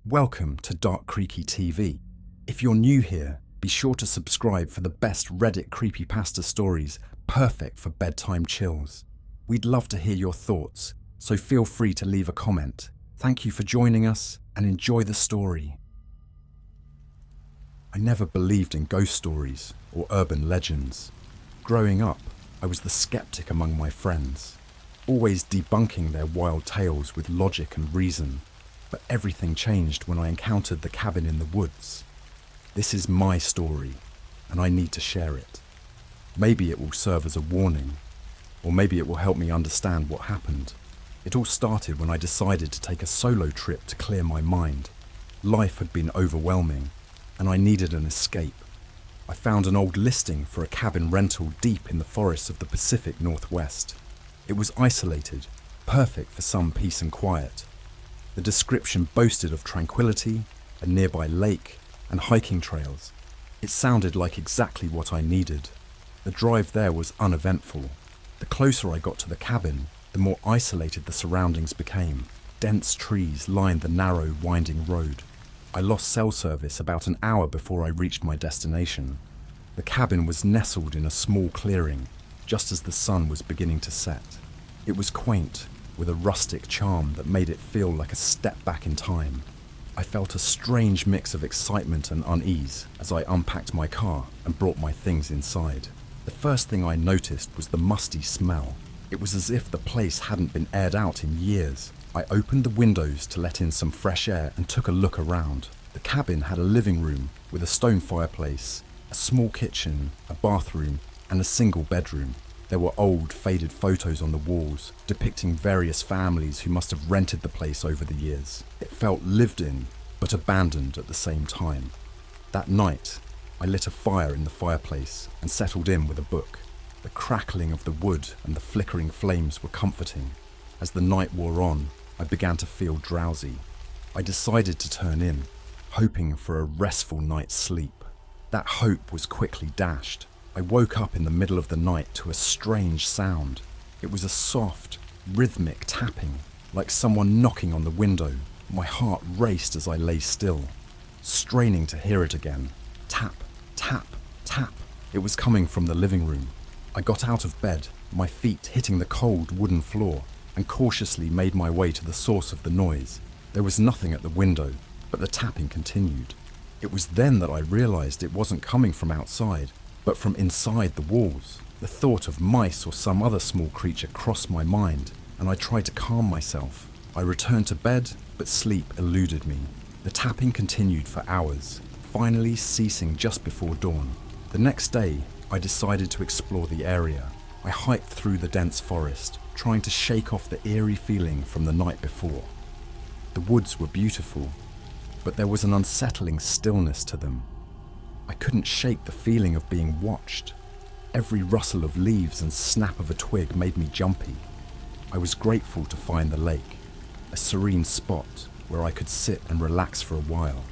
Welcome to Dark Creaky TV. If you're new here, be sure to subscribe for the best Reddit creepypasta stories, perfect for bedtime chills. We'd love to hear your thoughts, so feel free to leave a comment. Thank you for joining us and enjoy the story. I never believed in ghost stories or urban legends. Growing up, I was the skeptic among my friends, always debunking their wild tales with logic and reason. But everything changed when I encountered the cabin in the woods. This is my story, and I need to share it. Maybe it will serve as a warning, or maybe it will help me understand what happened. It all started when I decided to take a solo trip to clear my mind. Life had been overwhelming, and I needed an escape. I found an old listing for a cabin rental deep in the forests of the Pacific Northwest. It was isolated, perfect for some peace and quiet. The description boasted of tranquility, a nearby lake, and hiking trails. It sounded like exactly what I needed. The drive there was uneventful. The closer I got to the cabin, the more isolated the surroundings became. Dense trees lined the narrow, winding road. I lost cell service about an hour before I reached my destination. The cabin was nestled in a small clearing, just as the sun was beginning to set. It was quaint, with a rustic charm that made it feel like a step back in time. I felt a strange mix of excitement and unease as I unpacked my car and brought my things inside. The first thing I noticed was the musty smell. It was as if the place hadn't been aired out in years. I opened the windows to let in some fresh air and took a look around. The cabin had a living room with a stone fireplace, a small kitchen, a bathroom, and a single bedroom. There were old, faded photos on the walls depicting various families who must have rented the place over the years. It felt lived in, but abandoned at the same time. That night, I lit a fire in the fireplace and settled in with a book. The crackling of the wood and the flickering flames were comforting. As the night wore on, I began to feel drowsy. I decided to turn in, hoping for a restful night's sleep. That hope was quickly dashed. I woke up in the middle of the night to a strange sound. It was a soft, rhythmic tapping, like someone knocking on the window. My heart raced as I lay still, straining to hear it again. Tap, tap, tap. It was coming from the living room. I got out of bed, my feet hitting the cold wooden floor, and cautiously made my way to the source of the noise. There was nothing at the window, but the tapping continued. It was then that I realized it wasn't coming from outside, but from inside the walls. The thought of mice or some other small creature crossed my mind, and I tried to calm myself. I returned to bed, but sleep eluded me. The tapping continued for hours, finally ceasing just before dawn. The next day, I decided to explore the area. I hiked through the dense forest, trying to shake off the eerie feeling from the night before. The woods were beautiful, but there was an unsettling stillness to them. I couldn't shake the feeling of being watched. Every rustle of leaves and snap of a twig made me jumpy. I was grateful to find the lake, a serene spot where I could sit and relax for a while.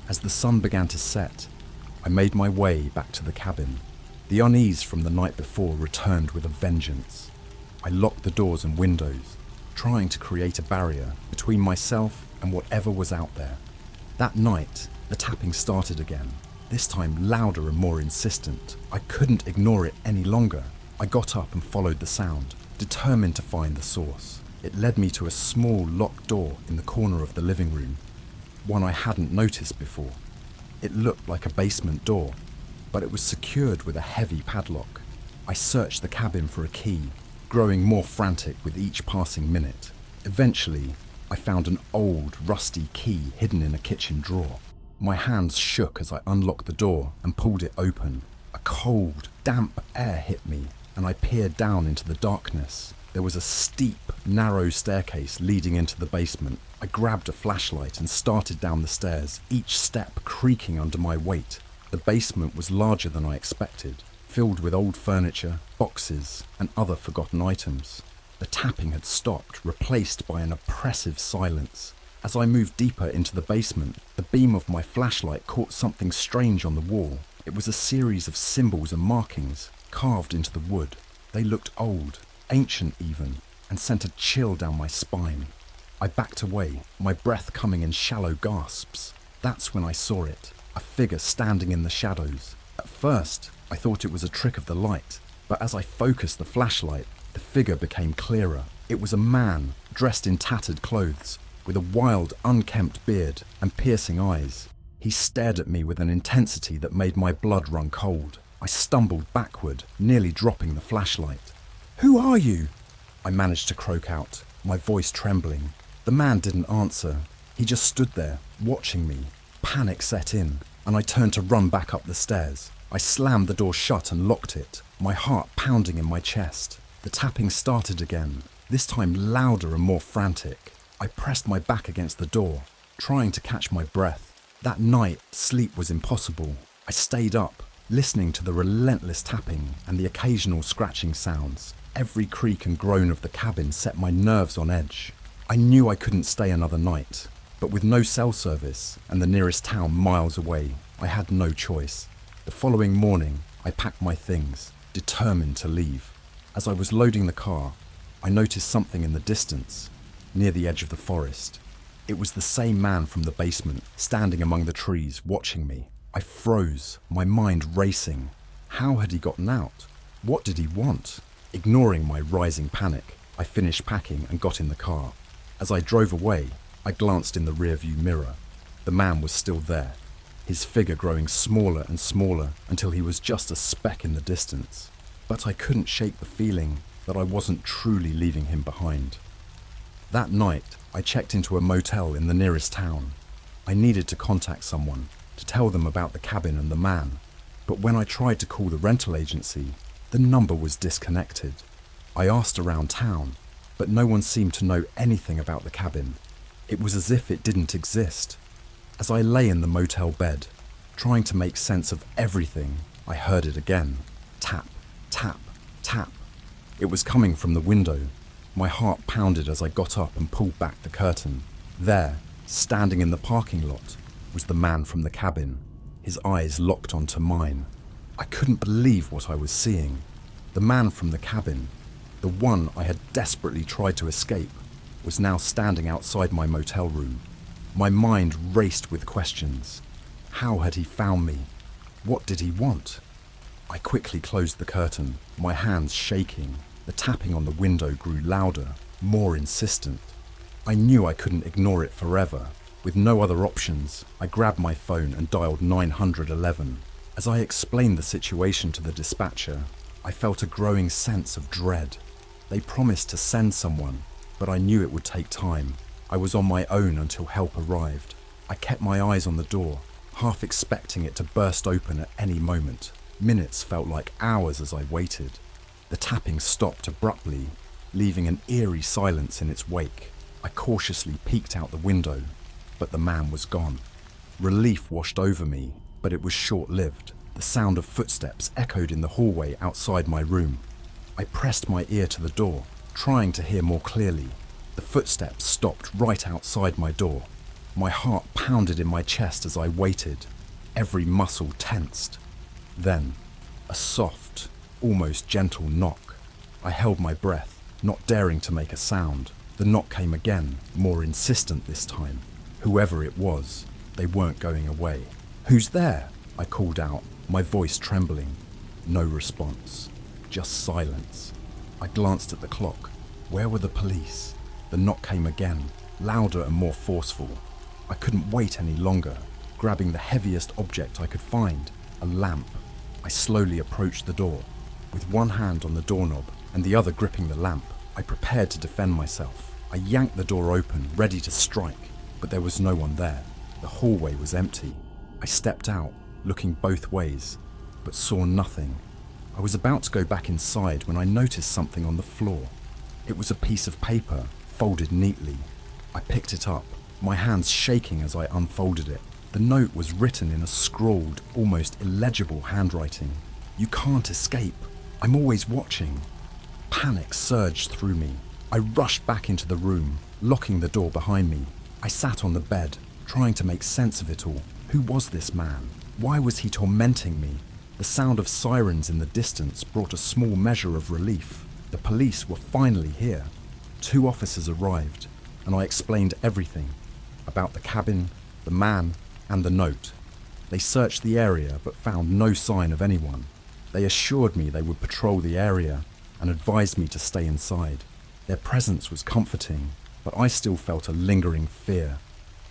As the sun began to set, I made my way back to the cabin. The unease from the night before returned with a vengeance. I locked the doors and windows, trying to create a barrier between myself and whatever was out there. That night, the tapping started again, this time louder and more insistent. I couldn't ignore it any longer. I got up and followed the sound, determined to find the source. It led me to a small locked door in the corner of the living room, one I hadn't noticed before. It looked like a basement door, but it was secured with a heavy padlock. I searched the cabin for a key, growing more frantic with each passing minute. Eventually, I found an old, rusty key hidden in a kitchen drawer. My hands shook as I unlocked the door and pulled it open. A cold, damp air hit me, and I peered down into the darkness. There was a steep, narrow staircase leading into the basement. I grabbed a flashlight and started down the stairs, each step creaking under my weight. The basement was larger than I expected, filled with old furniture, boxes, and other forgotten items. The tapping had stopped, replaced by an oppressive silence. As I moved deeper into the basement, the beam of my flashlight caught something strange on the wall. It was a series of symbols and markings carved into the wood. They looked old, ancient even, and sent a chill down my spine. I backed away, my breath coming in shallow gasps. That's when I saw it, a figure standing in the shadows. At first, I thought it was a trick of the light, but as I focused the flashlight, the figure became clearer. It was a man, dressed in tattered clothes, with a wild, unkempt beard and piercing eyes. He stared at me with an intensity that made my blood run cold. I stumbled backward, nearly dropping the flashlight. "Who are you?" I managed to croak out, my voice trembling. The man didn't answer. He just stood there, watching me. Panic set in, and I turned to run back up the stairs. I slammed the door shut and locked it, my heart pounding in my chest. The tapping started again, this time louder and more frantic. I pressed my back against the door, trying to catch my breath. That night, sleep was impossible. I stayed up, listening to the relentless tapping and the occasional scratching sounds. Every creak and groan of the cabin set my nerves on edge. I knew I couldn't stay another night, but with no cell service and the nearest town miles away, I had no choice. The following morning, I packed my things, determined to leave. As I was loading the car, I noticed something in the distance, near the edge of the forest. It was the same man from the basement, standing among the trees, watching me. I froze, my mind racing. How had he gotten out? What did he want? Ignoring my rising panic, I finished packing and got in the car. As I drove away, I glanced in the rearview mirror. The man was still there, his figure growing smaller and smaller until he was just a speck in the distance. But I couldn't shake the feeling that I wasn't truly leaving him behind. That night, I checked into a motel in the nearest town. I needed to contact someone, to tell them about the cabin and the man. But when I tried to call the rental agency, the number was disconnected. I asked around town, but no one seemed to know anything about the cabin. It was as if it didn't exist. As I lay in the motel bed, trying to make sense of everything, I heard it again. Tap, tap, tap. It was coming from the window. My heart pounded as I got up and pulled back the curtain. There, standing in the parking lot, was the man from the cabin, his eyes locked onto mine. I couldn't believe what I was seeing. The man from the cabin, the one I had desperately tried to escape, was now standing outside my motel room. My mind raced with questions. How had he found me? What did he want? I quickly closed the curtain, my hands shaking. The tapping on the window grew louder, more insistent. I knew I couldn't ignore it forever. With no other options, I grabbed my phone and dialed 911. As I explained the situation to the dispatcher, I felt a growing sense of dread. They promised to send someone, but I knew it would take time. I was on my own until help arrived. I kept my eyes on the door, half expecting it to burst open at any moment. Minutes felt like hours as I waited. The tapping stopped abruptly, leaving an eerie silence in its wake. I cautiously peeked out the window, but the man was gone. Relief washed over me, but it was short-lived. The sound of footsteps echoed in the hallway outside my room. I pressed my ear to the door, trying to hear more clearly. The footsteps stopped right outside my door. My heart pounded in my chest as I waited, every muscle tensed. Then, a soft, almost gentle knock. I held my breath, not daring to make a sound. The knock came again, more insistent this time. Whoever it was, they weren't going away. "Who's there?" I called out, my voice trembling. No response, just silence. I glanced at the clock. Where were the police? The knock came again, louder and more forceful. I couldn't wait any longer. Grabbing the heaviest object I could find, a lamp, I slowly approached the door. With one hand on the doorknob and the other gripping the lamp, I prepared to defend myself. I yanked the door open, ready to strike, but there was no one there. The hallway was empty. I stepped out, looking both ways, but saw nothing. I was about to go back inside when I noticed something on the floor. It was a piece of paper, folded neatly. I picked it up, my hands shaking as I unfolded it. The note was written in a scrawled, almost illegible handwriting. "You can't escape. I'm always watching." Panic surged through me. I rushed back into the room, locking the door behind me. I sat on the bed, trying to make sense of it all. Who was this man? Why was he tormenting me? The sound of sirens in the distance brought a small measure of relief. The police were finally here. 2 officers arrived, and I explained everything about the cabin, the man, and the note. They searched the area but found no sign of anyone. They assured me they would patrol the area and advised me to stay inside. Their presence was comforting, but I still felt a lingering fear.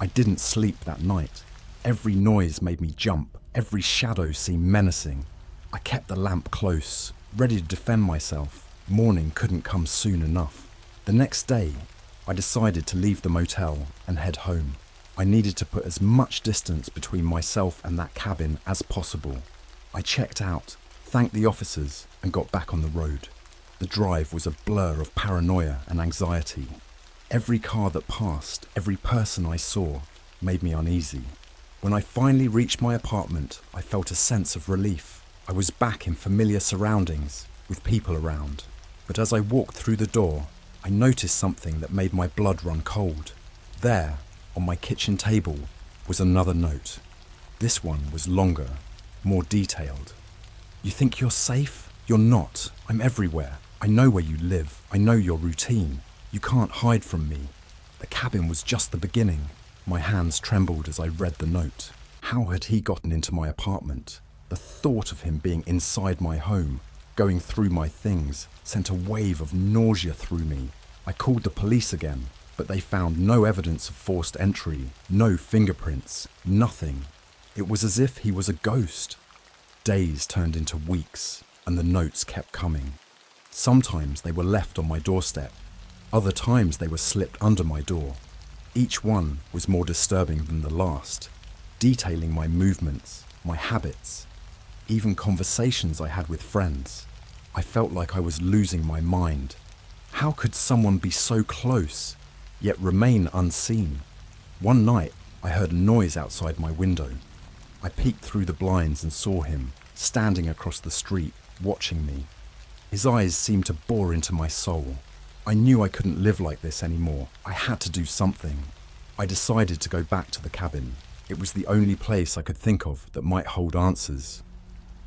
I didn't sleep that night. Every noise made me jump. Every shadow seemed menacing. I kept the lamp close, ready to defend myself. Morning couldn't come soon enough. The next day, I decided to leave the motel and head home. I needed to put as much distance between myself and that cabin as possible. I checked out, thanked the officers, and got back on the road. The drive was a blur of paranoia and anxiety. Every car that passed, every person I saw, made me uneasy. When I finally reached my apartment, I felt a sense of relief. I was back in familiar surroundings, with people around. But as I walked through the door, I noticed something that made my blood run cold. There, on my kitchen table, was another note. This one was longer, more detailed. "You think you're safe? You're not. I'm everywhere. I know where you live. I know your routine. You can't hide from me." The cabin was just the beginning. My hands trembled as I read the note. How had he gotten into my apartment? The thought of him being inside my home, going through my things, sent a wave of nausea through me. I called the police again, but they found no evidence of forced entry, no fingerprints, nothing. It was as if he was a ghost. Days turned into weeks, and the notes kept coming. Sometimes they were left on my doorstep. Other times they were slipped under my door. Each one was more disturbing than the last, detailing my movements, my habits, even conversations I had with friends. I felt like I was losing my mind. How could someone be so close, yet remain unseen? One night, I heard a noise outside my window. I peeked through the blinds and saw him, standing across the street, watching me. His eyes seemed to bore into my soul. I knew I couldn't live like this anymore. I had to do something. I decided to go back to the cabin. It was the only place I could think of that might hold answers.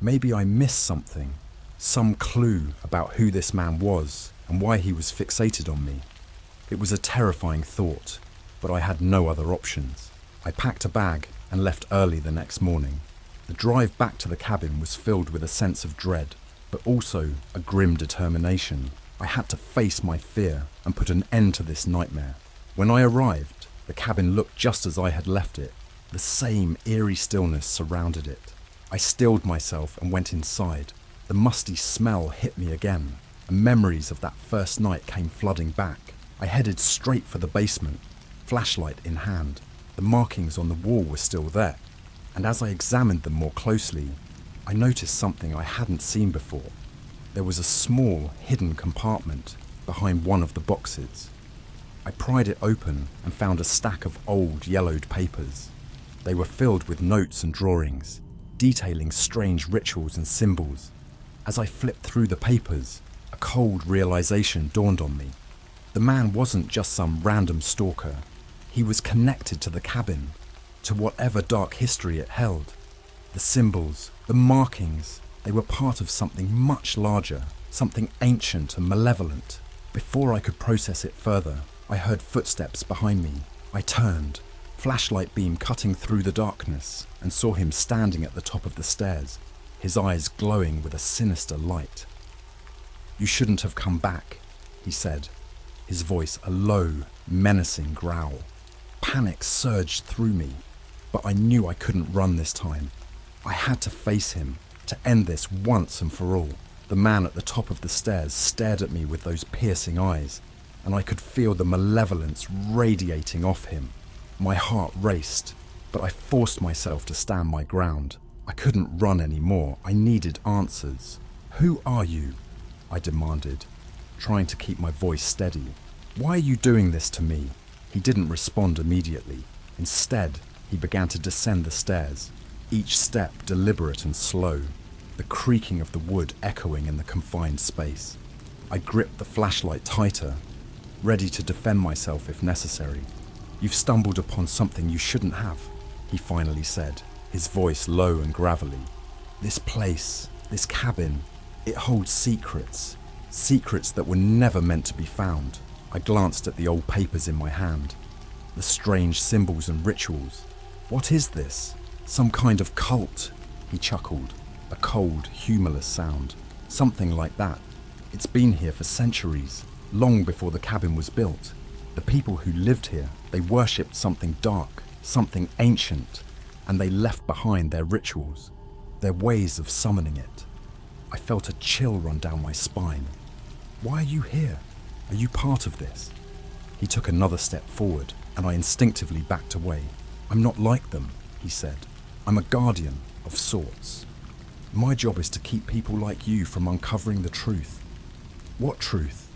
Maybe I missed something, some clue about who this man was and why he was fixated on me. It was a terrifying thought, but I had no other options. I packed a bag and left early the next morning. The drive back to the cabin was filled with a sense of dread, but also a grim determination. I had to face my fear and put an end to this nightmare. When I arrived, the cabin looked just as I had left it. The same eerie stillness surrounded it. I stilled myself and went inside. The musty smell hit me again, and memories of that first night came flooding back. I headed straight for the basement, flashlight in hand. The markings on the wall were still there, and as I examined them more closely, I noticed something I hadn't seen before. There was a small, hidden compartment behind one of the boxes. I pried it open and found a stack of old, yellowed papers. They were filled with notes and drawings, detailing strange rituals and symbols. As I flipped through the papers, a cold realization dawned on me. The man wasn't just some random stalker. He was connected to the cabin, to whatever dark history it held. The symbols, the markings, they were part of something much larger, something ancient and malevolent. Before I could process it further, I heard footsteps behind me. I turned, flashlight beam cutting through the darkness, and saw him standing at the top of the stairs, his eyes glowing with a sinister light. "You shouldn't have come back," he said, his voice a low, menacing growl. Panic surged through me, but I knew I couldn't run this time. I had to face him, to end this once and for all. The man at the top of the stairs stared at me with those piercing eyes, and I could feel the malevolence radiating off him. My heart raced, but I forced myself to stand my ground. I couldn't run anymore. I needed answers. "Who are you?" I demanded, trying to keep my voice steady. "Why are you doing this to me?" He didn't respond immediately. Instead, he began to descend the stairs, each step deliberate and slow, the creaking of the wood echoing in the confined space. I gripped the flashlight tighter, ready to defend myself if necessary. "You've stumbled upon something you shouldn't have," he finally said, his voice low and gravelly. "This place, this cabin, it holds secrets, secrets that were never meant to be found. I glanced at the old papers in my hand. The strange symbols and rituals. What is this? Some kind of cult? He chuckled, a cold, humourless sound. Something like that. It's been here for centuries, long before the cabin was built. The people who lived here, they worshipped something dark, something ancient, and they left behind their rituals, their ways of summoning it. I felt a chill run down my spine. Why are you here? Are you part of this? He took another step forward, and I instinctively backed away. I'm not like them, he said. I'm a guardian of sorts. My job is to keep people like you from uncovering the truth. What truth?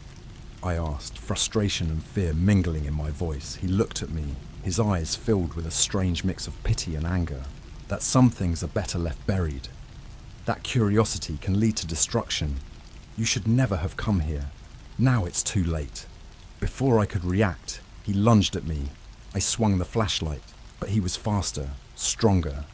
I asked, frustration and fear mingling in my voice. He looked at me, his eyes filled with a strange mix of pity and anger. That some things are better left buried. That curiosity can lead to destruction. You should never have come here. Now it's too late. Before I could react, he lunged at me. I swung the flashlight, but he was faster, stronger.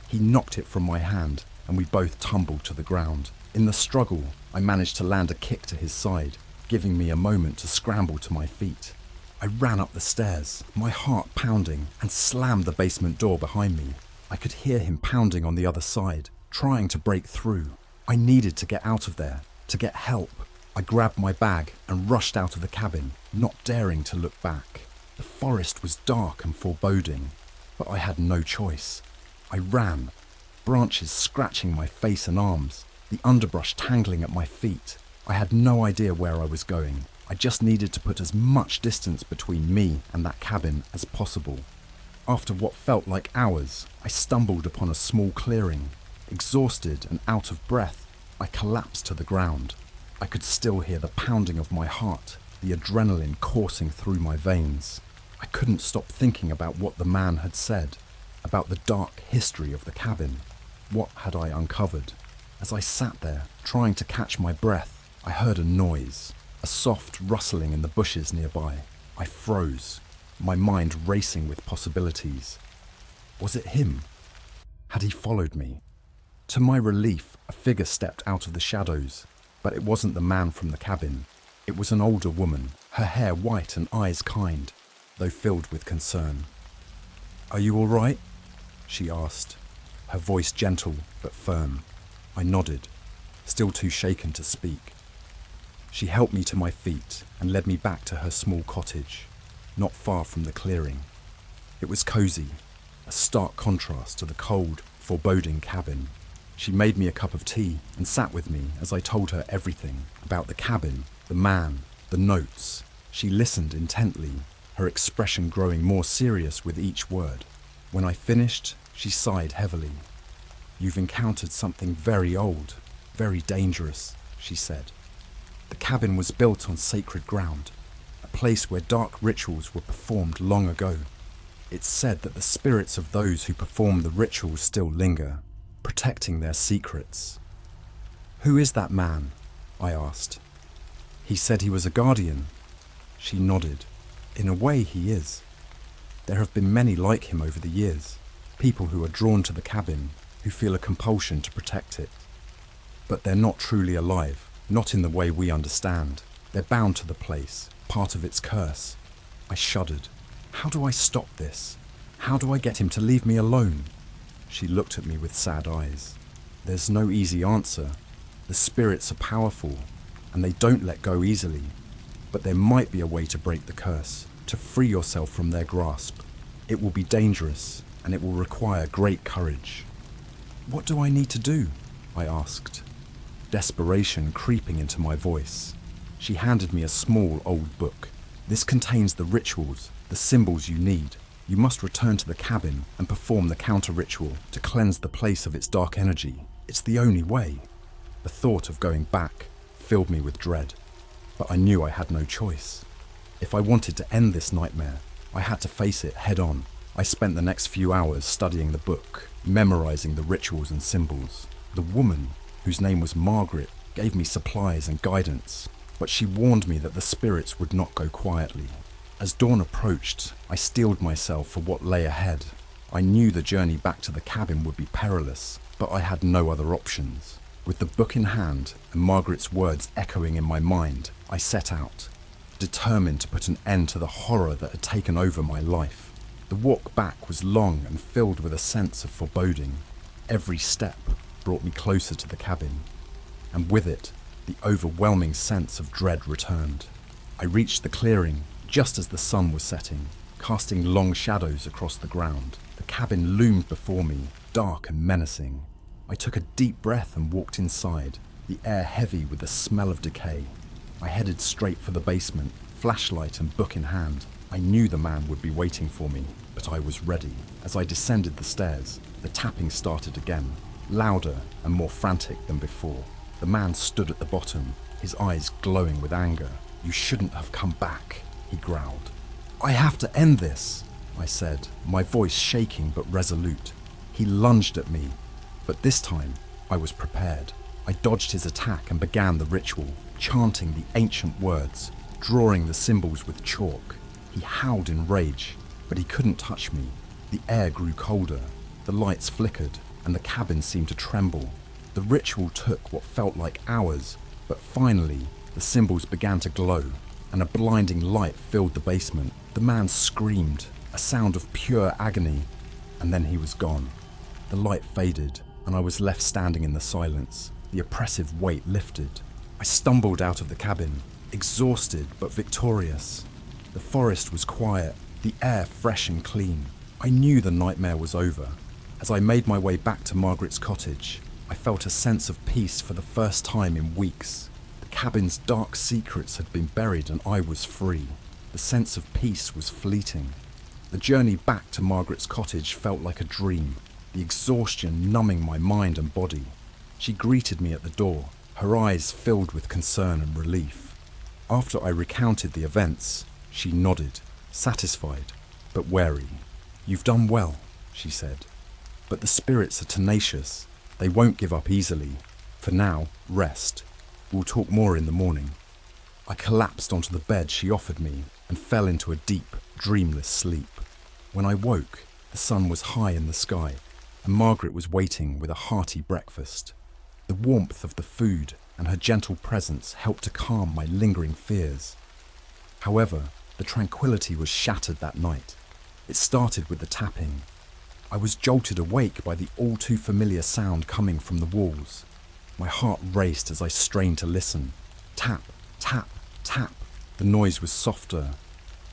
He knocked it from my hand, and we both tumbled to the ground. In the struggle, I managed to land a kick to his side, giving me a moment to scramble to my feet. I ran up the stairs, my heart pounding, and slammed the basement door behind me. I could hear him pounding on the other side, trying to break through. I needed to get out of there, to get help. I grabbed my bag and rushed out of the cabin, not daring to look back. The forest was dark and foreboding, but I had no choice. I ran, branches scratching my face and arms, the underbrush tangling at my feet. I had no idea where I was going. I just needed to put as much distance between me and that cabin as possible. After what felt like hours, I stumbled upon a small clearing. Exhausted and out of breath, I collapsed to the ground. I could still hear the pounding of my heart, the adrenaline coursing through my veins. I couldn't stop thinking about what the man had said, about the dark history of the cabin. What had I uncovered? As I sat there, trying to catch my breath, I heard a noise, a soft rustling in the bushes nearby. I froze, my mind racing with possibilities. Was it him? Had he followed me? To my relief, a figure stepped out of the shadows, but it wasn't the man from the cabin. It was an older woman, her hair white and eyes kind, though filled with concern. "Are you all right?" she asked, her voice gentle but firm. I nodded, still too shaken to speak. She helped me to my feet and led me back to her small cottage, not far from the clearing. It was cozy, a stark contrast to the cold, foreboding cabin. She made me a cup of tea and sat with me as I told her everything about the cabin, the man, the notes. She listened intently, her expression growing more serious with each word. When I finished, she sighed heavily. "You've encountered something very old, very dangerous," she said. The cabin was built on sacred ground, a place where dark rituals were performed long ago. It's said that the spirits of those who perform the rituals still linger, protecting their secrets. "Who is that man?" I asked. "He said he was a guardian." She nodded. "In a way, he is. There have been many like him over the years, people who are drawn to the cabin, who feel a compulsion to protect it. But they're not truly alive, not in the way we understand. They're bound to the place, part of its curse." I shuddered. How do I stop this? How do I get him to leave me alone? She looked at me with sad eyes. There's no easy answer. The spirits are powerful, and they don't let go easily. But there might be a way to break the curse, to free yourself from their grasp. It will be dangerous, and it will require great courage. "What do I need to do?" I asked, desperation creeping into my voice. She handed me a small old book. "This contains the rituals, the symbols you need. You must return to the cabin and perform the counter-ritual to cleanse the place of its dark energy. It's the only way." The thought of going back filled me with dread, but I knew I had no choice. If I wanted to end this nightmare, I had to face it head-on. I spent the next few hours studying the book, memorizing the rituals and symbols. The woman, whose name was Margaret, gave me supplies and guidance, but she warned me that the spirits would not go quietly. As dawn approached, I steeled myself for what lay ahead. I knew the journey back to the cabin would be perilous, but I had no other options. With the book in hand and Margaret's words echoing in my mind, I set out. determined to put an end to the horror that had taken over my life. The walk back was long and filled with a sense of foreboding. Every step brought me closer to the cabin, and with it, the overwhelming sense of dread returned. I reached the clearing just as the sun was setting, casting long shadows across the ground. The cabin loomed before me, dark and menacing. I took a deep breath and walked inside, the air heavy with the smell of decay. I headed straight for the basement, flashlight and book in hand. I knew the man would be waiting for me, but I was ready. As I descended the stairs, the tapping started again, louder and more frantic than before. The man stood at the bottom, his eyes glowing with anger. "You shouldn't have come back," he growled. "I have to end this," I said, my voice shaking but resolute. He lunged at me, but this time I was prepared. I dodged his attack and began the ritual, chanting the ancient words, drawing the symbols with chalk. He howled in rage, but he couldn't touch me. The air grew colder, the lights flickered, and the cabin seemed to tremble. The ritual took what felt like hours, but finally the symbols began to glow, and a blinding light filled the basement. The man screamed, a sound of pure agony, and then he was gone. The light faded, and I was left standing in the silence. The oppressive weight lifted. I stumbled out of the cabin, exhausted but victorious. The forest was quiet, the air fresh and clean. I knew the nightmare was over. As I made my way back to Margaret's cottage, I felt a sense of peace for the first time in weeks. The cabin's dark secrets had been buried and I was free. The sense of peace was fleeting. The journey back to Margaret's cottage felt like a dream, the exhaustion numbing my mind and body. She greeted me at the door, her eyes filled with concern and relief. After I recounted the events, she nodded, satisfied, but wary. "You've done well," she said. "But the spirits are tenacious. They won't give up easily. For now, rest. We'll talk more in the morning." I collapsed onto the bed she offered me and fell into a deep, dreamless sleep. When I woke, the sun was high in the sky, and Margaret was waiting with a hearty breakfast. The warmth of the food and her gentle presence helped to calm my lingering fears. However, the tranquility was shattered that night. It started with the tapping. I was jolted awake by the all-too-familiar sound coming from the walls. My heart raced as I strained to listen. Tap, tap, tap. The noise was softer,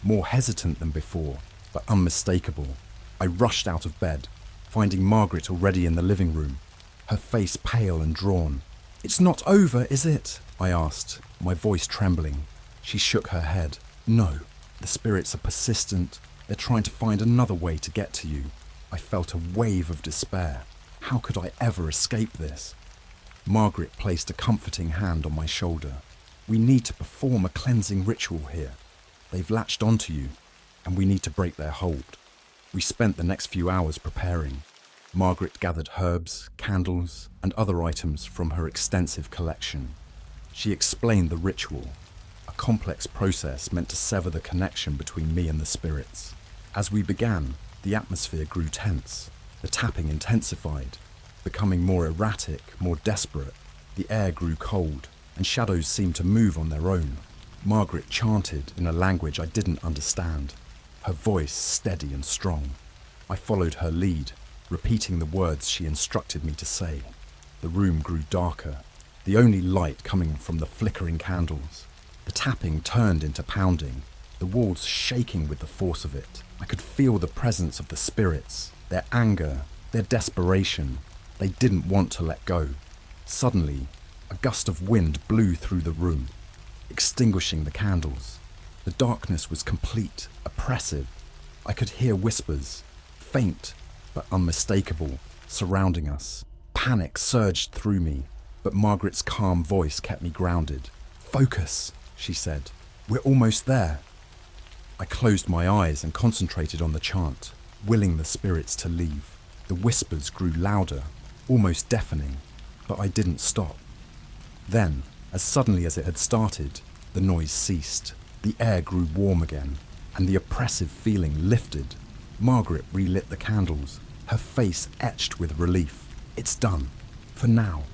more hesitant than before, but unmistakable. I rushed out of bed, finding Margaret already in the living room, her face pale and drawn. "It's not over, is it?" I asked, my voice trembling. She shook her head. "No, the spirits are persistent. They're trying to find another way to get to you." I felt a wave of despair. How could I ever escape this? Margaret placed a comforting hand on my shoulder. "We need to perform a cleansing ritual here. They've latched onto you, and we need to break their hold." We spent the next few hours preparing. Margaret gathered herbs, candles, and other items from her extensive collection. She explained the ritual, a complex process meant to sever the connection between me and the spirits. As we began, the atmosphere grew tense. The tapping intensified, becoming more erratic, more desperate. The air grew cold, and shadows seemed to move on their own. Margaret chanted in a language I didn't understand, her voice steady and strong. I followed her lead, repeating the words she instructed me to say. The room grew darker, the only light coming from the flickering candles. The tapping turned into pounding, the walls shaking with the force of it. I could feel the presence of the spirits, their anger, their desperation. They didn't want to let go. Suddenly, a gust of wind blew through the room, extinguishing the candles. The darkness was complete, oppressive. I could hear whispers, faint but unmistakable, surrounding us. Panic surged through me, but Margaret's calm voice kept me grounded. "Focus," she said. "We're almost there." I closed my eyes and concentrated on the chant, willing the spirits to leave. The whispers grew louder, almost deafening, but I didn't stop. Then, as suddenly as it had started, the noise ceased. The air grew warm again, and the oppressive feeling lifted. Margaret relit the candles, her face etched with relief. "It's done. For now."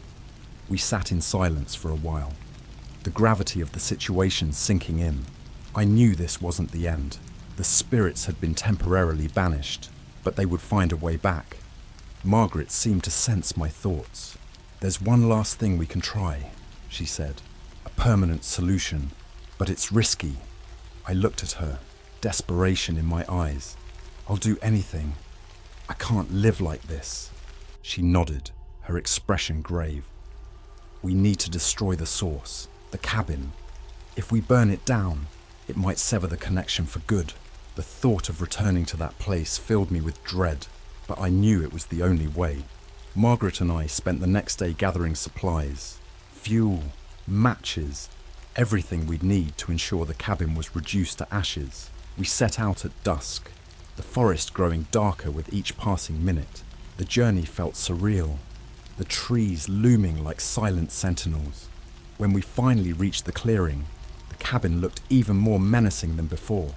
We sat in silence for a while, the gravity of the situation sinking in. I knew this wasn't the end. The spirits had been temporarily banished, but they would find a way back. Margaret seemed to sense my thoughts. "There's one last thing we can try," she said. "A permanent solution, but it's risky." I looked at her, desperation in my eyes. "I'll do anything. I can't live like this." She nodded, her expression grave. "We need to destroy the source, the cabin. If we burn it down, it might sever the connection for good." The thought of returning to that place filled me with dread, but I knew it was the only way. Margaret and I spent the next day gathering supplies, fuel, matches, everything we'd need to ensure the cabin was reduced to ashes. We set out at dusk, the forest growing darker with each passing minute. The journey felt surreal, the trees looming like silent sentinels. When we finally reached the clearing, the cabin looked even more menacing than before,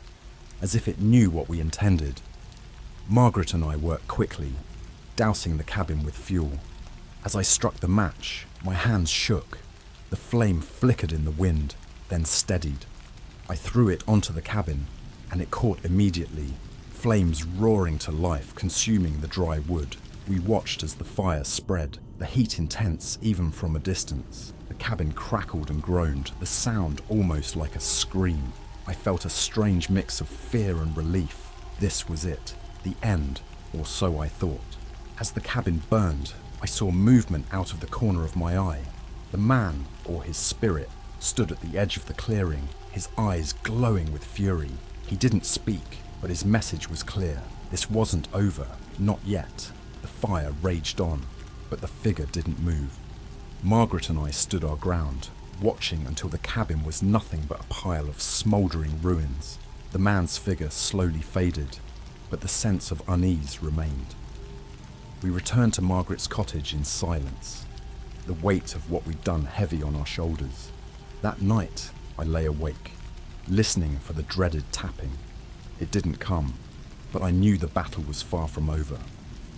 as if it knew what we intended. Margaret and I worked quickly, dousing the cabin with fuel. As I struck the match, my hands shook. The flame flickered in the wind, then steadied. I threw it onto the cabin, and it caught immediately, flames roaring to life, consuming the dry wood. We watched as the fire spread, the heat intense even from a distance. The cabin crackled and groaned, the sound almost like a scream. I felt a strange mix of fear and relief. This was it, the end, or so I thought. As the cabin burned, I saw movement out of the corner of my eye. The man, or his spirit, stood at the edge of the clearing, his eyes glowing with fury. He didn't speak, but his message was clear. This wasn't over, not yet. The fire raged on, but the figure didn't move. Margaret and I stood our ground, watching until the cabin was nothing but a pile of smouldering ruins. The man's figure slowly faded, but the sense of unease remained. We returned to Margaret's cottage in silence, the weight of what we'd done heavy on our shoulders. That night, I lay awake, listening for the dreaded tapping. It didn't come, but I knew the battle was far from over.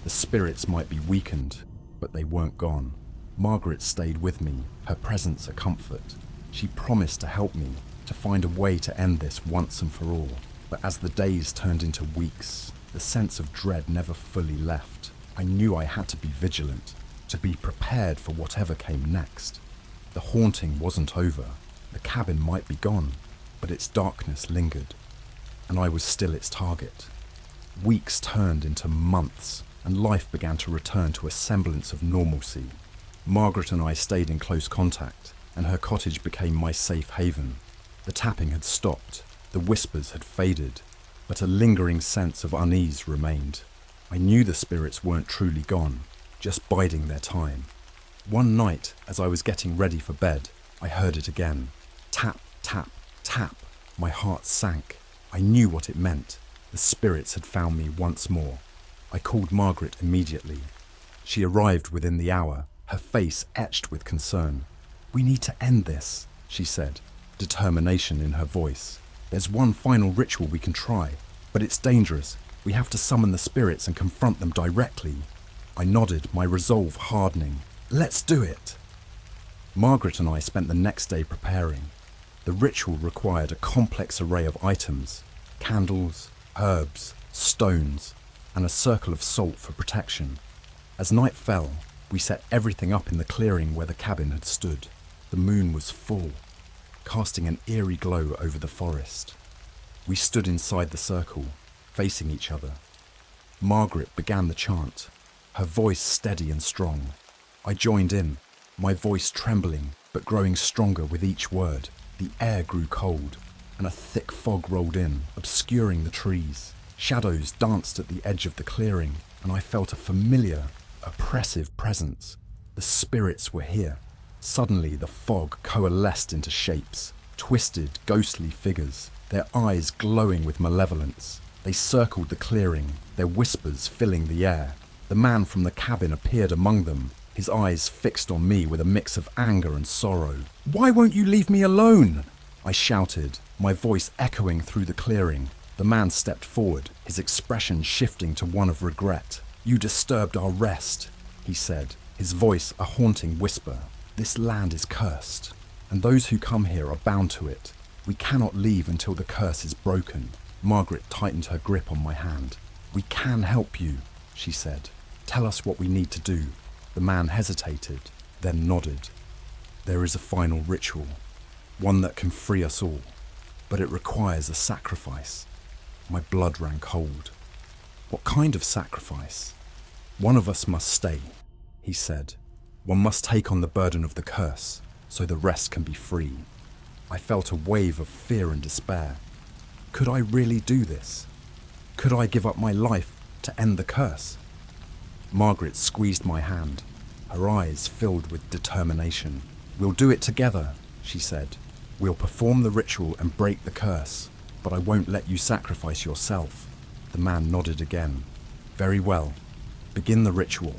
The spirits might be weakened, but they weren't gone. Margaret stayed with me, her presence a comfort. She promised to help me, to find a way to end this once and for all. But as the days turned into weeks, the sense of dread never fully left. I knew I had to be vigilant, to be prepared for whatever came next. The haunting wasn't over. The cabin might be gone, but its darkness lingered, and I was still its target. Weeks turned into months, and life began to return to a semblance of normalcy. Margaret and I stayed in close contact, and her cottage became my safe haven. The tapping had stopped, the whispers had faded, but a lingering sense of unease remained. I knew the spirits weren't truly gone, just biding their time. One night, as I was getting ready for bed, I heard it again. Tap, tap, tap. My heart sank. I knew what it meant. The spirits had found me once more. I called Margaret immediately. She arrived within the hour, her face etched with concern. "We need to end this," she said, determination in her voice. "There's one final ritual we can try, but it's dangerous. We have to summon the spirits and confront them directly." I nodded, my resolve hardening. "Let's do it." Margaret and I spent the next day preparing. The ritual required a complex array of items: candles, herbs, stones, and a circle of salt for protection. As night fell, we set everything up in the clearing where the cabin had stood. The moon was full, casting an eerie glow over the forest. We stood inside the circle, facing each other. Margaret began the chant, her voice steady and strong. I joined in, my voice trembling but growing stronger with each word. The air grew cold, and a thick fog rolled in, obscuring the trees. Shadows danced at the edge of the clearing, and I felt a familiar, oppressive presence. The spirits were here. Suddenly the fog coalesced into shapes, twisted, ghostly figures, their eyes glowing with malevolence. They circled the clearing, their whispers filling the air. The man from the cabin appeared among them, his eyes fixed on me with a mix of anger and sorrow. "Why won't you leave me alone?" I shouted, my voice echoing through the clearing. The man stepped forward, his expression shifting to one of regret. "You disturbed our rest," he said, his voice a haunting whisper. "This land is cursed, and those who come here are bound to it. We cannot leave until the curse is broken. Margaret tightened her grip on my hand. We can help you, she said. Tell us what we need to do. The man hesitated, then nodded. There is a final ritual, one that can free us all, but it requires a sacrifice. My blood ran cold. What kind of sacrifice? One of us must stay, he said. One must take on the burden of the curse, so the rest can be free. I felt a wave of fear and despair. Could I really do this? Could I give up my life to end the curse? Margaret squeezed my hand, her eyes filled with determination. We'll do it together, she said. We'll perform the ritual and break the curse, but I won't let you sacrifice yourself. The man nodded again. Very well. Begin the ritual.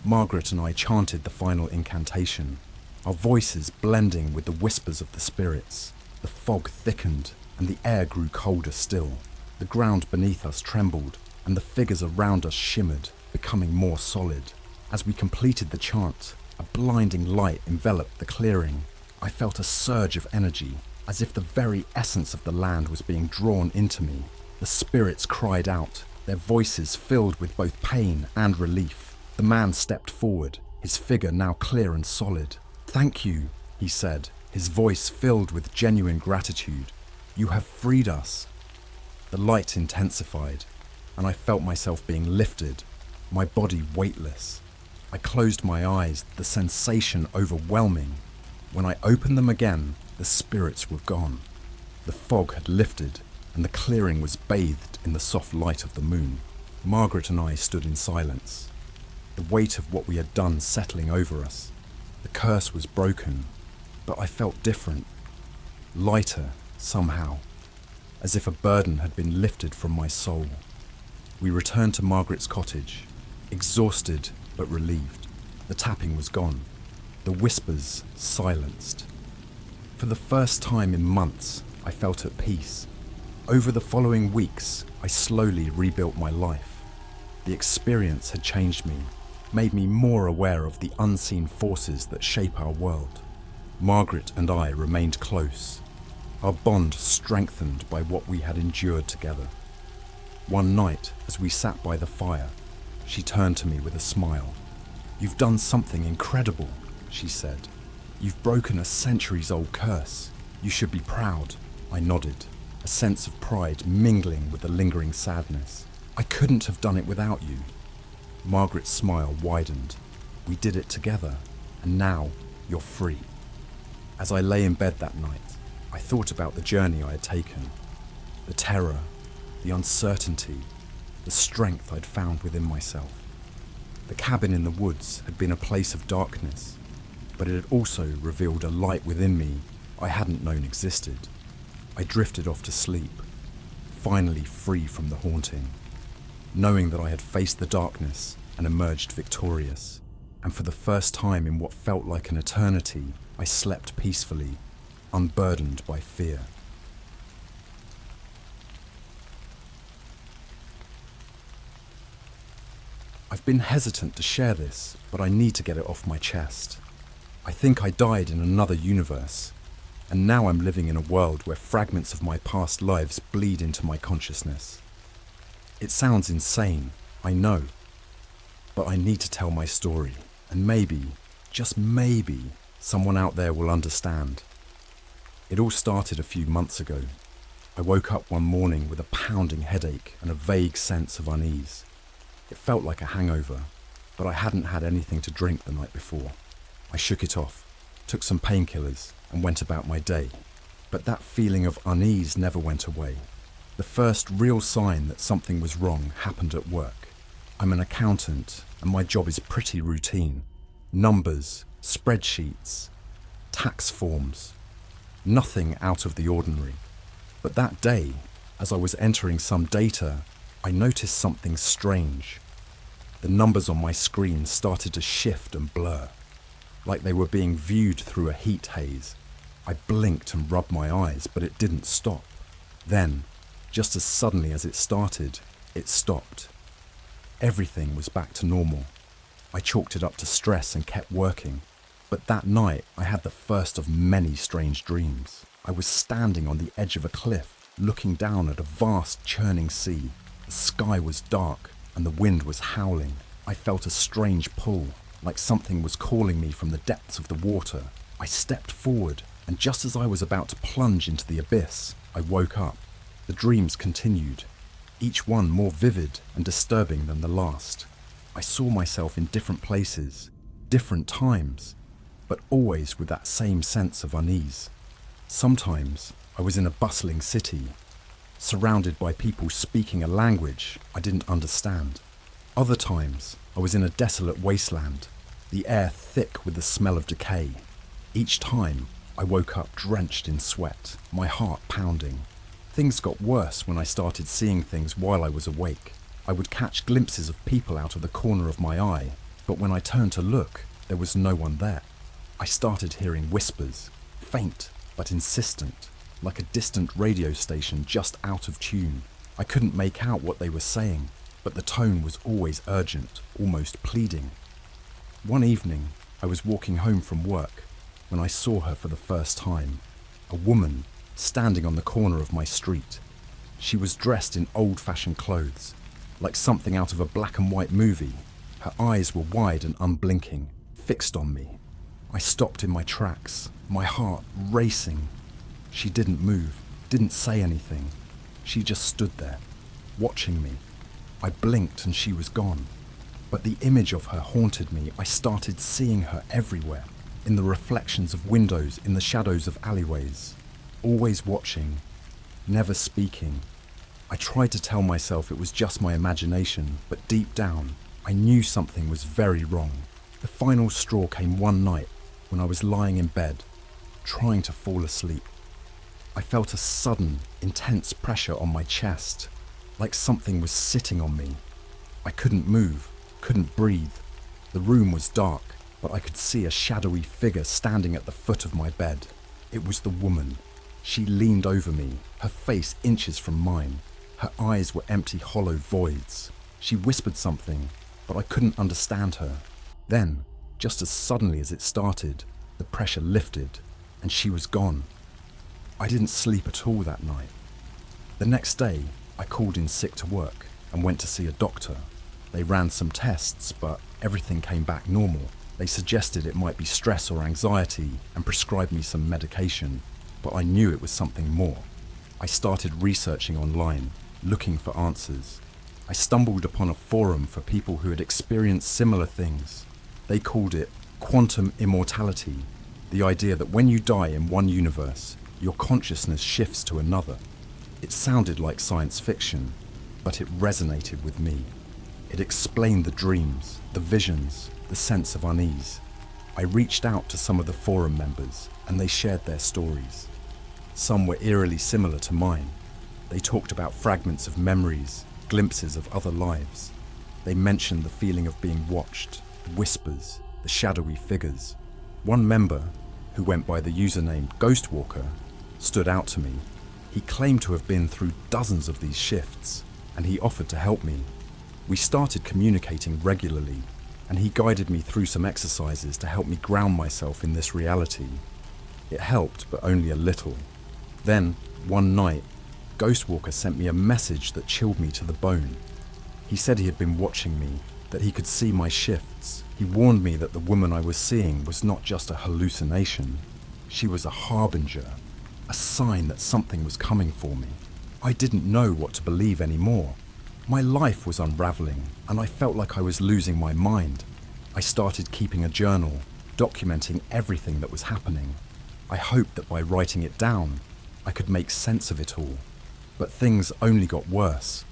Margaret and I chanted the final incantation, our voices blending with the whispers of the spirits. The fog thickened, and the air grew colder still. The ground beneath us trembled, and the figures around us shimmered, becoming more solid. As we completed the chant, a blinding light enveloped the clearing. I felt a surge of energy, as if the very essence of the land was being drawn into me. The spirits cried out, their voices filled with both pain and relief. The man stepped forward, his figure now clear and solid. Thank you, he said, his voice filled with genuine gratitude. You have freed us. The light intensified, and I felt myself being lifted, my body weightless. I closed my eyes, the sensation overwhelming. When I opened them again, the spirits were gone. The fog had lifted, and the clearing was bathed in the soft light of the moon. Margaret and I stood in silence, the weight of what we had done settling over us. The curse was broken, but I felt different, lighter somehow, as if a burden had been lifted from my soul. We returned to Margaret's cottage, exhausted but relieved. The tapping was gone, the whispers silenced. For the first time in months, I felt at peace. Over the following weeks, I slowly rebuilt my life. The experience had changed me, made me more aware of the unseen forces that shape our world. Margaret and I remained close, our bond strengthened by what we had endured together. One night, as we sat by the fire, she turned to me with a smile. You've done something incredible, she said. You've broken a centuries-old curse. You should be proud. I nodded, a sense of pride mingling with the lingering sadness. I couldn't have done it without you. Margaret's smile widened. We did it together, and now you're free. As I lay in bed that night, I thought about the journey I had taken, the terror, the uncertainty, the strength I'd found within myself. The cabin in the woods had been a place of darkness, but it had also revealed a light within me I hadn't known existed. I drifted off to sleep, finally free from the haunting, knowing that I had faced the darkness and emerged victorious. And for the first time in what felt like an eternity, I slept peacefully, unburdened by fear. I've been hesitant to share this, but I need to get it off my chest. I think I died in another universe, and now I'm living in a world where fragments of my past lives bleed into my consciousness. It sounds insane, I know, but I need to tell my story, and maybe, just maybe, someone out there will understand. It all started a few months ago. I woke up one morning with a pounding headache and a vague sense of unease. It felt like a hangover, but I hadn't had anything to drink the night before. I shook it off, took some painkillers, and went about my day. But that feeling of unease never went away. The first real sign that something was wrong happened at work. I'm an accountant, and my job is pretty routine. Numbers, spreadsheets, tax forms. Nothing out of the ordinary. But that day, as I was entering some data, I noticed something strange. The numbers on my screen started to shift and blur, like they were being viewed through a heat haze. I blinked and rubbed my eyes, but it didn't stop. Then, just as suddenly as it started, it stopped. Everything was back to normal. I chalked it up to stress and kept working. But that night, I had the first of many strange dreams. I was standing on the edge of a cliff, looking down at a vast churning sea. The sky was dark and the wind was howling. I felt a strange pull, like something was calling me from the depths of the water. I stepped forward, and just as I was about to plunge into the abyss, I woke up. The dreams continued, each one more vivid and disturbing than the last. I saw myself in different places, different times, but always with that same sense of unease. Sometimes I was in a bustling city, surrounded by people speaking a language I didn't understand. Other times I was in a desolate wasteland, the air thick with the smell of decay. Each time I woke up drenched in sweat, my heart pounding. Things got worse when I started seeing things while I was awake. I would catch glimpses of people out of the corner of my eye, but when I turned to look, there was no one there. I started hearing whispers, faint but insistent, like a distant radio station just out of tune. I couldn't make out what they were saying, but the tone was always urgent, almost pleading. One evening, I was walking home from work when I saw her for the first time, a woman standing on the corner of my street. She was dressed in old-fashioned clothes, like something out of a black and white movie. Her eyes were wide and unblinking, fixed on me. I stopped in my tracks, my heart racing. She didn't move, didn't say anything. She just stood there, watching me. I blinked and she was gone. But the image of her haunted me. I started seeing her everywhere, in the reflections of windows, in the shadows of alleyways. Always watching, never speaking. I tried to tell myself it was just my imagination, but deep down, I knew something was very wrong. The final straw came one night when I was lying in bed, trying to fall asleep. I felt a sudden, intense pressure on my chest, like something was sitting on me. I couldn't move, couldn't breathe. The room was dark, but I could see a shadowy figure standing at the foot of my bed. It was the woman. She leaned over me, her face inches from mine. Her eyes were empty, hollow voids. She whispered something, but I couldn't understand her. Then, just as suddenly as it started, the pressure lifted, and she was gone. I didn't sleep at all that night. The next day, I called in sick to work and went to see a doctor. They ran some tests, but everything came back normal. They suggested it might be stress or anxiety and prescribed me some medication, but I knew it was something more. I started researching online, looking for answers. I stumbled upon a forum for people who had experienced similar things. They called it quantum immortality, the idea that when you die in one universe, your consciousness shifts to another. It sounded like science fiction, but it resonated with me. It explained the dreams, the visions, the sense of unease. I reached out to some of the forum members, and they shared their stories. Some were eerily similar to mine. They talked about fragments of memories, glimpses of other lives. They mentioned the feeling of being watched, the whispers, the shadowy figures. One member, who went by the username Ghostwalker, stood out to me. He claimed to have been through dozens of these shifts, and he offered to help me. We started communicating regularly, and he guided me through some exercises to help me ground myself in this reality. It helped, but only a little. Then, one night, Ghostwalker sent me a message that chilled me to the bone. He said he had been watching me, that he could see my shifts. He warned me that the woman I was seeing was not just a hallucination. She was a harbinger, a sign that something was coming for me. I didn't know what to believe anymore. My life was unraveling, and I felt like I was losing my mind. I started keeping a journal, documenting everything that was happening. I hoped that by writing it down, I could make sense of it all. But things only got worse.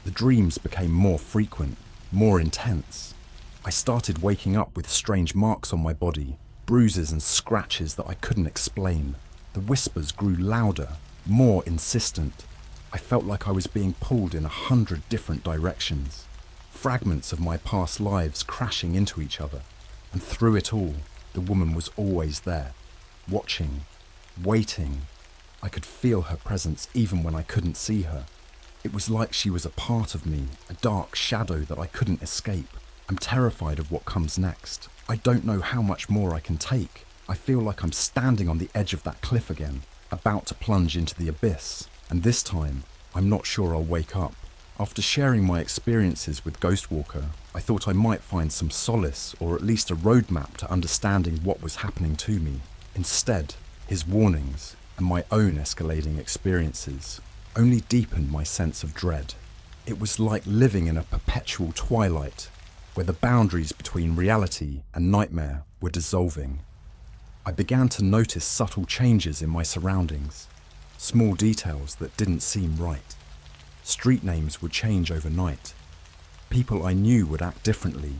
The dreams became more frequent, more intense. I started waking up with strange marks on my body, bruises and scratches that I couldn't explain. The whispers grew louder, more insistent. I felt like I was being pulled in 100 different directions. Fragments of my past lives crashing into each other. And through it all, the woman was always there, watching, waiting. I could feel her presence even when I couldn't see her. It was like she was a part of me, a dark shadow that I couldn't escape. I'm terrified of what comes next. I don't know how much more I can take. I feel like I'm standing on the edge of that cliff again. about to plunge into the abyss, and this time, I'm not sure I'll wake up. After sharing my experiences with Ghostwalker, I thought I might find some solace or at least a roadmap to understanding what was happening to me. Instead, his warnings and my own escalating experiences only deepened my sense of dread. It was like living in a perpetual twilight, where the boundaries between reality and nightmare were dissolving. I began to notice subtle changes in my surroundings, small details that didn't seem right. Street names would change overnight. People I knew would act differently,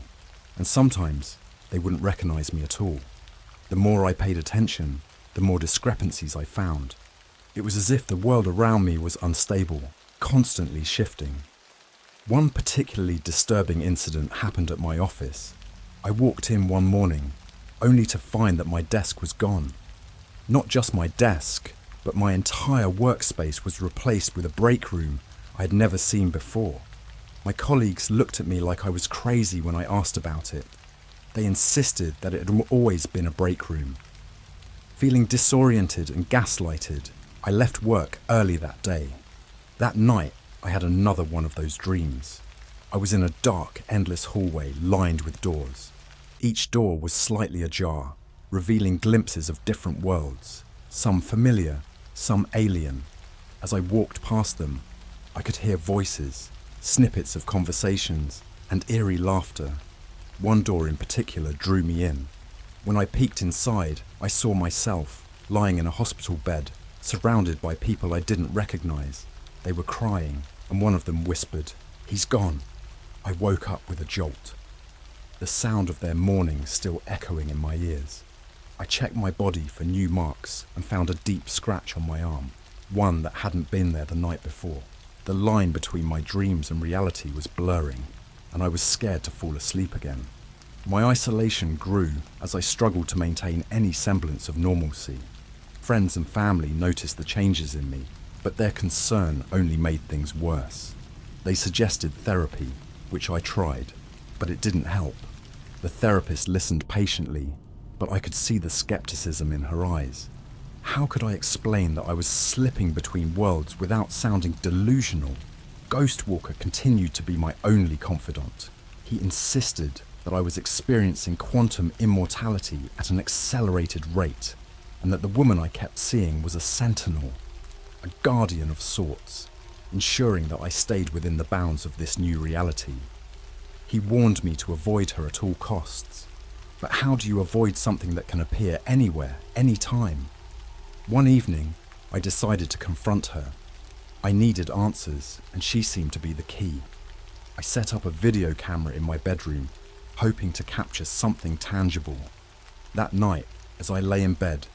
and sometimes they wouldn't recognize me at all. The more I paid attention, the more discrepancies I found. It was as if the world around me was unstable, constantly shifting. One particularly disturbing incident happened at my office. I walked in one morning, only to find that my desk was gone. Not just my desk, but my entire workspace was replaced with a break room I had never seen before. My colleagues looked at me like I was crazy when I asked about it. They insisted that it had always been a break room. Feeling disoriented and gaslighted, I left work early that day. That night, I had another one of those dreams. I was in a dark, endless hallway lined with doors. Each door was slightly ajar, revealing glimpses of different worlds, some familiar, some alien. As I walked past them, I could hear voices, snippets of conversations, and eerie laughter. One door in particular drew me in. When I peeked inside, I saw myself lying in a hospital bed, surrounded by people I didn't recognize. They were crying, and one of them whispered, "He's gone." I woke up with a jolt, the sound of their mourning still echoing in my ears. I checked my body for new marks and found a deep scratch on my arm, one that hadn't been there the night before. The line between my dreams and reality was blurring, and I was scared to fall asleep again. My isolation grew as I struggled to maintain any semblance of normalcy. Friends and family noticed the changes in me, but their concern only made things worse. They suggested therapy, which I tried, but it didn't help. The therapist listened patiently, but I could see the skepticism in her eyes. How could I explain that I was slipping between worlds without sounding delusional? Ghostwalker continued to be my only confidant. He insisted that I was experiencing quantum immortality at an accelerated rate, and that the woman I kept seeing was a sentinel, a guardian of sorts, ensuring that I stayed within the bounds of this new reality. He warned me to avoid her at all costs. But how do you avoid something that can appear anywhere, anytime? One evening, I decided to confront her. I needed answers, and she seemed to be the key. I set up a video camera in my bedroom, hoping to capture something tangible. That night, as I lay in bed,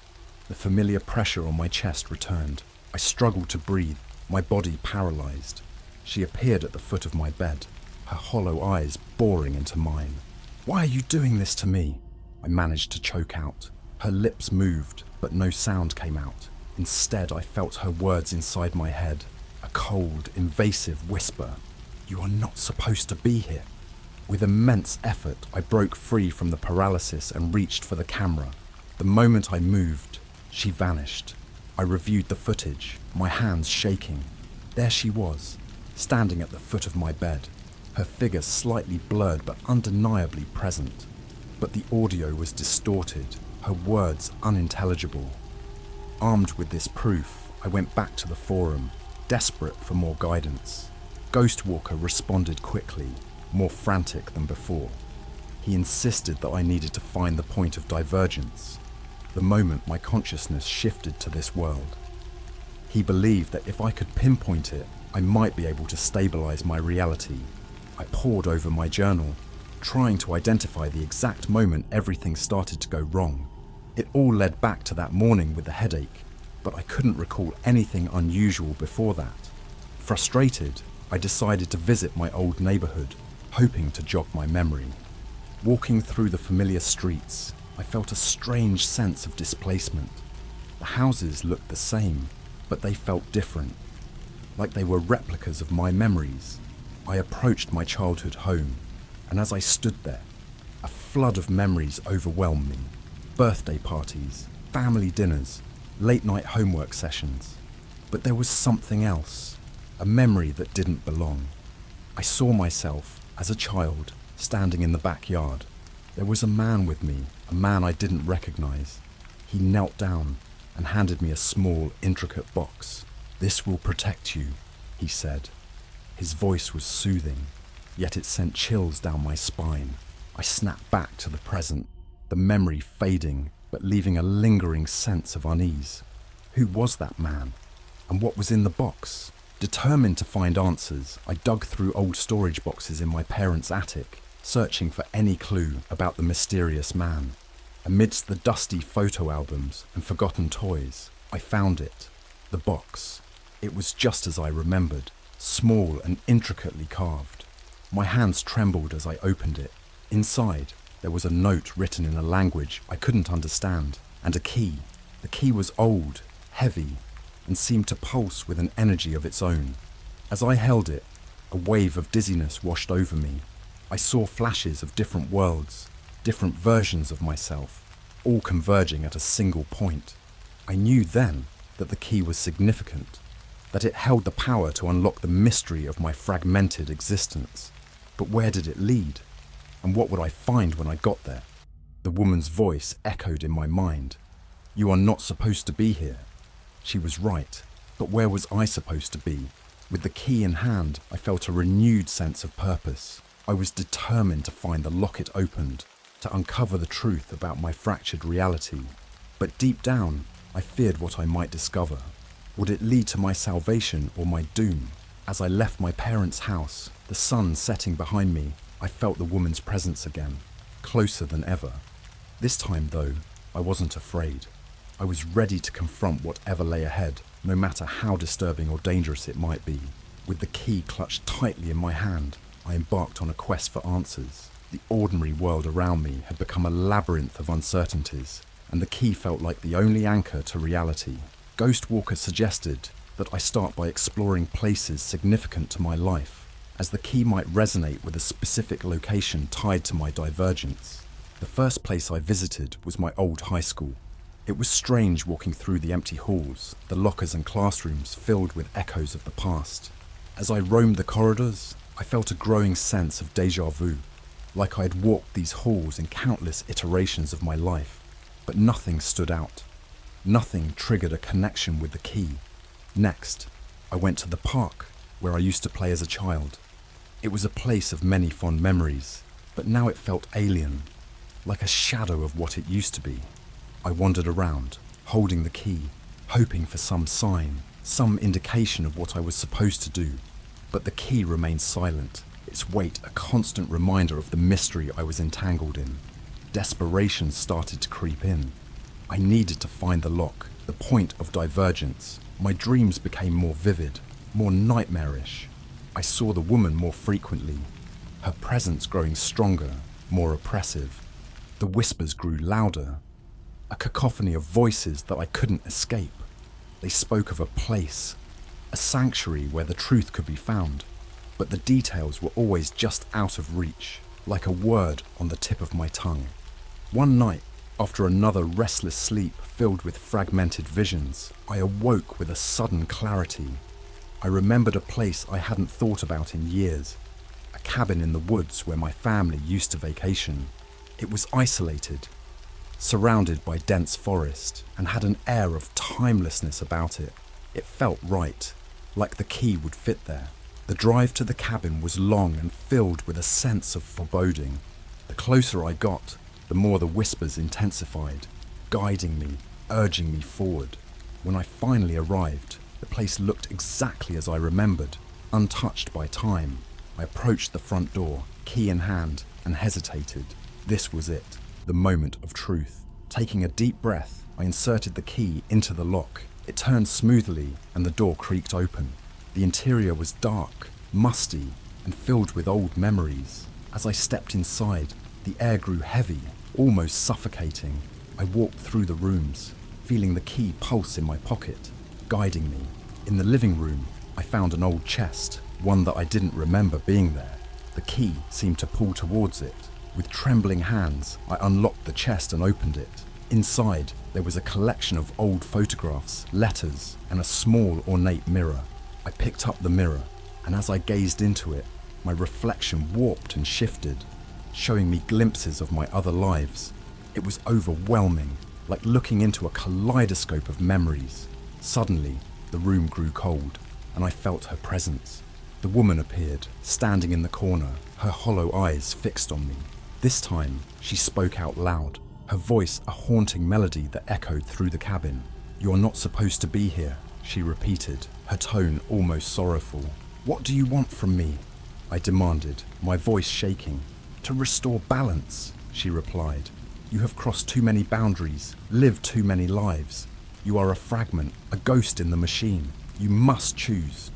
the familiar pressure on my chest returned. I struggled to breathe, my body paralyzed. She appeared at the foot of my bed, her hollow eyes boring into mine. "Why are you doing this to me?" I managed to choke out. Her lips moved, but no sound came out. Instead, I felt her words inside my head, a cold, invasive whisper. "You are not supposed to be here." With immense effort, I broke free from the paralysis and reached for the camera. The moment I moved, she vanished. I reviewed the footage, my hands shaking. There she was, standing at the foot of my bed, her figure slightly blurred but undeniably present. But the audio was distorted, her words unintelligible. Armed with this proof, I went back to the forum, desperate for more guidance. Ghostwalker responded quickly, more frantic than before. He insisted that I needed to find the point of divergence, the moment my consciousness shifted to this world. He believed that if I could pinpoint it, I might be able to stabilize my reality. I pored over my journal, trying to identify the exact moment everything started to go wrong. It all led back to that morning with the headache, but I couldn't recall anything unusual before that. Frustrated, I decided to visit my old neighborhood, hoping to jog my memory. Walking through the familiar streets, I felt a strange sense of displacement. The houses looked the same, but they felt different, like they were replicas of my memories. I approached my childhood home, and as I stood there, a flood of memories overwhelmed me. Birthday parties, family dinners, late-night homework sessions. But there was something else, a memory that didn't belong. I saw myself, as a child, standing in the backyard. There was a man with me, a man I didn't recognize. He knelt down and handed me a small, intricate box. "This will protect you," he said. His voice was soothing, yet it sent chills down my spine. I snapped back to the present, the memory fading, but leaving a lingering sense of unease. Who was that man? And what was in the box? Determined to find answers, I dug through old storage boxes in my parents' attic, searching for any clue about the mysterious man. Amidst the dusty photo albums and forgotten toys, I found it. The box. It was just as I remembered, small and intricately carved. My hands trembled as I opened it. Inside, there was a note written in a language I couldn't understand, and a key. The key was old, heavy, and seemed to pulse with an energy of its own. As I held it, a wave of dizziness washed over me. I saw flashes of different worlds, different versions of myself, all converging at a single point. I knew then that the key was significant, that it held the power to unlock the mystery of my fragmented existence. But where did it lead? And what would I find when I got there? The woman's voice echoed in my mind. "You are not supposed to be here." She was right, but where was I supposed to be? With the key in hand, I felt a renewed sense of purpose. I was determined to find the lock it opened, to uncover the truth about my fractured reality. But deep down, I feared what I might discover. Would it lead to my salvation or my doom? As I left my parents' house, the sun setting behind me, I felt the woman's presence again, closer than ever. This time, though, I wasn't afraid. I was ready to confront whatever lay ahead, no matter how disturbing or dangerous it might be. With the key clutched tightly in my hand, I embarked on a quest for answers. The ordinary world around me had become a labyrinth of uncertainties, and the key felt like the only anchor to reality. Ghost Walker suggested that I start by exploring places significant to my life, as the key might resonate with a specific location tied to my divergence. The first place I visited was my old high school. It was strange walking through the empty halls, the lockers and classrooms filled with echoes of the past. As I roamed the corridors, I felt a growing sense of déjà vu, like I had walked these halls in countless iterations of my life. But nothing stood out. Nothing triggered a connection with the key. Next, I went to the park, where I used to play as a child. It was a place of many fond memories, but now it felt alien, like a shadow of what it used to be. I wandered around, holding the key, hoping for some sign, some indication of what I was supposed to do. But the key remained silent, its weight a constant reminder of the mystery I was entangled in. Desperation started to creep in. I needed to find the lock, the point of divergence. My dreams became more vivid, more nightmarish. I saw the woman more frequently, her presence growing stronger, more oppressive. The whispers grew louder, a cacophony of voices that I couldn't escape. They spoke of a place, a sanctuary where the truth could be found, but the details were always just out of reach, like a word on the tip of my tongue. One night, after another restless sleep filled with fragmented visions, I awoke with a sudden clarity. I remembered a place I hadn't thought about in years, a cabin in the woods where my family used to vacation. It was isolated, surrounded by dense forest, and had an air of timelessness about it. It felt right, like the key would fit there. The drive to the cabin was long and filled with a sense of foreboding. The closer I got, the more the whispers intensified, guiding me, urging me forward. When I finally arrived, the place looked exactly as I remembered, untouched by time. I approached the front door, key in hand, and hesitated. This was it, the moment of truth. Taking a deep breath, I inserted the key into the lock. It turned smoothly, and the door creaked open. The interior was dark, musty, and filled with old memories. As I stepped inside, the air grew heavy, almost suffocating. I walked through the rooms, feeling the key pulse in my pocket, guiding me. In the living room, I found an old chest, one that I didn't remember being there. The key seemed to pull towards it. With trembling hands, I unlocked the chest and opened it. Inside, there was a collection of old photographs, letters, and a small ornate mirror. I picked up the mirror, and as I gazed into it, my reflection warped and shifted, showing me glimpses of my other lives. It was overwhelming, like looking into a kaleidoscope of memories. Suddenly, the room grew cold, and I felt her presence. The woman appeared, standing in the corner, her hollow eyes fixed on me. This time, she spoke out loud, her voice a haunting melody that echoed through the cabin. "You're not supposed to be here," she repeated, her tone almost sorrowful. "What do you want from me?" I demanded, my voice shaking. "To restore balance," she replied. "You have crossed too many boundaries, lived too many lives. You are a fragment, a ghost in the machine. You must choose."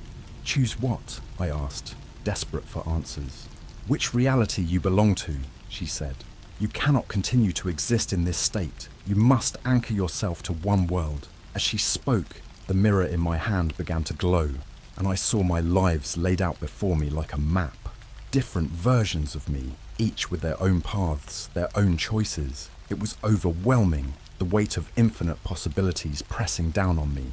"Choose what?" I asked, desperate for answers. "Which reality you belong to," she said. "You cannot continue to exist in this state. You must anchor yourself to one world." As she spoke, the mirror in my hand began to glow, and I saw my lives laid out before me like a map. Different versions of me, each with their own paths, their own choices. It was overwhelming, the weight of infinite possibilities pressing down on me.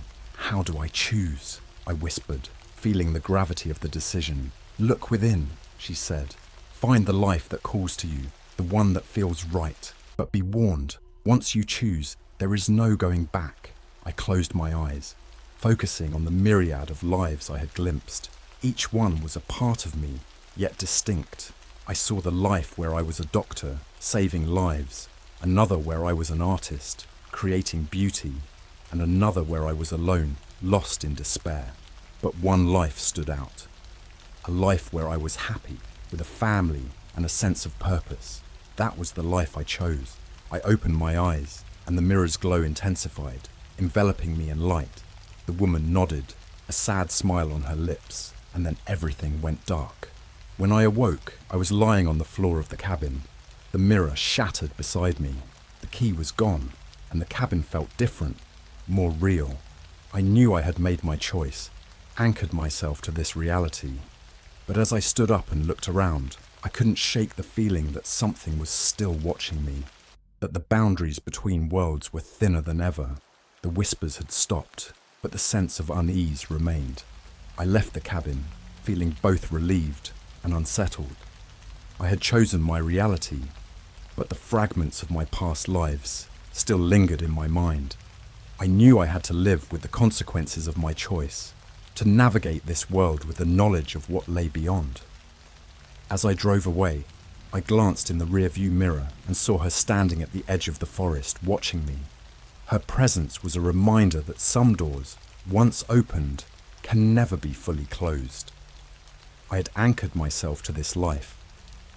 "How do I choose?" I whispered, feeling the gravity of the decision. "Look within," she said. "Find the life that calls to you, the one that feels right. But be warned, once you choose, there is no going back." I closed my eyes, focusing on the myriad of lives I had glimpsed. Each one was a part of me, yet distinct. I saw the life where I was a doctor, saving lives, another where I was an artist, creating beauty, and another where I was alone, lost in despair. But one life stood out, a life where I was happy, with a family and a sense of purpose. That was the life I chose. I opened my eyes, and the mirror's glow intensified, enveloping me in light. The woman nodded, a sad smile on her lips, and then everything went dark. When I awoke, I was lying on the floor of the cabin. The mirror shattered beside me. The key was gone, and the cabin felt different, more real. I knew I had made my choice, anchored myself to this reality. But as I stood up and looked around, I couldn't shake the feeling that something was still watching me, that the boundaries between worlds were thinner than ever. The whispers had stopped, but the sense of unease remained. I left the cabin, feeling both relieved and unsettled. I had chosen my reality, but the fragments of my past lives still lingered in my mind. I knew I had to live with the consequences of my choice, to navigate this world with the knowledge of what lay beyond. As I drove away, I glanced in the rearview mirror and saw her standing at the edge of the forest, watching me. Her presence was a reminder that some doors, once opened, can never be fully closed. I had anchored myself to this life,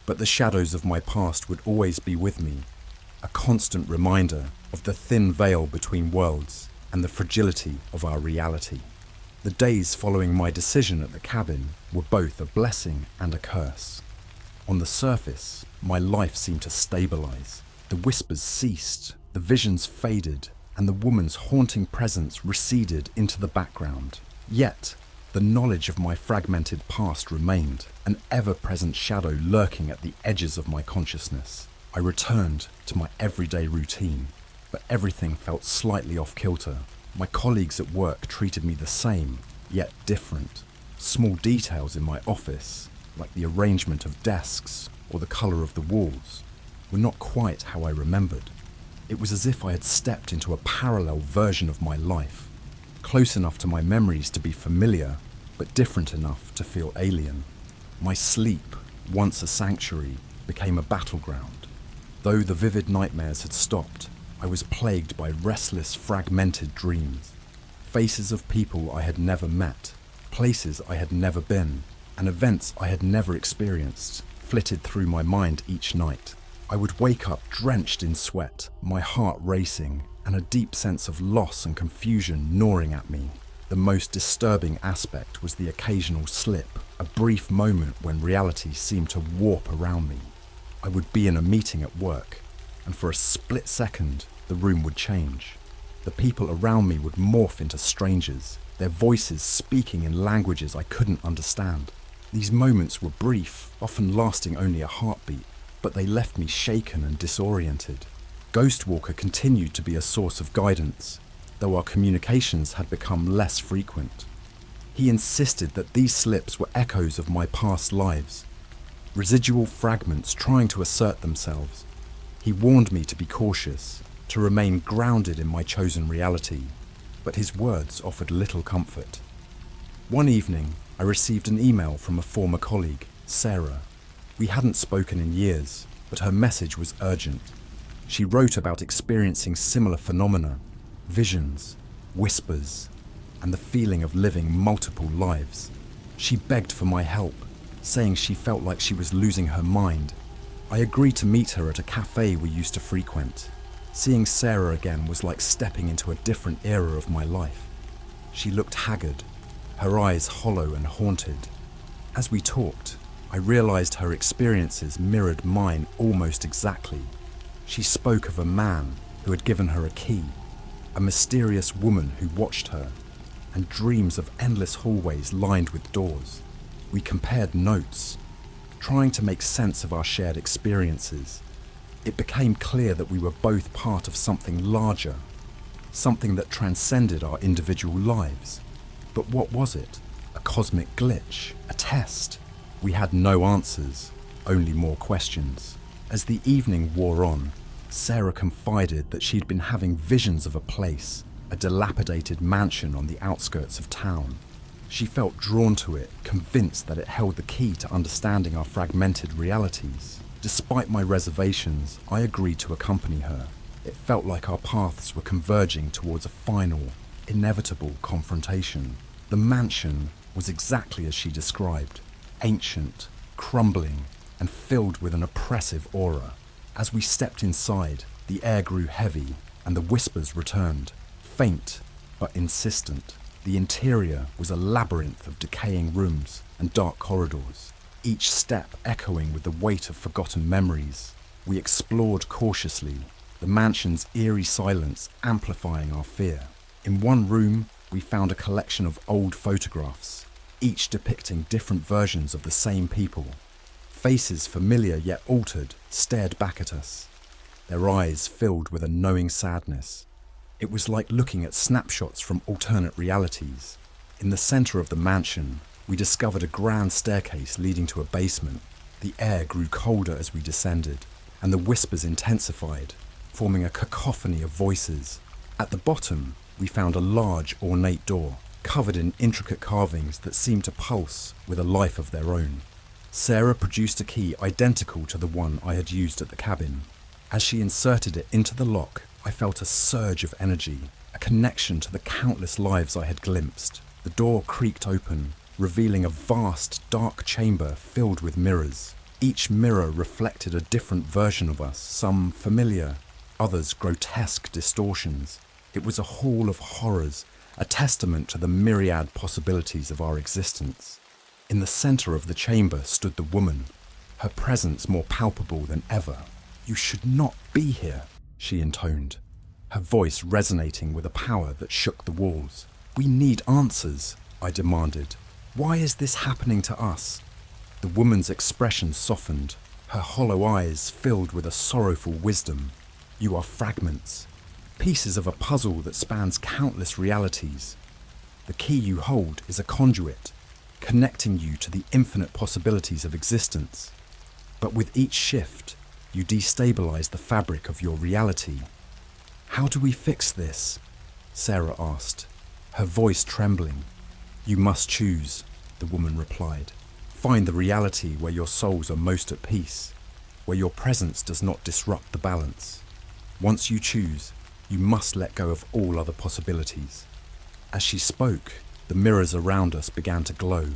but the shadows of my past would always be with me, a constant reminder of the thin veil between worlds and the fragility of our reality. The days following my decision at the cabin were both a blessing and a curse. On the surface, my life seemed to stabilize. The whispers ceased, the visions faded, and the woman's haunting presence receded into the background. Yet, the knowledge of my fragmented past remained, an ever-present shadow lurking at the edges of my consciousness. I returned to my everyday routine, but everything felt slightly off-kilter. My colleagues at work treated me the same, yet different. Small details in my office, like the arrangement of desks or the colour of the walls, were not quite how I remembered. It was as if I had stepped into a parallel version of my life, close enough to my memories to be familiar, but different enough to feel alien. My sleep, once a sanctuary, became a battleground. Though the vivid nightmares had stopped, I was plagued by restless, fragmented dreams. Faces of people I had never met, places I had never been, and events I had never experienced flitted through my mind each night. I would wake up drenched in sweat, my heart racing, and a deep sense of loss and confusion gnawing at me. The most disturbing aspect was the occasional slip, a brief moment when reality seemed to warp around me. I would be in a meeting at work, and for a split second, the room would change. The people around me would morph into strangers, their voices speaking in languages I couldn't understand. These moments were brief, often lasting only a heartbeat, but they left me shaken and disoriented. Ghostwalker continued to be a source of guidance, though our communications had become less frequent. He insisted that these slips were echoes of my past lives, residual fragments trying to assert themselves. He warned me to be cautious, to remain grounded in my chosen reality, but his words offered little comfort. One evening, I received an email from a former colleague, Sarah. We hadn't spoken in years, but her message was urgent. She wrote about experiencing similar phenomena, visions, whispers, and the feeling of living multiple lives. She begged for my help, saying she felt like she was losing her mind. I agreed to meet her at a cafe we used to frequent. Seeing Sarah again was like stepping into a different era of my life. She looked haggard, her eyes hollow and haunted. As we talked, I realized her experiences mirrored mine almost exactly. She spoke of a man who had given her a key, a mysterious woman who watched her, and dreams of endless hallways lined with doors. We compared notes, trying to make sense of our shared experiences. It became clear that we were both part of something larger, something that transcended our individual lives. But what was it? A cosmic glitch? A test? We had no answers, only more questions. As the evening wore on, Sarah confided that she'd been having visions of a place, a dilapidated mansion on the outskirts of town. She felt drawn to it, convinced that it held the key to understanding our fragmented realities. Despite my reservations, I agreed to accompany her. It felt like our paths were converging towards a final, inevitable confrontation. The mansion was exactly as she described, ancient, crumbling, and filled with an oppressive aura. As we stepped inside, the air grew heavy and the whispers returned, faint but insistent. The interior was a labyrinth of decaying rooms and dark corridors, each step echoing with the weight of forgotten memories. We explored cautiously, the mansion's eerie silence amplifying our fear. In one room, we found a collection of old photographs, each depicting different versions of the same people. Faces familiar yet altered stared back at us, their eyes filled with a knowing sadness. It was like looking at snapshots from alternate realities. In the center of the mansion, we discovered a grand staircase leading to a basement. The air grew colder as we descended, and the whispers intensified, forming a cacophony of voices. At the bottom, we found a large, ornate door, covered in intricate carvings that seemed to pulse with a life of their own. Sarah produced a key identical to the one I had used at the cabin. As she inserted it into the lock, I felt a surge of energy, a connection to the countless lives I had glimpsed. The door creaked open, revealing a vast, dark chamber filled with mirrors. Each mirror reflected a different version of us, some familiar, others grotesque distortions. It was a hall of horrors, a testament to the myriad possibilities of our existence. In the center of the chamber stood the woman, her presence more palpable than ever. "You should not be here," she intoned, her voice resonating with a power that shook the walls. "We need answers," I demanded. "Why is this happening to us?" The woman's expression softened, her hollow eyes filled with a sorrowful wisdom. "You are fragments, pieces of a puzzle that spans countless realities. The key you hold is a conduit, connecting you to the infinite possibilities of existence. But with each shift, you destabilize the fabric of your reality." "How do we fix this?" Sarah asked, her voice trembling. "You must choose," the woman replied. "Find the reality where your souls are most at peace, where your presence does not disrupt the balance. Once you choose, you must let go of all other possibilities." As she spoke, the mirrors around us began to glow,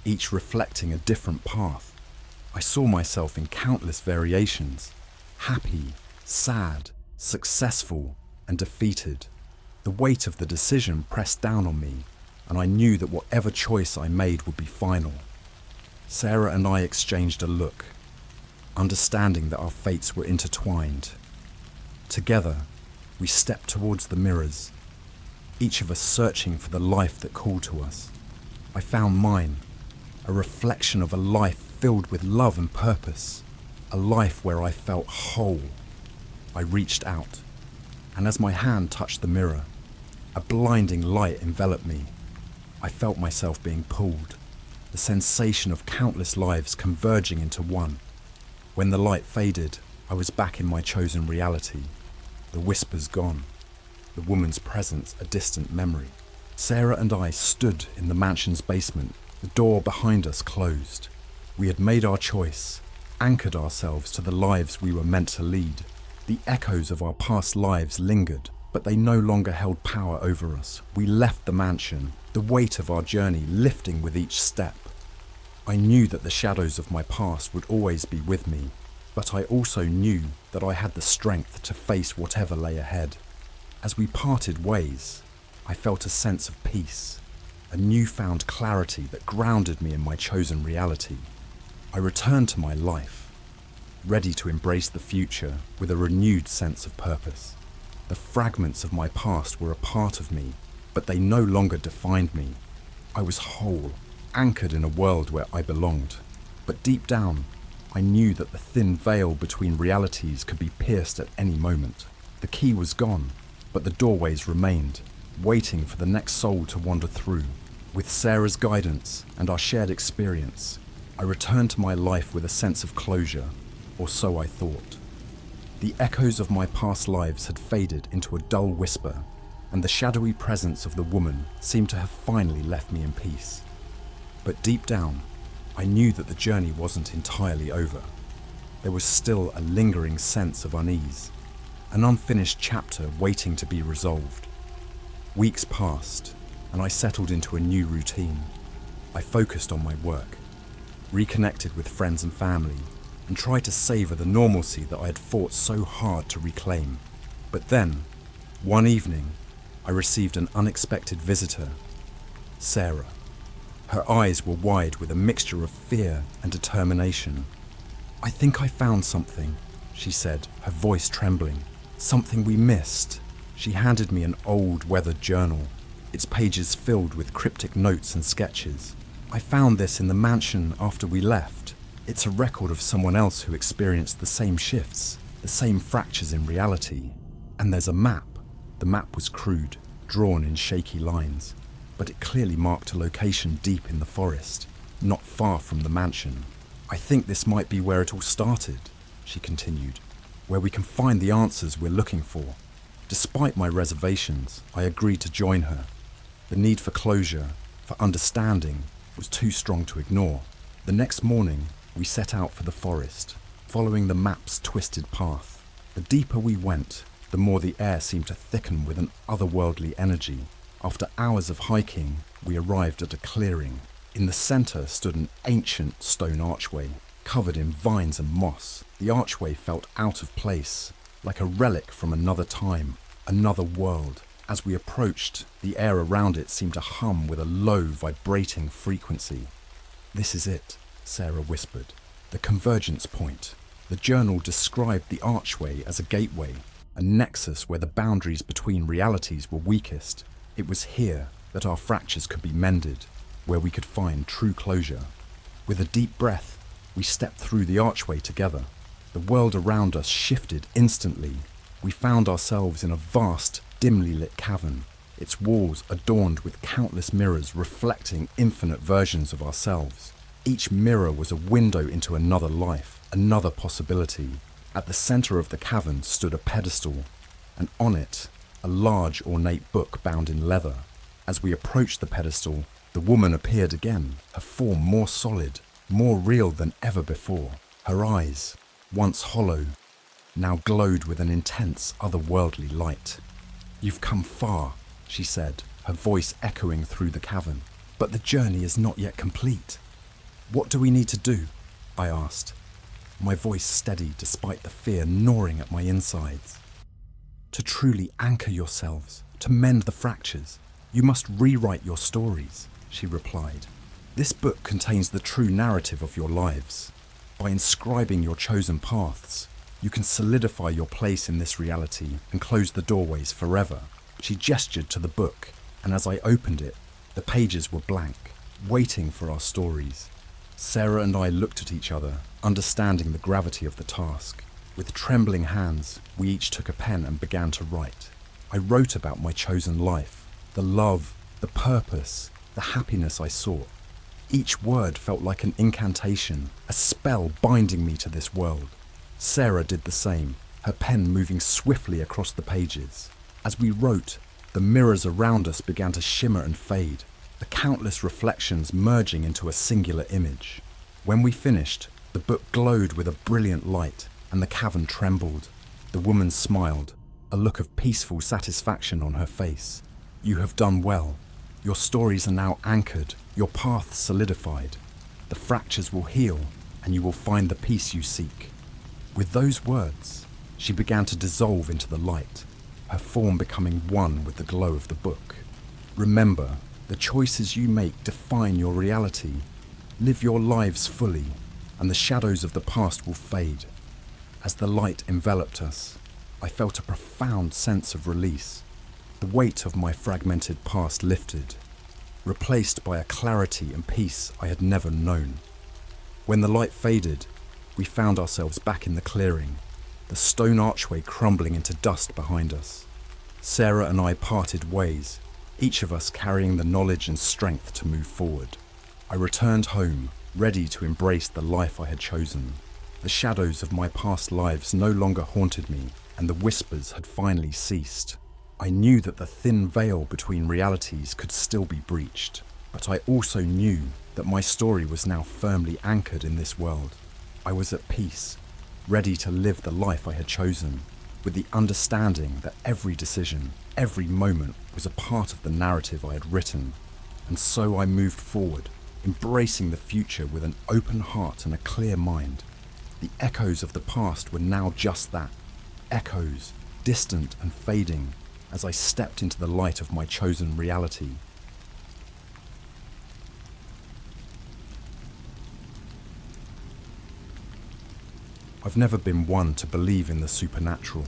each reflecting a different path. I saw myself in countless variations, happy, sad, successful, and defeated. The weight of the decision pressed down on me, and I knew that whatever choice I made would be final. Sarah and I exchanged a look, understanding that our fates were intertwined. Together, we stepped towards the mirrors, each of us searching for the life that called to us. I found mine, a reflection of a life filled with love and purpose, a life where I felt whole. I reached out, and as my hand touched the mirror, a blinding light enveloped me. I felt myself being pulled, the sensation of countless lives converging into one. When the light faded, I was back in my chosen reality. The whispers gone, the woman's presence a distant memory. Sarah and I stood in the mansion's basement, the door behind us closed. We had made our choice, anchored ourselves to the lives we were meant to lead. The echoes of our past lives lingered, but they no longer held power over us. We left the mansion, the weight of our journey lifting with each step. I knew that the shadows of my past would always be with me, but I also knew that I had the strength to face whatever lay ahead. As we parted ways, I felt a sense of peace, a newfound clarity that grounded me in my chosen reality. I returned to my life, ready to embrace the future with a renewed sense of purpose. The fragments of my past were a part of me, but they no longer defined me. I was whole, anchored in a world where I belonged. But deep down, I knew that the thin veil between realities could be pierced at any moment. The key was gone, but the doorways remained, waiting for the next soul to wander through. With Sarah's guidance and our shared experience, I returned to my life with a sense of closure, or so I thought. The echoes of my past lives had faded into a dull whisper, and the shadowy presence of the woman seemed to have finally left me in peace. But deep down, I knew that the journey wasn't entirely over. There was still a lingering sense of unease, an unfinished chapter waiting to be resolved. Weeks passed, and I settled into a new routine. I focused on my work, reconnected with friends and family, and tried to savor the normalcy that I had fought so hard to reclaim. But then, one evening, I received an unexpected visitor, Sarah. Her eyes were wide with a mixture of fear and determination. "I think I found something," she said, her voice trembling. "Something we missed." She handed me an old weathered journal, its pages filled with cryptic notes and sketches. "I found this in the mansion after we left. It's a record of someone else who experienced the same shifts, the same fractures in reality. And there's a map." The map was crude, drawn in shaky lines, but it clearly marked a location deep in the forest, not far from the mansion. "I think this might be where it all started," she continued, "where we can find the answers we're looking for." Despite my reservations, I agreed to join her. The need for closure, for understanding, was too strong to ignore. The next morning, we set out for the forest, following the map's twisted path. The deeper we went, the more the air seemed to thicken with an otherworldly energy. After hours of hiking, we arrived at a clearing. In the center stood an ancient stone archway, covered in vines and moss. The archway felt out of place, like a relic from another time, another world. As we approached, the air around it seemed to hum with a low, vibrating frequency. "This is it," Sarah whispered. "The convergence point." The journal described the archway as a gateway, a nexus where the boundaries between realities were weakest. It was here that our fractures could be mended, where we could find true closure. With a deep breath, we stepped through the archway together. The world around us shifted instantly. We found ourselves in a vast, dimly lit cavern, its walls adorned with countless mirrors reflecting infinite versions of ourselves. Each mirror was a window into another life, another possibility. At the center of the cavern stood a pedestal, and on it, a large ornate book bound in leather. As we approached the pedestal, the woman appeared again, her form more solid, more real than ever before. Her eyes, once hollow, now glowed with an intense, otherworldly light. "You've come far," she said, her voice echoing through the cavern. "But the journey is not yet complete." "What do we need to do?" I asked, my voice steady despite the fear gnawing at my insides. "To truly anchor yourselves, to mend the fractures, you must rewrite your stories," she replied. "This book contains the true narrative of your lives. By inscribing your chosen paths, you can solidify your place in this reality and close the doorways forever." She gestured to the book, and as I opened it, the pages were blank, waiting for our stories. Sarah and I looked at each other, understanding the gravity of the task. With trembling hands, we each took a pen and began to write. I wrote about my chosen life, the love, the purpose, the happiness I sought. Each word felt like an incantation, a spell binding me to this world. Sarah did the same, her pen moving swiftly across the pages. As we wrote, the mirrors around us began to shimmer and fade, the countless reflections merging into a singular image. When we finished, the book glowed with a brilliant light, and the cavern trembled. The woman smiled, a look of peaceful satisfaction on her face. You have done well. Your stories are now anchored, your path solidified. The fractures will heal, and you will find the peace you seek. With those words, she began to dissolve into the light, her form becoming one with the glow of the book. Remember, the choices you make define your reality. Live your lives fully, and the shadows of the past will fade. As the light enveloped us, I felt a profound sense of release. The weight of my fragmented past lifted, replaced by a clarity and peace I had never known. When the light faded, we found ourselves back in the clearing, the stone archway crumbling into dust behind us. Sarah and I parted ways, each of us carrying the knowledge and strength to move forward. I returned home, ready to embrace the life I had chosen. The shadows of my past lives no longer haunted me, and the whispers had finally ceased. I knew that the thin veil between realities could still be breached, but I also knew that my story was now firmly anchored in this world. I was at peace, ready to live the life I had chosen, with the understanding that every decision, every moment was a part of the narrative I had written. And so I moved forward, embracing the future with an open heart and a clear mind. The echoes of the past were now just that, echoes, distant and fading, as I stepped into the light of my chosen reality. I've never been one to believe in the supernatural.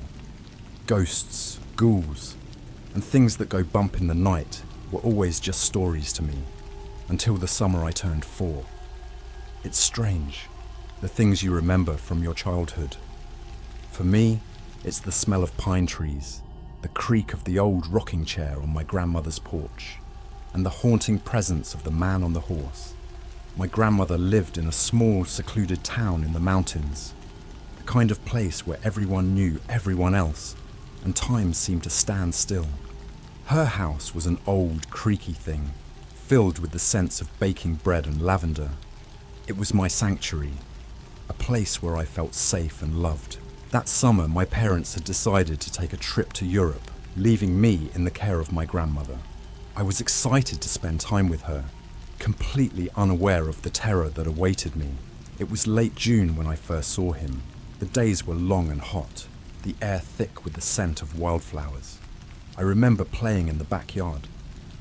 Ghosts, ghouls, and things that go bump in the night were always just stories to me, until the summer I turned 4. It's strange, the things you remember from your childhood. For me, it's the smell of pine trees, the creak of the old rocking chair on my grandmother's porch, and the haunting presence of the man on the horse. My grandmother lived in a small, secluded town in the mountains, the kind of place where everyone knew everyone else, and time seemed to stand still. Her house was an old, creaky thing, filled with the scents of baking bread and lavender. It was my sanctuary, a place where I felt safe and loved. That summer, my parents had decided to take a trip to Europe, leaving me in the care of my grandmother. I was excited to spend time with her, completely unaware of the terror that awaited me. It was late June when I first saw him. The days were long and hot, the air thick with the scent of wildflowers. I remember playing in the backyard,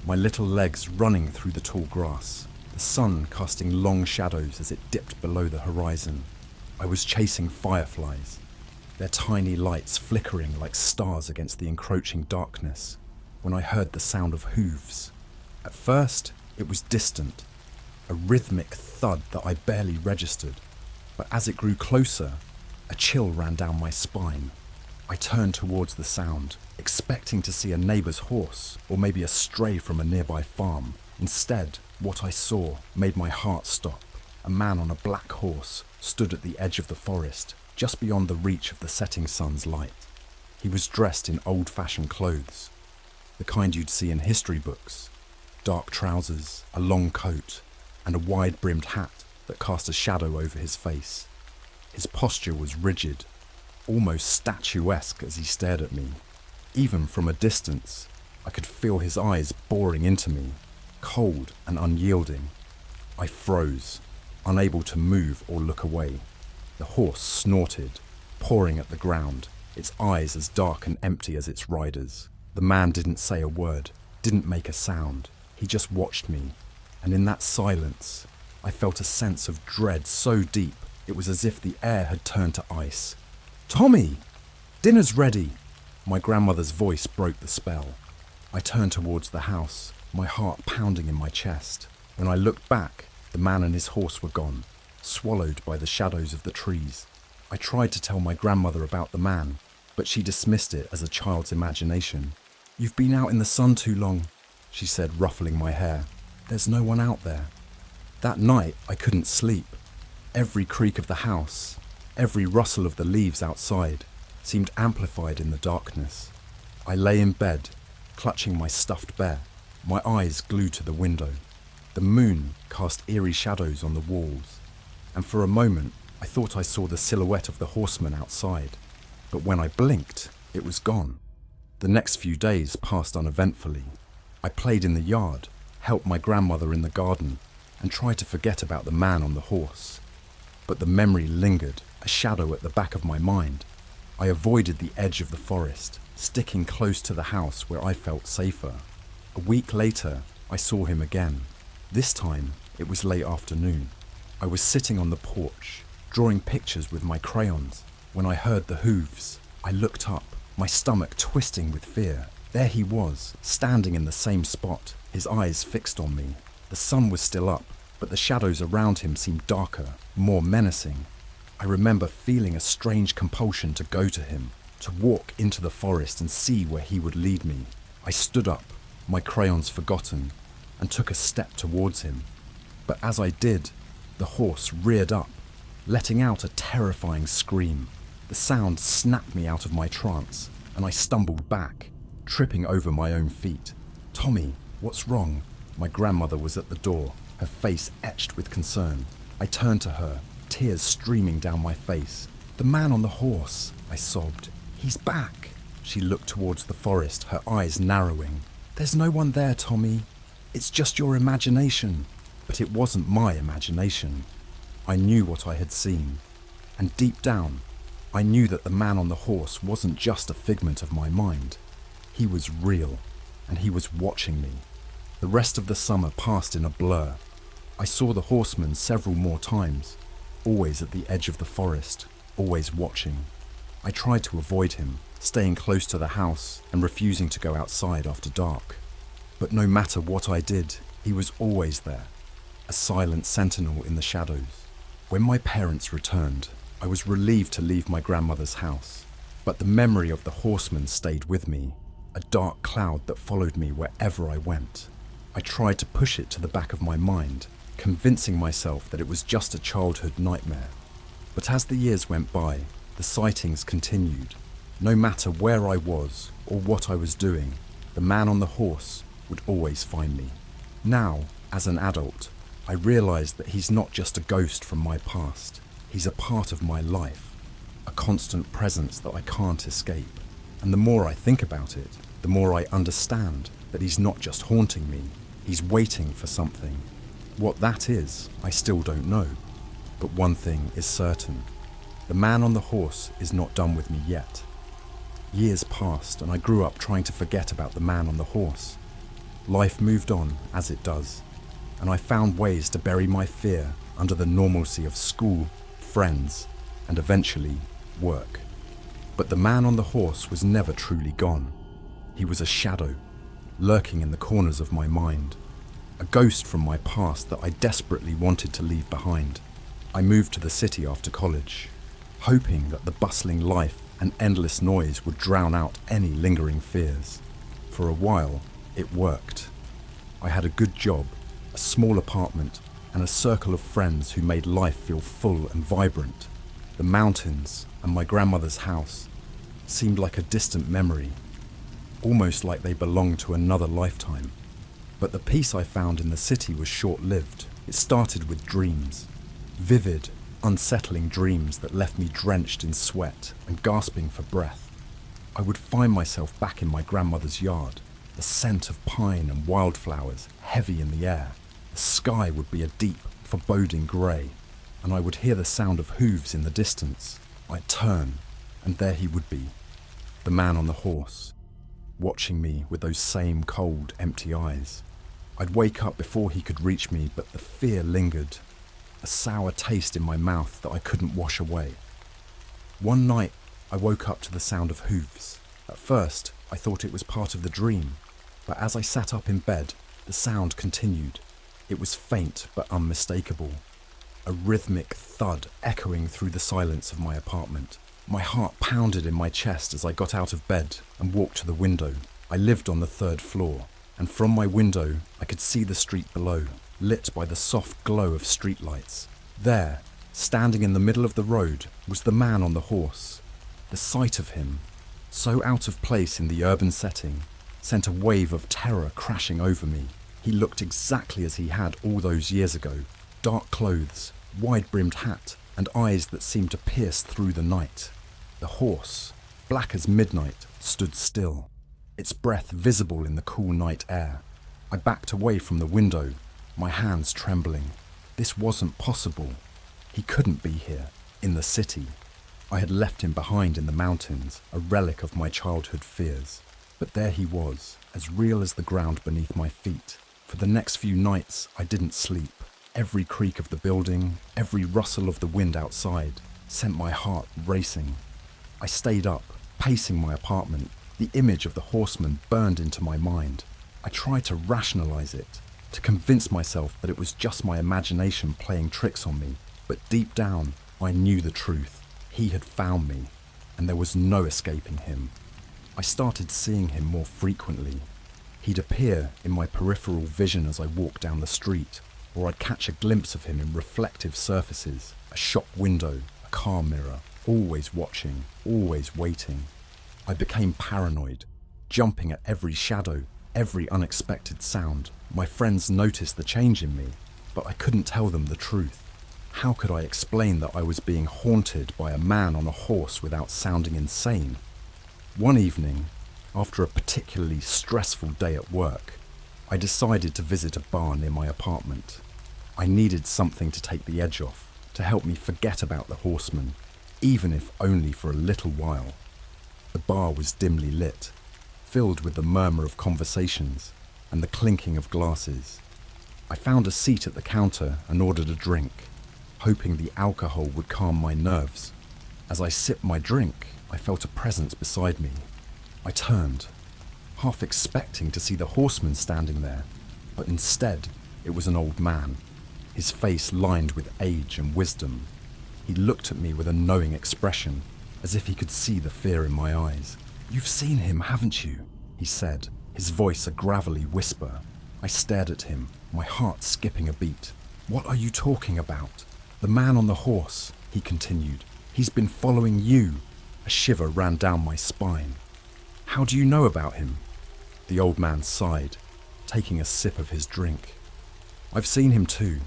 my little legs running through the tall grass, the sun casting long shadows as it dipped below the horizon. I was chasing fireflies, their tiny lights flickering like stars against the encroaching darkness, when I heard the sound of hooves. At first, it was distant, a rhythmic thud that I barely registered, but as it grew closer, a chill ran down my spine. I turned towards the sound, expecting to see a neighbour's horse, or maybe a stray from a nearby farm. Instead, what I saw made my heart stop. A man on a black horse stood at the edge of the forest, just beyond the reach of the setting sun's light. He was dressed in old-fashioned clothes, the kind you'd see in history books. Dark trousers, a long coat, and a wide-brimmed hat that cast a shadow over his face. His posture was rigid, almost statuesque as he stared at me. Even from a distance, I could feel his eyes boring into me, cold and unyielding. I froze, unable to move or look away. The horse snorted, pawing at the ground, its eyes as dark and empty as its rider's. The man didn't say a word, didn't make a sound. He just watched me, and in that silence, I felt a sense of dread so deep it was as if the air had turned to ice. "Tommy! Dinner's ready!" My grandmother's voice broke the spell. I turned towards the house, my heart pounding in my chest. When I looked back, the man and his horse were gone, swallowed by the shadows of the trees. I tried to tell my grandmother about the man, but she dismissed it as a child's imagination. "You've been out in the sun too long," she said, ruffling my hair. "There's no one out there." That night, I couldn't sleep. Every creak of the house, every rustle of the leaves outside, seemed amplified in the darkness. I lay in bed, clutching my stuffed bear, my eyes glued to the window. The moon cast eerie shadows on the walls, and for a moment I thought I saw the silhouette of the horseman outside. But when I blinked, it was gone. The next few days passed uneventfully. I played in the yard, helped my grandmother in the garden, and tried to forget about the man on the horse. But the memory lingered, a shadow at the back of my mind. I avoided the edge of the forest, sticking close to the house where I felt safer. A week later, I saw him again. This time, it was late afternoon. I was sitting on the porch, drawing pictures with my crayons, when I heard the hooves. I looked up, my stomach twisting with fear. There he was, standing in the same spot, his eyes fixed on me. The sun was still up, but the shadows around him seemed darker, more menacing. I remember feeling a strange compulsion to go to him, to walk into the forest and see where he would lead me. I stood up, my crayons forgotten, and took a step towards him. But as I did, the horse reared up, letting out a terrifying scream. The sound snapped me out of my trance, and I stumbled back, tripping over my own feet. "Tommy, what's wrong?" My grandmother was at the door, her face etched with concern. I turned to her, tears streaming down my face. "The man on the horse," I sobbed. "He's back." She looked towards the forest, her eyes narrowing. "There's no one there, Tommy. It's just your imagination." But it wasn't my imagination. I knew what I had seen. And deep down, I knew that the man on the horse wasn't just a figment of my mind. He was real, and he was watching me. The rest of the summer passed in a blur. I saw the horseman several more times, always at the edge of the forest, always watching. I tried to avoid him, staying close to the house and refusing to go outside after dark. But no matter what I did, he was always there, a silent sentinel in the shadows. When my parents returned, I was relieved to leave my grandmother's house, but the memory of the horseman stayed with me, a dark cloud that followed me wherever I went. I tried to push it to the back of my mind, convincing myself that it was just a childhood nightmare. But as the years went by, the sightings continued. No matter where I was or what I was doing, the man on the horse would always find me. Now, as an adult, I realized that he's not just a ghost from my past. He's a part of my life, a constant presence that I can't escape. And the more I think about it, the more I understand that he's not just haunting me, he's waiting for something. What that is, I still don't know. But one thing is certain. The man on the horse is not done with me yet. Years passed and I grew up trying to forget about the man on the horse. Life moved on as it does, and I found ways to bury my fear under the normalcy of school, friends, and eventually work. But the man on the horse was never truly gone. He was a shadow, lurking in the corners of my mind, a ghost from my past that I desperately wanted to leave behind. I moved to the city after college, hoping that the bustling life and endless noise would drown out any lingering fears. For a while, it worked. I had a good job, a small apartment, and a circle of friends who made life feel full and vibrant. The mountains and my grandmother's house seemed like a distant memory, almost like they belonged to another lifetime. But the peace I found in the city was short-lived. It started with dreams, vivid, unsettling dreams that left me drenched in sweat and gasping for breath. I would find myself back in my grandmother's yard, the scent of pine and wildflowers heavy in the air. The sky would be a deep, foreboding grey, and I would hear the sound of hooves in the distance. I'd turn, and there he would be, the man on the horse, watching me with those same cold, empty eyes. I'd wake up before he could reach me, but the fear lingered, a sour taste in my mouth that I couldn't wash away. One night, I woke up to the sound of hooves. At first, I thought it was part of the dream, but as I sat up in bed, the sound continued. It was faint but unmistakable. a rhythmic thud echoing through the silence of my apartment. My heart pounded in my chest as I got out of bed and walked to the window. I lived on the 3rd floor, and from my window I could see the street below, lit by the soft glow of streetlights. There, standing in the middle of the road, was the man on the horse. The sight of him, so out of place in the urban setting, sent a wave of terror crashing over me. He looked exactly as he had all those years ago. Dark clothes, wide-brimmed hat, and eyes that seemed to pierce through the night. The horse, black as midnight, stood still, its breath visible in the cool night air. I backed away from the window, my hands trembling. This wasn't possible. He couldn't be here, in the city. I had left him behind in the mountains, a relic of my childhood fears. But there he was, as real as the ground beneath my feet. For the next few nights, I didn't sleep. Every creak of the building, every rustle of the wind outside, sent my heart racing. I stayed up, pacing my apartment. The image of the horseman burned into my mind. I tried to rationalize it, to convince myself that it was just my imagination playing tricks on me. But deep down, I knew the truth. He had found me, and there was no escaping him. I started seeing him more frequently. He'd appear in my peripheral vision as I walked down the street, or I'd catch a glimpse of him in reflective surfaces, a shop window, a car mirror, always watching, always waiting. I became paranoid, jumping at every shadow, every unexpected sound. My friends noticed the change in me, but I couldn't tell them the truth. How could I explain that I was being haunted by a man on a horse without sounding insane? One evening, after a particularly stressful day at work, I decided to visit a bar near my apartment. I needed something to take the edge off, to help me forget about the horseman, even if only for a little while. The bar was dimly lit, filled with the murmur of conversations and the clinking of glasses. I found a seat at the counter and ordered a drink, hoping the alcohol would calm my nerves. As I sipped my drink, I felt a presence beside me. I turned, half expecting to see the horseman standing there, but instead it was an old man, his face lined with age and wisdom. He looked at me with a knowing expression, as if he could see the fear in my eyes. "You've seen him, haven't you?" he said, his voice a gravelly whisper. I stared at him, my heart skipping a beat. "What are you talking about?" "The man on the horse," he continued. "He's been following you." A shiver ran down my spine. "How do you know about him?" The old man sighed, taking a sip of his drink. "I've seen him too.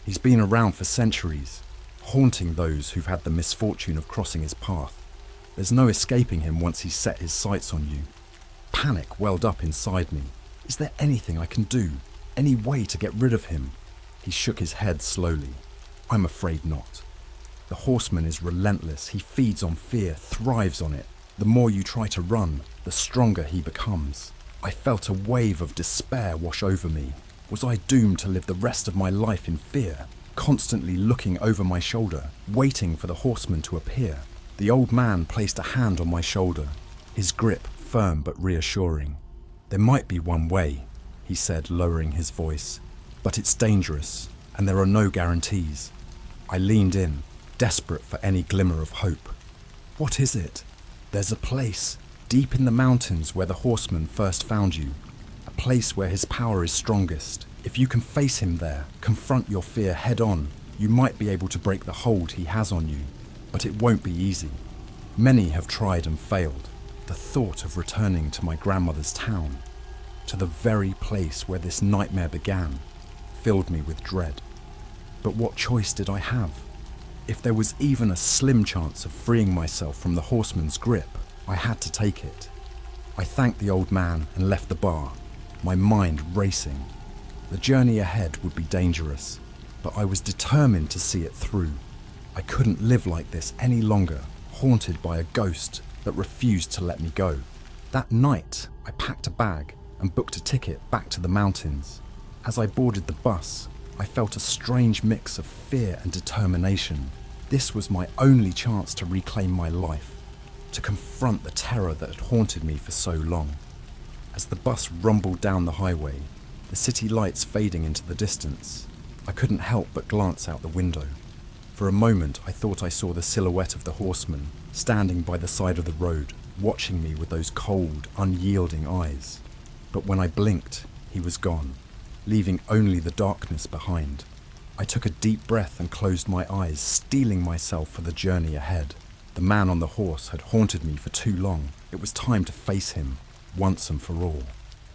He's been around for centuries, haunting those who've had the misfortune of crossing his path. There's no escaping him once he's set his sights on you." Panic welled up inside me. Is there anything I can do? Any way to get rid of him? He shook his head slowly. "I'm afraid not. The horseman is relentless. He feeds on fear, thrives on it. The more you try to run, the stronger he becomes." I felt a wave of despair wash over me. Was I doomed to live the rest of my life in fear, constantly looking over my shoulder, waiting for the horseman to appear? The old man placed a hand on my shoulder, his grip firm but reassuring. "There might be one way," he said, lowering his voice, "but it's dangerous, and there are no guarantees." I leaned in, desperate for any glimmer of hope. "What is it?" "There's a place, deep in the mountains where the horseman first found you. A place where his power is strongest. If you can face him there, confront your fear head on, you might be able to break the hold he has on you. But it won't be easy. Many have tried and failed. The thought of returning to my grandmother's town, to the very place where this nightmare began, filled me with dread. But what choice did I have? If there was even a slim chance of freeing myself from the horseman's grip, I had to take it. I thanked the old man and left the bar, my mind racing. The journey ahead would be dangerous, but I was determined to see it through. I couldn't live like this any longer, haunted by a ghost that refused to let me go. That night, I packed a bag and booked a ticket back to the mountains. As I boarded the bus, I felt a strange mix of fear and determination. This was my only chance to reclaim my life, to confront the terror that had haunted me for so long. As the bus rumbled down the highway, the city lights fading into the distance, I couldn't help but glance out the window. For a moment, I thought I saw the silhouette of the horseman standing by the side of the road, watching me with those cold, unyielding eyes. But when I blinked, he was gone, leaving only the darkness behind. I took a deep breath and closed my eyes, steeling myself for the journey ahead. The man on the horse had haunted me for too long. It was time to face him, once and for all.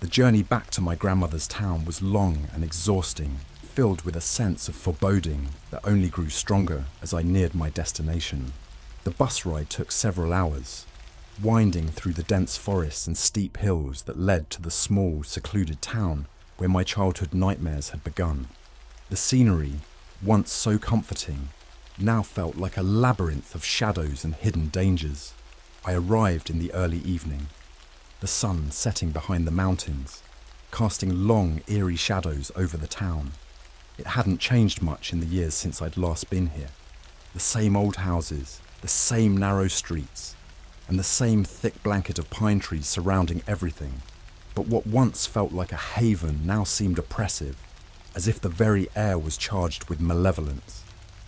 The journey back to my grandmother's town was long and exhausting, filled with a sense of foreboding that only grew stronger as I neared my destination. The bus ride took several hours, winding through the dense forests and steep hills that led to the small, secluded town where my childhood nightmares had begun. The scenery, once so comforting, now felt like a labyrinth of shadows and hidden dangers. I arrived in the early evening, the sun setting behind the mountains, casting long, eerie shadows over the town. It hadn't changed much in the years since I'd last been here. The same old houses, the same narrow streets, and the same thick blanket of pine trees surrounding everything. But what once felt like a haven now seemed oppressive, as if the very air was charged with malevolence.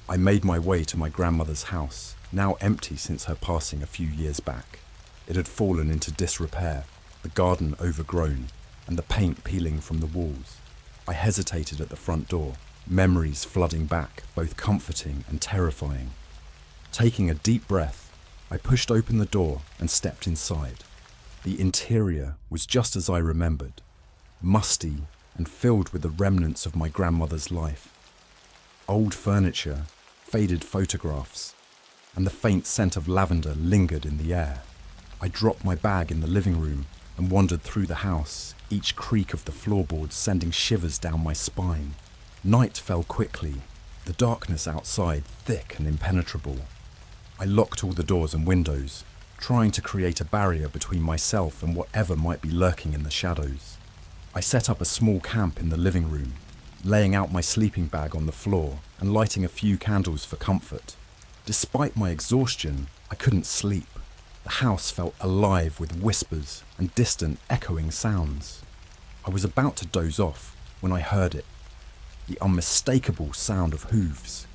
I made my way to my grandmother's house, now empty since her passing a few years back. It had fallen into disrepair, the garden overgrown, and the paint peeling from the walls. I hesitated at the front door, memories flooding back, both comforting and terrifying. Taking a deep breath, I pushed open the door and stepped inside. The interior was just as I remembered, musty and filled with the remnants of my grandmother's life. Old furniture, faded photographs, and the faint scent of lavender lingered in the air. I dropped my bag in the living room and wandered through the house, each creak of the floorboards sending shivers down my spine. Night fell quickly, the darkness outside thick and impenetrable. I locked all the doors and windows, trying to create a barrier between myself and whatever might be lurking in the shadows. I set up a small camp in the living room, laying out my sleeping bag on the floor and lighting a few candles for comfort. Despite my exhaustion, I couldn't sleep. The house felt alive with whispers and distant echoing sounds. I was about to doze off when I heard it. The unmistakable sound of hooves.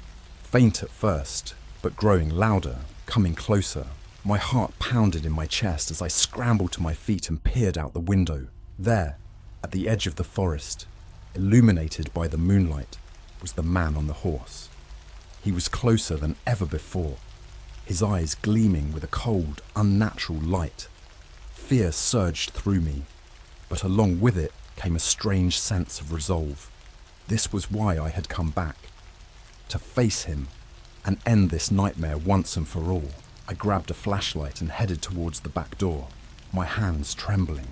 Faint at first, but growing louder, coming closer. My heart pounded in my chest as I scrambled to my feet and peered out the window. There, at the edge of the forest, illuminated by the moonlight, was the man on the horse. He was closer than ever before, his eyes gleaming with a cold, unnatural light. Fear surged through me, but along with it came a strange sense of resolve. This was why I had come back, to face him and end this nightmare once and for all. I grabbed a flashlight and headed towards the back door, my hands trembling.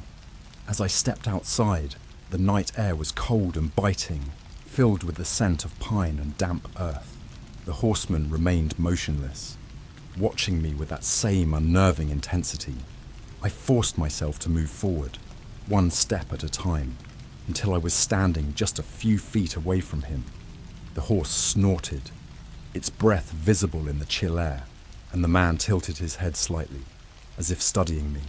As I stepped outside, the night air was cold and biting, filled with the scent of pine and damp earth. The horseman remained motionless, watching me with that same unnerving intensity. I forced myself to move forward, one step at a time, until I was standing just a few feet away from him. The horse snorted, its breath visible in the chill air, and the man tilted his head slightly, as if studying me.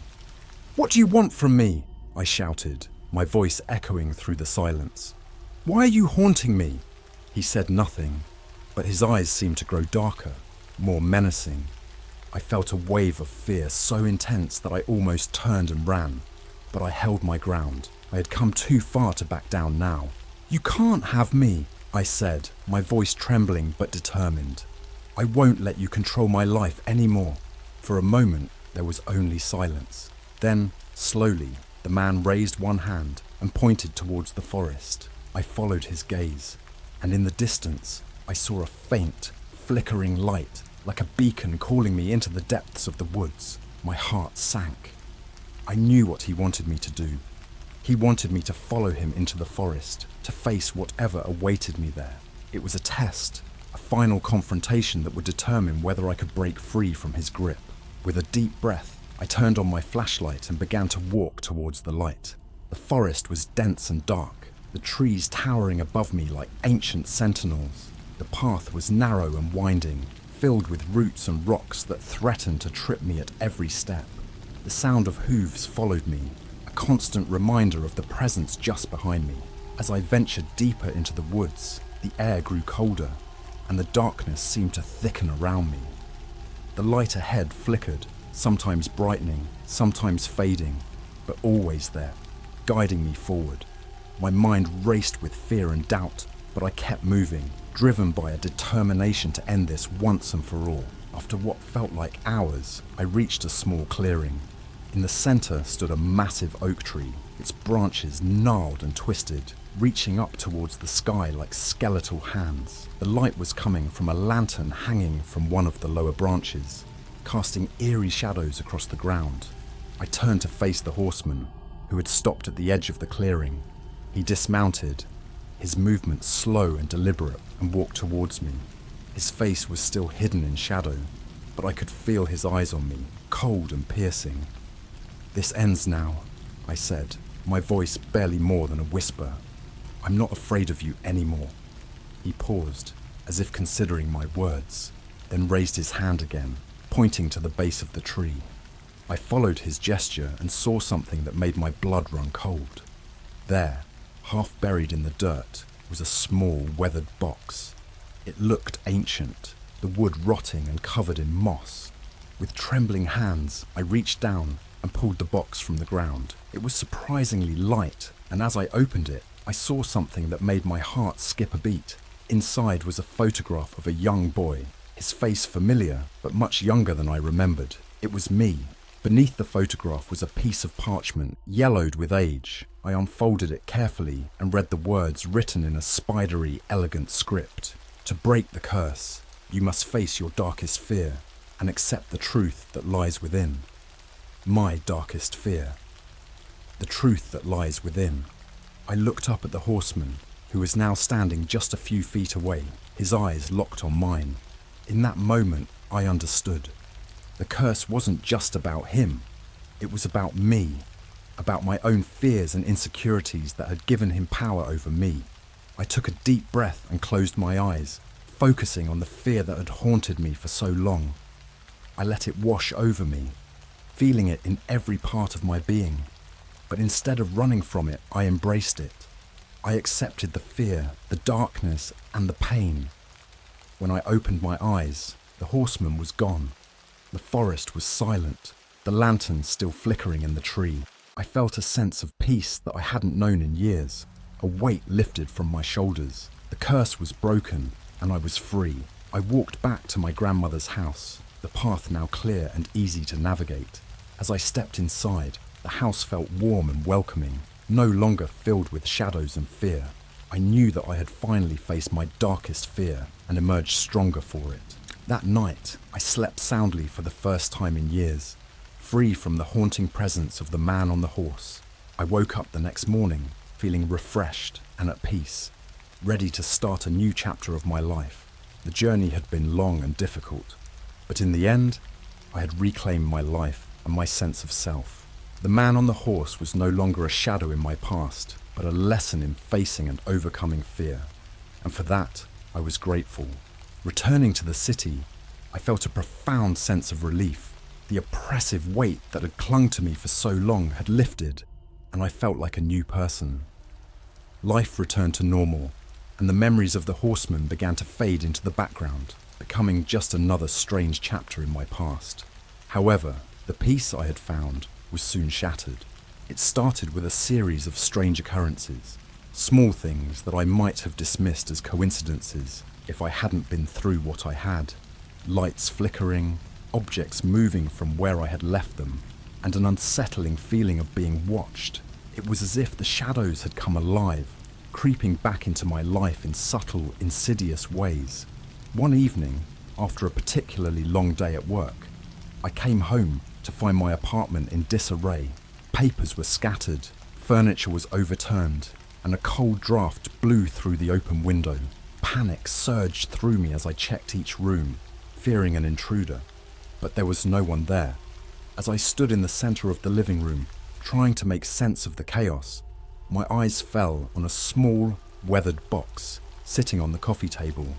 "What do you want from me?" I shouted, my voice echoing through the silence. "Why are you haunting me?" He said nothing, but his eyes seemed to grow darker, more menacing. I felt a wave of fear so intense that I almost turned and ran, but I held my ground. I had come too far to back down now. "You can't have me," I said, my voice trembling but determined. "I won't let you control my life anymore." For a moment, there was only silence. Then, slowly, the man raised one hand and pointed towards the forest. I followed his gaze, and in the distance, I saw a faint, flickering light, like a beacon calling me into the depths of the woods. My heart sank. I knew what he wanted me to do. He wanted me to follow him into the forest, to face whatever awaited me there. It was a test, a final confrontation that would determine whether I could break free from his grip. With a deep breath, I turned on my flashlight and began to walk towards the light. The forest was dense and dark, the trees towering above me like ancient sentinels. The path was narrow and winding, filled with roots and rocks that threatened to trip me at every step. The sound of hooves followed me, a constant reminder of the presence just behind me. As I ventured deeper into the woods, The air grew colder, and the darkness seemed to thicken around me. The light ahead flickered, sometimes brightening, sometimes fading, but always there, guiding me forward. My mind raced with fear and doubt, but I kept moving, driven by a determination to end this once and for all. After what felt like hours, I reached a small clearing. In the center stood a massive oak tree, its branches gnarled and twisted, reaching up towards the sky like skeletal hands. The light was coming from a lantern hanging from one of the lower branches, casting eerie shadows across the ground. I turned to face the horseman, who had stopped at the edge of the clearing. He dismounted, his movements slow and deliberate, and walked towards me. His face was still hidden in shadow, but I could feel his eyes on me, cold and piercing. "This ends now," I said, my voice barely more than a whisper. "I'm not afraid of you anymore." He paused, as if considering my words, then raised his hand again, pointing to the base of the tree. I followed his gesture and saw something that made my blood run cold. There, half buried in the dirt, was a small, weathered box. It looked ancient, the wood rotting and covered in moss. With trembling hands, I reached down and pulled the box from the ground. It was surprisingly light, and as I opened it, I saw something that made my heart skip a beat. Inside was a photograph of a young boy, his face familiar, but much younger than I remembered. It was me. Beneath the photograph was a piece of parchment, yellowed with age. I unfolded it carefully and read the words written in a spidery, elegant script. "To break the curse, you must face your darkest fear and accept the truth that lies within." My darkest fear. The truth that lies within. I looked up at the horseman, who was now standing just a few feet away, his eyes locked on mine. In that moment, I understood. The curse wasn't just about him. It was about me, about my own fears and insecurities that had given him power over me. I took a deep breath and closed my eyes, focusing on the fear that had haunted me for so long. I let it wash over me, feeling it in every part of my being. But instead of running from it, I embraced it. I accepted the fear, the darkness, and the pain. When I opened my eyes, the horseman was gone. The forest was silent, the lantern still flickering in the tree. I felt a sense of peace that I hadn't known in years. A weight lifted from my shoulders. The curse was broken, and I was free. I walked back to my grandmother's house, the path now clear and easy to navigate. As I stepped inside, the house felt warm and welcoming, no longer filled with shadows and fear. I knew that I had finally faced my darkest fear and emerged stronger for it. That night, I slept soundly for the first time in years, free from the haunting presence of the man on the horse. I woke up the next morning, feeling refreshed and at peace, ready to start a new chapter of my life. The journey had been long and difficult, but in the end, I had reclaimed my life and my sense of self. The man on the horse was no longer a shadow in my past, but a lesson in facing and overcoming fear. And for that, I was grateful. Returning to the city, I felt a profound sense of relief. The oppressive weight that had clung to me for so long had lifted, and I felt like a new person. Life returned to normal, and the memories of the horseman began to fade into the background, becoming just another strange chapter in my past. However, the peace I had found was soon shattered. It started with a series of strange occurrences, small things that I might have dismissed as coincidences if I hadn't been through what I had. Lights flickering, objects moving from where I had left them, and an unsettling feeling of being watched. It was as if the shadows had come alive, creeping back into my life in subtle, insidious ways. One evening, after a particularly long day at work, I came home to find my apartment in disarray. Papers were scattered, furniture was overturned, and a cold draft blew through the open window. Panic surged through me as I checked each room, fearing an intruder. But there was no one there. As I stood in the center of the living room, trying to make sense of the chaos, my eyes fell on a small, weathered box sitting on the coffee table.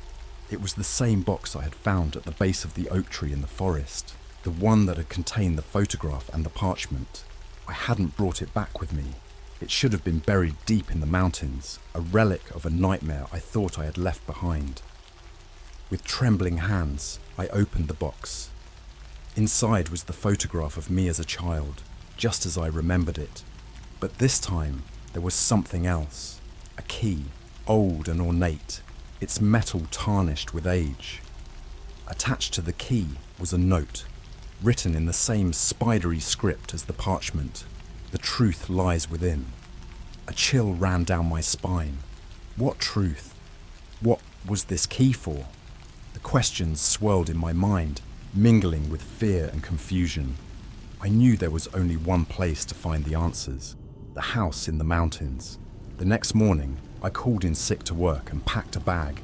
It was the same box I had found at the base of the oak tree in the forest, the one that had contained the photograph and the parchment. I hadn't brought it back with me, It should have been buried deep in the mountains, a relic of a nightmare I thought I had left behind. With trembling hands, I opened the box. Inside was the photograph of me as a child, just as I remembered it. But this time, there was something else. A key, old and ornate, its metal tarnished with age. Attached to the key was a note, written in the same spidery script as the parchment. The truth lies within. A chill ran down my spine. What truth? What was this key for? The questions swirled in my mind, mingling with fear and confusion. I knew there was only one place to find the answers, the house in the mountains. The next morning, I called in sick to work and packed a bag.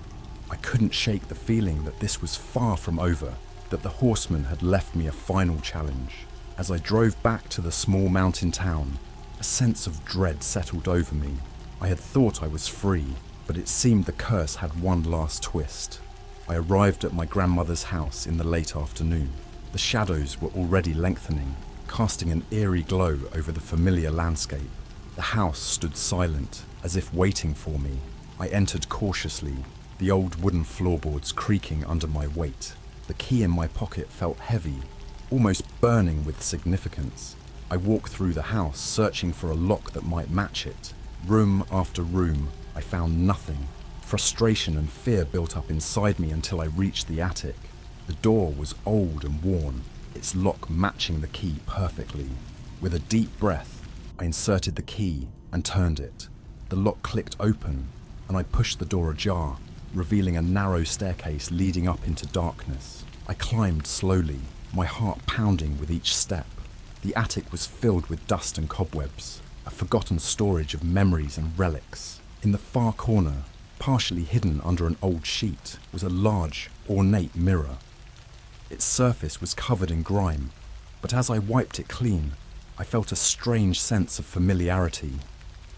I couldn't shake the feeling that this was far from over, that the horseman had left me a final challenge. As I drove back to the small mountain town, a sense of dread settled over me. I had thought I was free, but it seemed the curse had one last twist. I arrived at my grandmother's house in the late afternoon. The shadows were already lengthening, casting an eerie glow over the familiar landscape. The house stood silent, as if waiting for me. I entered cautiously, the old wooden floorboards creaking under my weight. The key in my pocket felt heavy, almost burning with significance. I walked through the house, searching for a lock that might match it. Room after room, I found nothing. Frustration and fear built up inside me until I reached the attic. The door was old and worn, its lock matching the key perfectly. With a deep breath, I inserted the key and turned it. The lock clicked open, and I pushed the door ajar, revealing a narrow staircase leading up into darkness. I climbed slowly, my heart pounding with each step. The attic was filled with dust and cobwebs, a forgotten storage of memories and relics. In the far corner, partially hidden under an old sheet, was a large, ornate mirror. Its surface was covered in grime, but as I wiped it clean, I felt a strange sense of familiarity.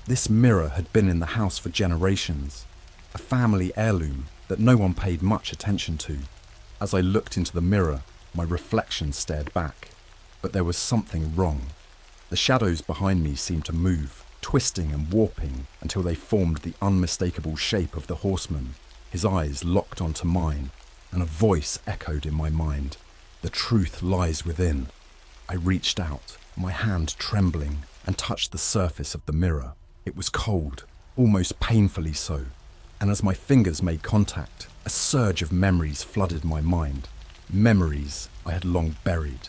This mirror had been in the house for generations, a family heirloom that no one paid much attention to. As I looked into the mirror, my reflection stared back, but there was something wrong. The shadows behind me seemed to move, twisting and warping until they formed the unmistakable shape of the horseman. His eyes locked onto mine, and a voice echoed in my mind. The truth lies within. I reached out, my hand trembling, and touched the surface of the mirror. It was cold, almost painfully so, and as my fingers made contact, a surge of memories flooded my mind. Memories I had long buried.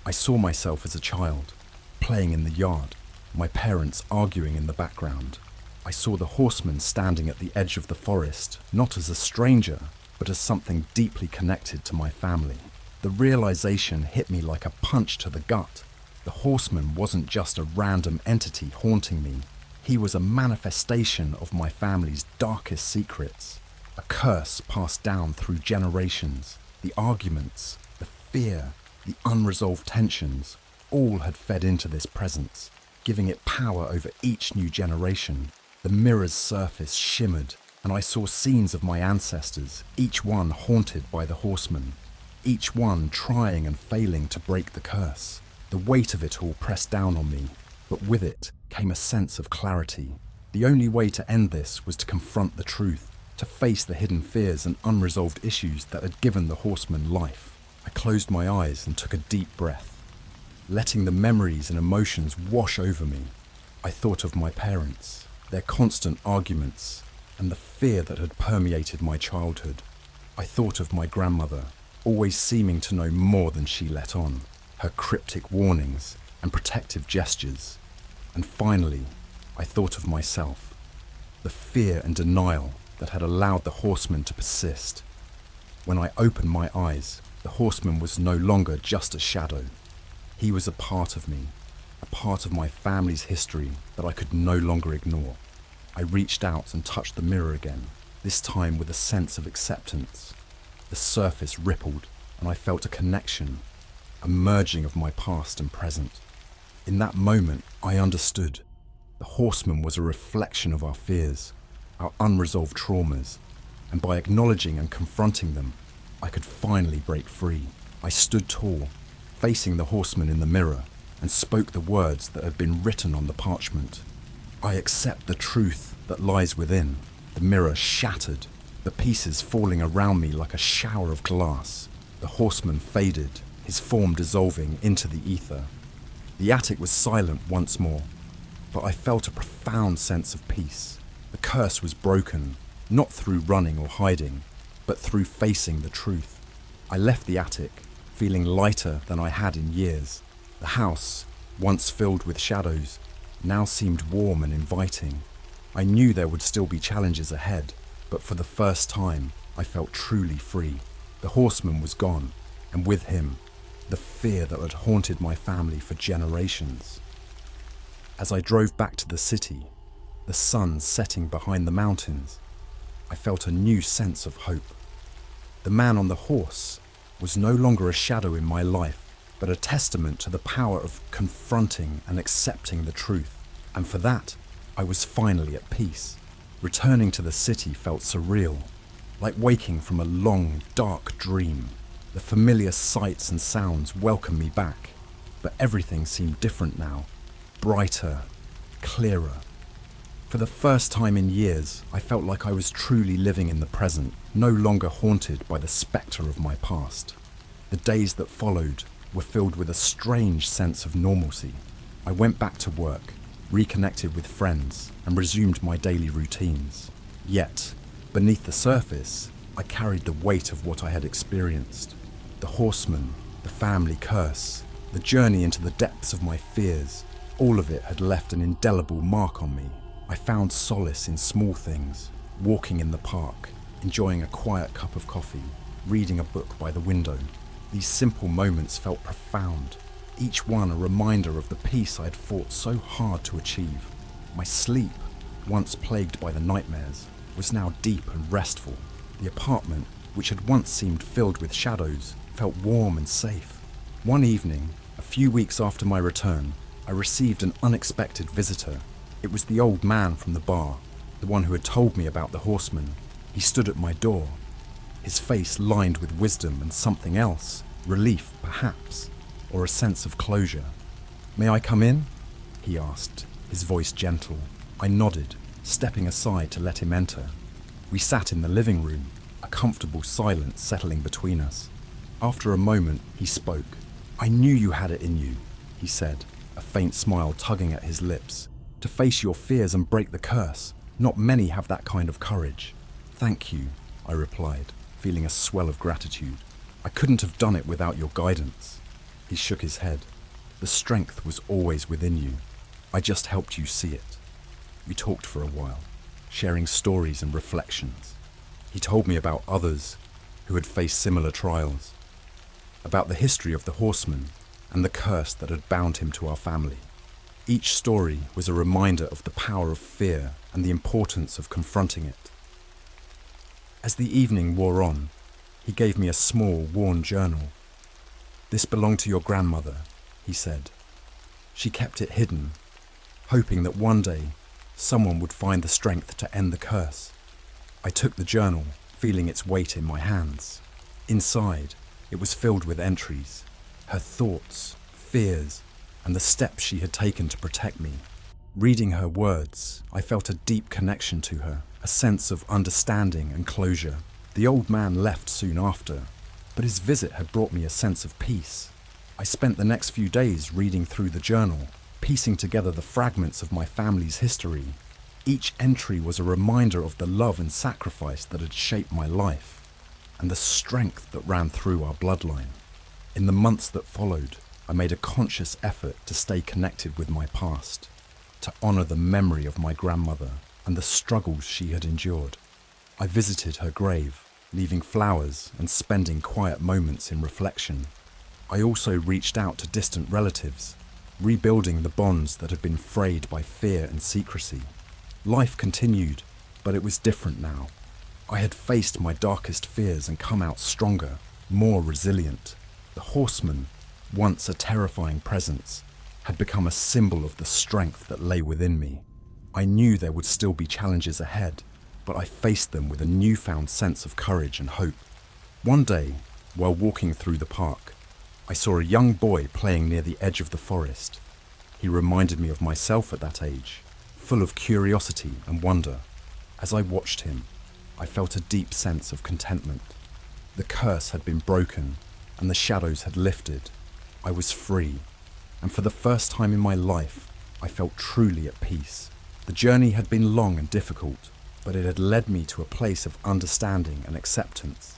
I saw myself as a child, playing in the yard, my parents arguing in the background. I saw the horseman standing at the edge of the forest, not as a stranger, but as something deeply connected to my family. The realization hit me like a punch to the gut. The horseman wasn't just a random entity haunting me. He was a manifestation of my family's darkest secrets, a curse passed down through generations. The arguments, the fear, the unresolved tensions, all had fed into this presence, giving it power over each new generation. The mirror's surface shimmered, and I saw scenes of my ancestors, each one haunted by the horseman, each one trying and failing to break the curse. The weight of it all pressed down on me, but with it came a sense of clarity. The only way to end this was to confront the truth, to face the hidden fears and unresolved issues that had given the horseman life. I closed my eyes and took a deep breath, letting the memories and emotions wash over me. I thought of my parents, their constant arguments, and the fear that had permeated my childhood. I thought of my grandmother, always seeming to know more than she let on, her cryptic warnings and protective gestures. And finally, I thought of myself, the fear and denial that had allowed the horseman to persist. When I opened my eyes, the horseman was no longer just a shadow. He was a part of me, a part of my family's history that I could no longer ignore. I reached out and touched the mirror again, this time with a sense of acceptance. The surface rippled, and I felt a connection, a merging of my past and present. In that moment, I understood. The horseman was a reflection of our fears, our unresolved traumas, and by acknowledging and confronting them, I could finally break free. I stood tall, facing the horseman in the mirror, and spoke the words that had been written on the parchment. I accept the truth that lies within, the mirror shattered, the pieces falling around me like a shower of glass. The horseman faded, his form dissolving into the ether. The attic was silent once more, but I felt a profound sense of peace. The curse was broken, not through running or hiding, but through facing the truth. I left the attic, feeling lighter than I had in years. The house, once filled with shadows, now seemed warm and inviting. I knew there would still be challenges ahead, but for the first time, I felt truly free. The horseman was gone, and with him, the fear that had haunted my family for generations. As I drove back to the city, the sun setting behind the mountains, I felt a new sense of hope. The man on the horse was no longer a shadow in my life, but a testament to the power of confronting and accepting the truth. And for that, I was finally at peace. Returning to the city felt surreal, like waking from a long, dark dream. The familiar sights and sounds welcomed me back, but everything seemed different now, brighter, clearer. For the first time in years, I felt like I was truly living in the present, no longer haunted by the spectre of my past. The days that followed were filled with a strange sense of normalcy. I went back to work, reconnected with friends, and resumed my daily routines. Yet, beneath the surface, I carried the weight of what I had experienced. The horseman, the family curse, the journey into the depths of my fears, all of it had left an indelible mark on me. I found solace in small things, walking in the park, enjoying a quiet cup of coffee, reading a book by the window. These simple moments felt profound, each one a reminder of the peace I had fought so hard to achieve. My sleep, once plagued by the nightmares, was now deep and restful. The apartment, which had once seemed filled with shadows, felt warm and safe. One evening, a few weeks after my return, I received an unexpected visitor. It was the old man from the bar, the one who had told me about the horseman. He stood at my door, his face lined with wisdom and something else, relief perhaps, or a sense of closure. "May I come in?" he asked, his voice gentle. I nodded, stepping aside to let him enter. We sat in the living room, a comfortable silence settling between us. After a moment, he spoke. "I knew you had it in you," he said, a faint smile tugging at his lips. "To face your fears and break the curse. Not many have that kind of courage." "Thank you," I replied, feeling a swell of gratitude. "I couldn't have done it without your guidance." He shook his head. "The strength was always within you. I just helped you see it." We talked for a while, sharing stories and reflections. He told me about others who had faced similar trials, about the history of the horseman and the curse that had bound him to our family. Each story was a reminder of the power of fear and the importance of confronting it. As the evening wore on, he gave me a small, worn journal. "This belonged to your grandmother," he said. "She kept it hidden, hoping that one day someone would find the strength to end the curse." I took the journal, feeling its weight in my hands. Inside, it was filled with entries, her thoughts, fears, and the steps she had taken to protect me. Reading her words, I felt a deep connection to her, a sense of understanding and closure. The old man left soon after, but his visit had brought me a sense of peace. I spent the next few days reading through the journal, piecing together the fragments of my family's history. Each entry was a reminder of the love and sacrifice that had shaped my life, and the strength that ran through our bloodline. In the months that followed, I made a conscious effort to stay connected with my past, to honor the memory of my grandmother and the struggles she had endured. I visited her grave, leaving flowers and spending quiet moments in reflection. I also reached out to distant relatives, rebuilding the bonds that had been frayed by fear and secrecy. Life continued, but it was different now. I had faced my darkest fears and come out stronger, more resilient. The horseman, once a terrifying presence, had become a symbol of the strength that lay within me. I knew there would still be challenges ahead, but I faced them with a newfound sense of courage and hope. One day, while walking through the park, I saw a young boy playing near the edge of the forest. He reminded me of myself at that age, full of curiosity and wonder. As I watched him, I felt a deep sense of contentment. The curse had been broken, and the shadows had lifted. I was free, and for the first time in my life, I felt truly at peace. The journey had been long and difficult, but it had led me to a place of understanding and acceptance.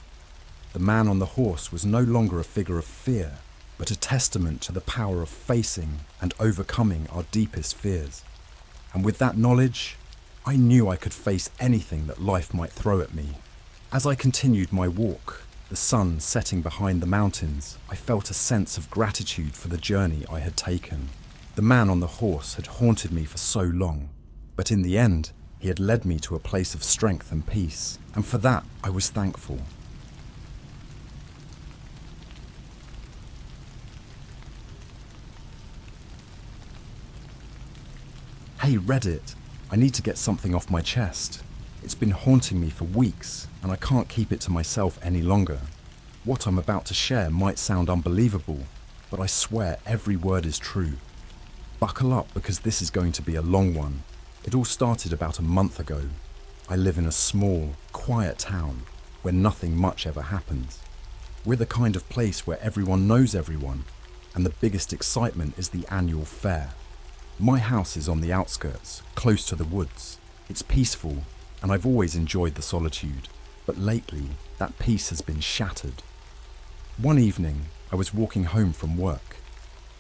The man on the horse was no longer a figure of fear, but a testament to the power of facing and overcoming our deepest fears. And with that knowledge, I knew I could face anything that life might throw at me. As I continued my walk, the sun setting behind the mountains, I felt a sense of gratitude for the journey I had taken. The man on the horse had haunted me for so long, but in the end, he had led me to a place of strength and peace, and for that I was thankful. Hey Reddit, I need to get something off my chest. It's been haunting me for weeks, and I can't keep it to myself any longer. What I'm about to share might sound unbelievable, but I swear every word is true. Buckle up because this is going to be a long one. It all started about a month ago. I live in a small, quiet town where nothing much ever happens. We're the kind of place where everyone knows everyone, and the biggest excitement is the annual fair. My house is on the outskirts, close to the woods. It's peaceful, and I've always enjoyed the solitude, but lately that peace has been shattered. One evening, I was walking home from work.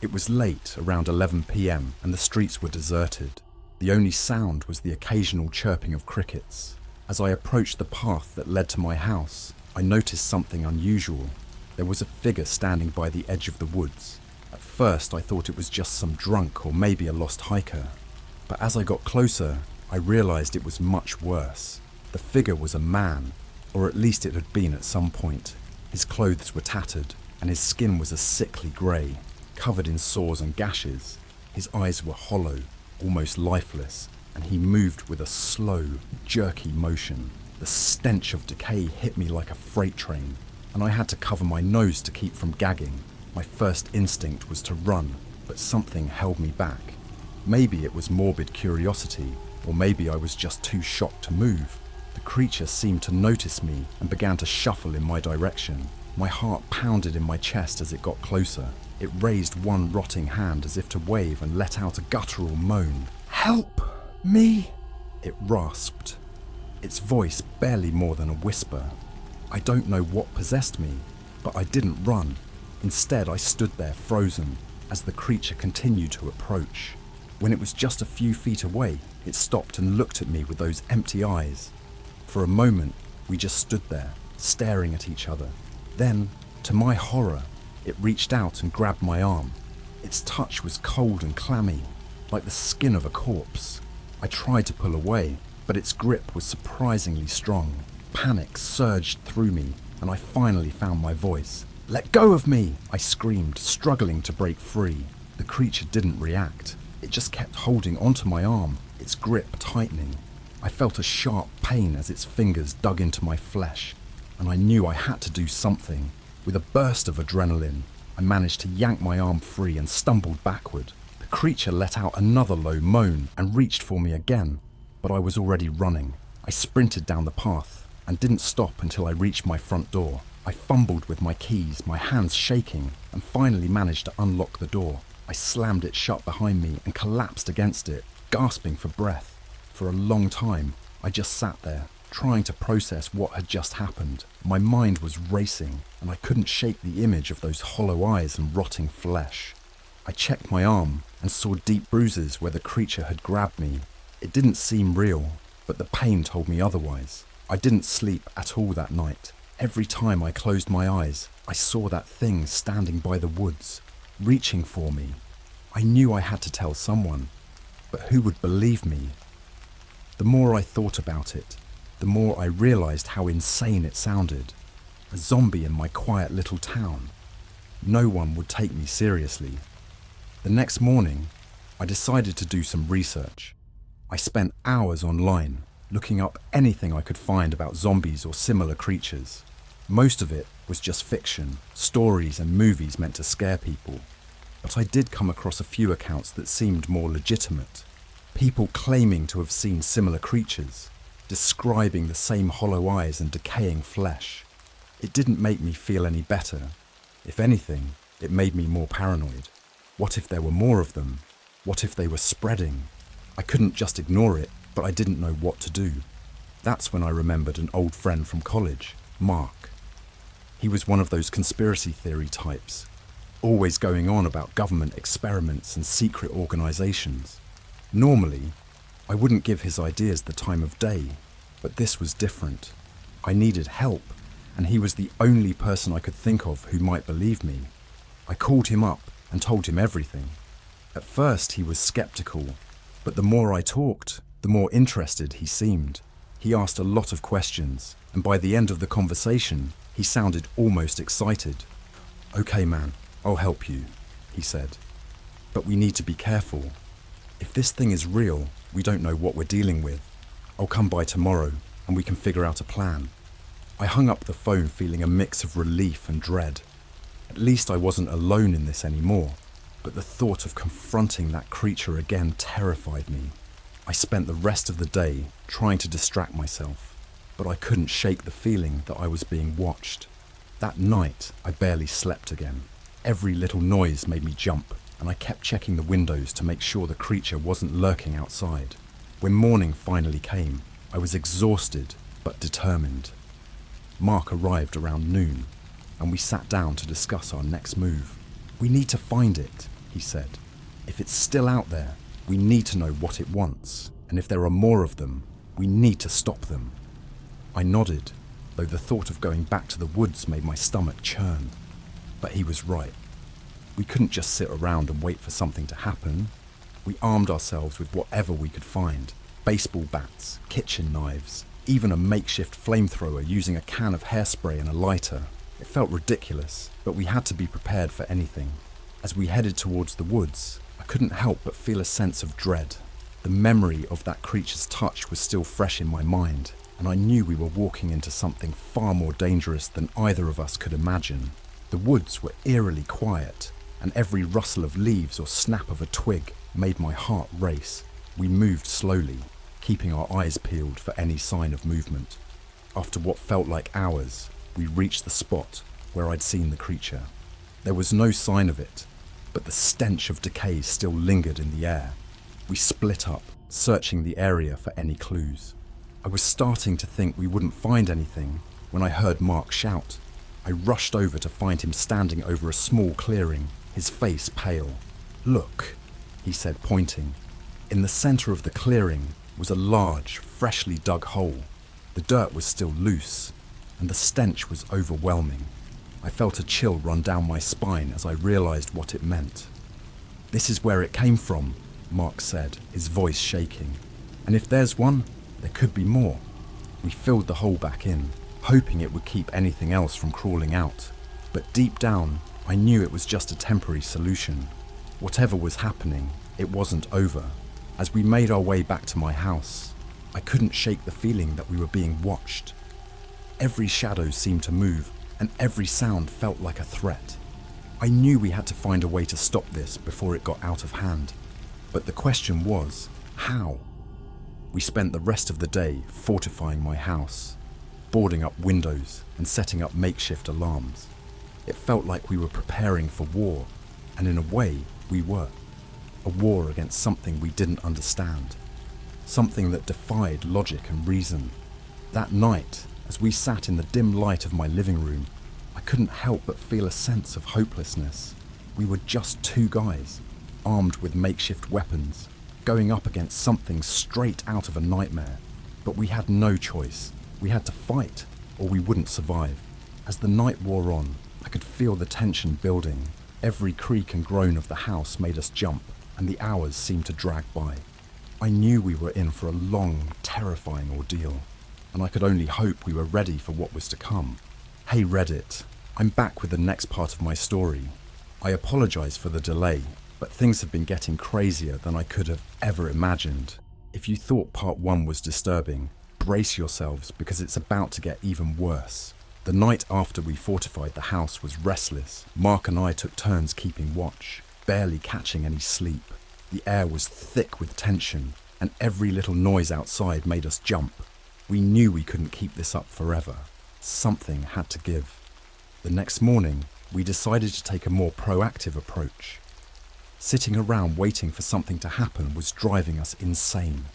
It was late, around 11 p.m, and the streets were deserted. The only sound was the occasional chirping of crickets. As I approached the path that led to my house, I noticed something unusual. There was a figure standing by the edge of the woods. At first, I thought it was just some drunk or maybe a lost hiker. But as I got closer, I realized it was much worse. The figure was a man, or at least it had been at some point. His clothes were tattered, and his skin was a sickly grey, covered in sores and gashes. His eyes were hollow, almost lifeless, and he moved with a slow, jerky motion. The stench of decay hit me like a freight train, and I had to cover my nose to keep from gagging. My first instinct was to run, but something held me back. Maybe it was morbid curiosity, or maybe I was just too shocked to move. The creature seemed to notice me and began to shuffle in my direction. My heart pounded in my chest as it got closer. It raised one rotting hand as if to wave and let out a guttural moan. "Help me!" it rasped, its voice barely more than a whisper. I don't know what possessed me, but I didn't run. Instead, I stood there frozen as the creature continued to approach. When it was just a few feet away, it stopped and looked at me with those empty eyes. For a moment, we just stood there, staring at each other. Then, to my horror, it reached out and grabbed my arm. Its touch was cold and clammy, like the skin of a corpse. I tried to pull away, but its grip was surprisingly strong. Panic surged through me, and I finally found my voice. "Let go of me!" I screamed, struggling to break free. The creature didn't react. It just kept holding onto my arm, its grip tightening. I felt a sharp pain as its fingers dug into my flesh, and I knew I had to do something. With a burst of adrenaline, I managed to yank my arm free and stumbled backward. The creature let out another low moan and reached for me again, but I was already running. I sprinted down the path and didn't stop until I reached my front door. I fumbled with my keys, my hands shaking, and finally managed to unlock the door. I slammed it shut behind me and collapsed against it, gasping for breath. For a long time, I just sat there, trying to process what had just happened. My mind was racing, and I couldn't shake the image of those hollow eyes and rotting flesh. I checked my arm and saw deep bruises where the creature had grabbed me. It didn't seem real, but the pain told me otherwise. I didn't sleep at all that night. Every time I closed my eyes, I saw that thing standing by the woods, reaching for me. I knew I had to tell someone, but who would believe me? The more I thought about it, the more I realized how insane it sounded. A zombie in my quiet little town. No one would take me seriously. The next morning, I decided to do some research. I spent hours online, looking up anything I could find about zombies or similar creatures. Most of it was just fiction, stories and movies meant to scare people. But I did come across a few accounts that seemed more legitimate. People claiming to have seen similar creatures, describing the same hollow eyes and decaying flesh. It didn't make me feel any better. If anything, it made me more paranoid. What if there were more of them? What if they were spreading? I couldn't just ignore it, but I didn't know what to do. That's when I remembered an old friend from college, Mark. He was one of those conspiracy theory types, always going on about government experiments and secret organisations. Normally, I wouldn't give his ideas the time of day, but this was different. I needed help, and he was the only person I could think of who might believe me. I called him up and told him everything. At first he was sceptical, but the more I talked, the more interested he seemed. He asked a lot of questions, and by the end of the conversation, he sounded almost excited. "Okay, man, I'll help you," he said. "But we need to be careful. If this thing is real, we don't know what we're dealing with. I'll come by tomorrow, and we can figure out a plan." I hung up the phone feeling a mix of relief and dread. At least I wasn't alone in this anymore, but the thought of confronting that creature again terrified me. I spent the rest of the day trying to distract myself, but I couldn't shake the feeling that I was being watched. That night, I barely slept again. Every little noise made me jump, and I kept checking the windows to make sure the creature wasn't lurking outside. When morning finally came, I was exhausted but determined. Mark arrived around noon, and we sat down to discuss our next move. "We need to find it," he said. "If it's still out there, we need to know what it wants, and if there are more of them, we need to stop them." I nodded, though the thought of going back to the woods made my stomach churn. But he was right. We couldn't just sit around and wait for something to happen. We armed ourselves with whatever we could find: baseball bats, kitchen knives, even a makeshift flamethrower using a can of hairspray and a lighter. It felt ridiculous, but we had to be prepared for anything. As we headed towards the woods, I couldn't help but feel a sense of dread. The memory of that creature's touch was still fresh in my mind, and I knew we were walking into something far more dangerous than either of us could imagine. The woods were eerily quiet, and every rustle of leaves or snap of a twig made my heart race. We moved slowly, keeping our eyes peeled for any sign of movement. After what felt like hours, we reached the spot where I'd seen the creature. There was no sign of it, but the stench of decay still lingered in the air. We split up, searching the area for any clues. I was starting to think we wouldn't find anything when I heard Mark shout. I rushed over to find him standing over a small clearing, his face pale. "Look," he said, pointing. In the center of the clearing was a large, freshly dug hole. The dirt was still loose, and the stench was overwhelming. I felt a chill run down my spine as I realized what it meant. "This is where it came from," Mark said, his voice shaking. "And if there's one, there could be more." We filled the hole back in, hoping it would keep anything else from crawling out. But deep down, I knew it was just a temporary solution. Whatever was happening, it wasn't over. As we made our way back to my house, I couldn't shake the feeling that we were being watched. Every shadow seemed to move, and every sound felt like a threat. I knew we had to find a way to stop this before it got out of hand. But the question was, how? We spent the rest of the day fortifying my house, boarding up windows and setting up makeshift alarms. It felt like we were preparing for war, and in a way, we were. A war against something we didn't understand, something that defied logic and reason. That night, as we sat in the dim light of my living room, I couldn't help but feel a sense of hopelessness. We were just two guys, armed with makeshift weapons, going up against something straight out of a nightmare. But we had no choice. We had to fight, or we wouldn't survive. As the night wore on, I could feel the tension building. Every creak and groan of the house made us jump, and the hours seemed to drag by. I knew we were in for a long, terrifying ordeal, and I could only hope we were ready for what was to come. Hey Reddit, I'm back with the next part of my story. I apologize for the delay, but things have been getting crazier than I could have ever imagined. If you thought part 1 was disturbing, brace yourselves because it's about to get even worse. The night after we fortified the house was restless. Mark and I took turns keeping watch, barely catching any sleep. The air was thick with tension, and every little noise outside made us jump. We knew we couldn't keep this up forever. Something had to give. The next morning, we decided to take a more proactive approach. Sitting around waiting for something to happen was driving us insane.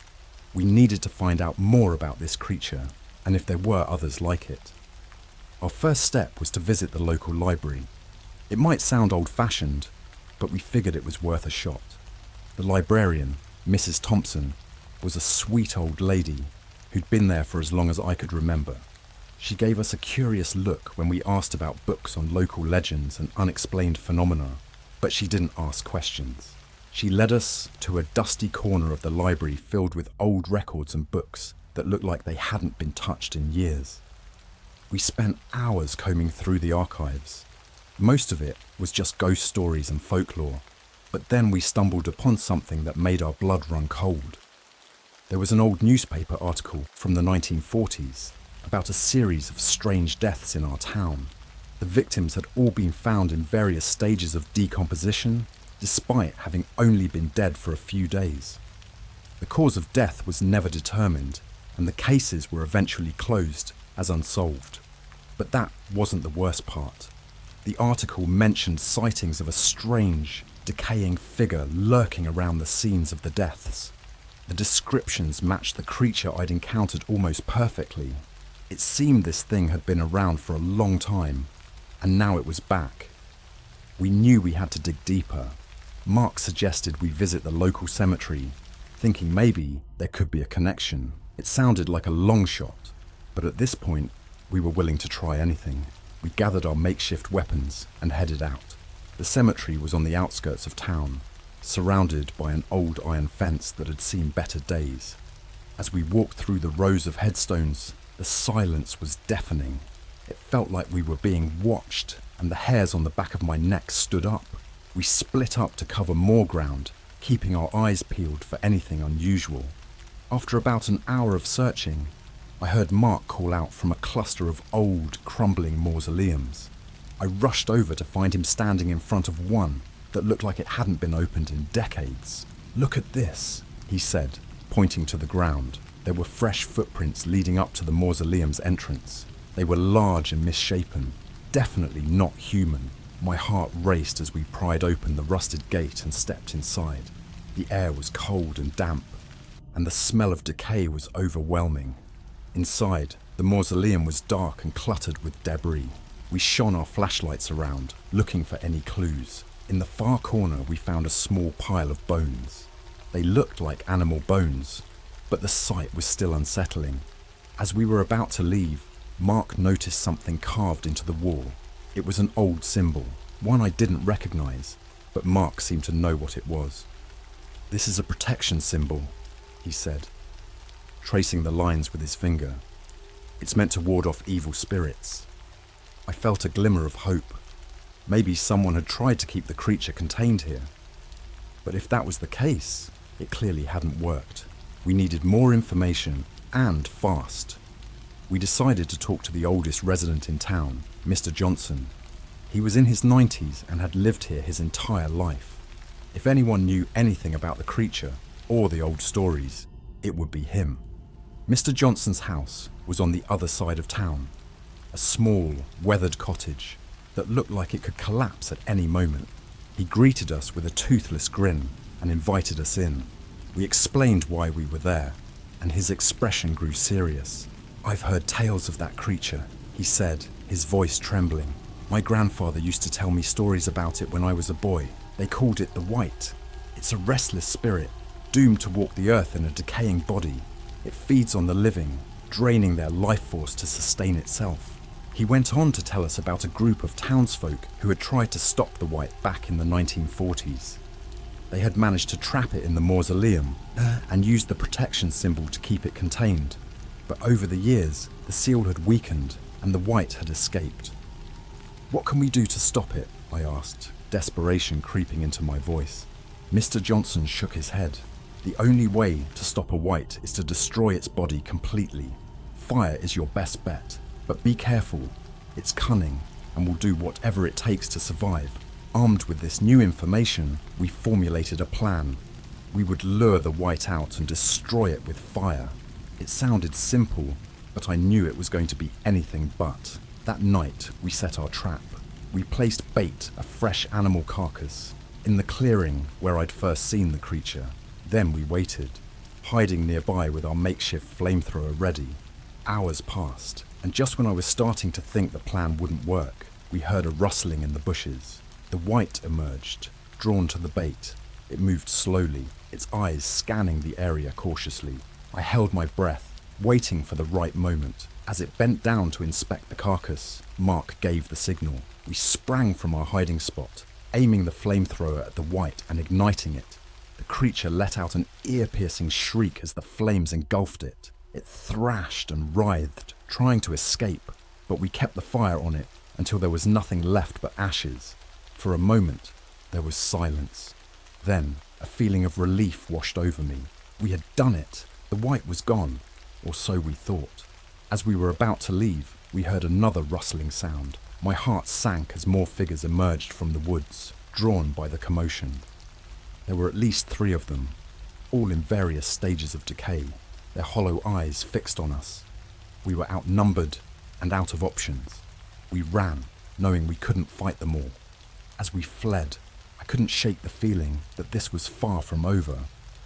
We needed to find out more about this creature, and if there were others like it. Our first step was to visit the local library. It might sound old-fashioned, but we figured it was worth a shot. The librarian, Mrs. Thompson, was a sweet old lady who'd been there for as long as I could remember. She gave us a curious look when we asked about books on local legends and unexplained phenomena, but she didn't ask questions. She led us to a dusty corner of the library filled with old records and books that looked like they hadn't been touched in years. We spent hours combing through the archives. Most of it was just ghost stories and folklore, but then we stumbled upon something that made our blood run cold. There was an old newspaper article from the 1940s about a series of strange deaths in our town. The victims had all been found in various stages of decomposition, despite having only been dead for a few days. The cause of death was never determined, and the cases were eventually closed as unsolved. But that wasn't the worst part. The article mentioned sightings of a strange, decaying figure lurking around the scenes of the deaths. The descriptions matched the creature I'd encountered almost perfectly. It seemed this thing had been around for a long time, and now it was back. We knew we had to dig deeper. Mark suggested we visit the local cemetery, thinking maybe there could be a connection. It sounded like a long shot, but at this point, we were willing to try anything. We gathered our makeshift weapons and headed out. The cemetery was on the outskirts of town, surrounded by an old iron fence that had seen better days. As we walked through the rows of headstones, the silence was deafening. It felt like we were being watched, and the hairs on the back of my neck stood up. We split up to cover more ground, keeping our eyes peeled for anything unusual. After about an hour of searching, I heard Mark call out from a cluster of old, crumbling mausoleums. I rushed over to find him standing in front of one that looked like it hadn't been opened in decades. "Look at this," he said, pointing to the ground. There were fresh footprints leading up to the mausoleum's entrance. They were large and misshapen, definitely not human. My heart raced as we pried open the rusted gate and stepped inside. The air was cold and damp, and the smell of decay was overwhelming. Inside, the mausoleum was dark and cluttered with debris. We shone our flashlights around, looking for any clues. In the far corner, we found a small pile of bones. They looked like animal bones, but the sight was still unsettling. As we were about to leave, Mark noticed something carved into the wall. It was an old symbol, one I didn't recognize, but Mark seemed to know what it was. "This is a protection symbol," he said, tracing the lines with his finger. "It's meant to ward off evil spirits." I felt a glimmer of hope. Maybe someone had tried to keep the creature contained here. But if that was the case, it clearly hadn't worked. We needed more information, and fast. We decided to talk to the oldest resident in town, Mr. Johnson. He was in his 90s and had lived here his entire life. If anyone knew anything about the creature or the old stories, it would be him. Mr. Johnson's house was on the other side of town, a small, weathered cottage that looked like it could collapse at any moment. He greeted us with a toothless grin and invited us in. We explained why we were there, and his expression grew serious. "I've heard tales of that creature," he said, his voice trembling. "My grandfather used to tell me stories about it when I was a boy. They called it the White. It's a restless spirit, doomed to walk the earth in a decaying body. It feeds on the living, draining their life force to sustain itself." He went on to tell us about a group of townsfolk who had tried to stop the White back in the 1940s. They had managed to trap it in the mausoleum and used the protection symbol to keep it contained. But over the years, the seal had weakened and the White had escaped. "What can we do to stop it?" I asked, desperation creeping into my voice. Mr. Johnson shook his head. "The only way to stop a White is to destroy its body completely. Fire is your best bet, but be careful. It's cunning and will do whatever it takes to survive." Armed with this new information, we formulated a plan. We would lure the white out and destroy it with fire. It sounded simple, but I knew it was going to be anything but. That night, we set our trap. We placed bait, a fresh animal carcass, in the clearing where I'd first seen the creature. Then we waited, hiding nearby with our makeshift flamethrower ready. Hours passed, and just when I was starting to think the plan wouldn't work, we heard a rustling in the bushes. The white emerged, drawn to the bait. It moved slowly, its eyes scanning the area cautiously. I held my breath, waiting for the right moment. As it bent down to inspect the carcass, Mark gave the signal. We sprang from our hiding spot, aiming the flamethrower at the white and igniting it. The creature let out an ear-piercing shriek as the flames engulfed it. It thrashed and writhed, trying to escape, but we kept the fire on it until there was nothing left but ashes. For a moment, there was silence. Then, a feeling of relief washed over me. We had done it. The white was gone, or so we thought. As we were about to leave, we heard another rustling sound. My heart sank as more figures emerged from the woods, drawn by the commotion. There were at least 3 of them, all in various stages of decay, their hollow eyes fixed on us. We were outnumbered and out of options. We ran, knowing we couldn't fight them all. As we fled, I couldn't shake the feeling that this was far from over.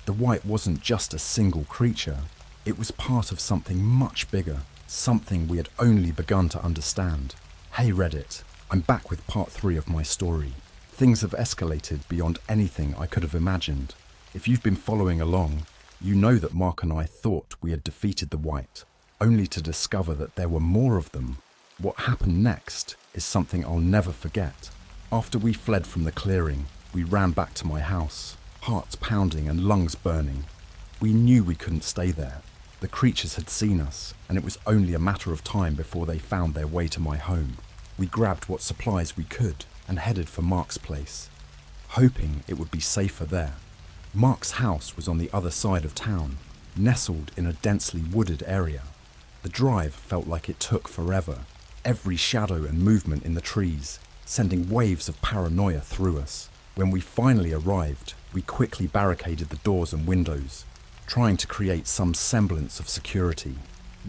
The white wasn't just a single creature. It was part of something much bigger, something we had only begun to understand. Hey Reddit, I'm back with part 3 of my story. Things have escalated beyond anything I could have imagined. If you've been following along, you know that Mark and I thought we had defeated the white, only to discover that there were more of them. What happened next is something I'll never forget. After we fled from the clearing, we ran back to my house, hearts pounding and lungs burning. We knew we couldn't stay there. The creatures had seen us, and it was only a matter of time before they found their way to my home. We grabbed what supplies we could and headed for Mark's place, hoping it would be safer there. Mark's house was on the other side of town, nestled in a densely wooded area. The drive felt like it took forever, every shadow and movement in the trees sending waves of paranoia through us. When we finally arrived, we quickly barricaded the doors and windows, trying to create some semblance of security.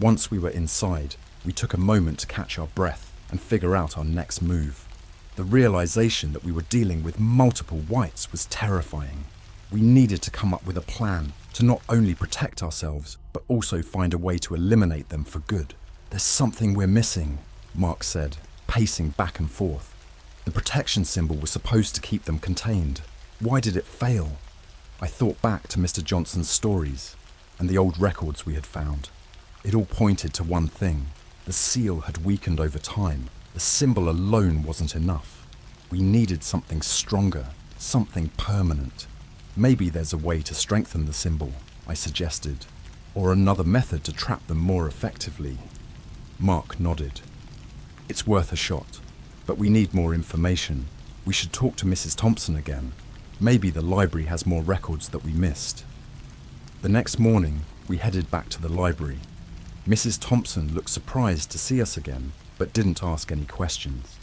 Once we were inside, we took a moment to catch our breath and figure out our next move. The realization that we were dealing with multiple whites was terrifying. We needed to come up with a plan to not only protect ourselves, but also find a way to eliminate them for good. There's something we're missing, Mark said, pacing back and forth. The protection symbol was supposed to keep them contained. Why did it fail? I thought back to Mr. Johnson's stories and the old records we had found. It all pointed to one thing. The seal had weakened over time. The symbol alone wasn't enough. We needed something stronger, something permanent. Maybe there's a way to strengthen the symbol, I suggested, or another method to trap them more effectively. Mark nodded. It's worth a shot, but we need more information. We should talk to Mrs. Thompson again. Maybe the library has more records that we missed. The next morning, we headed back to the library. Mrs. Thompson looked surprised to see us again, but didn't ask any questions.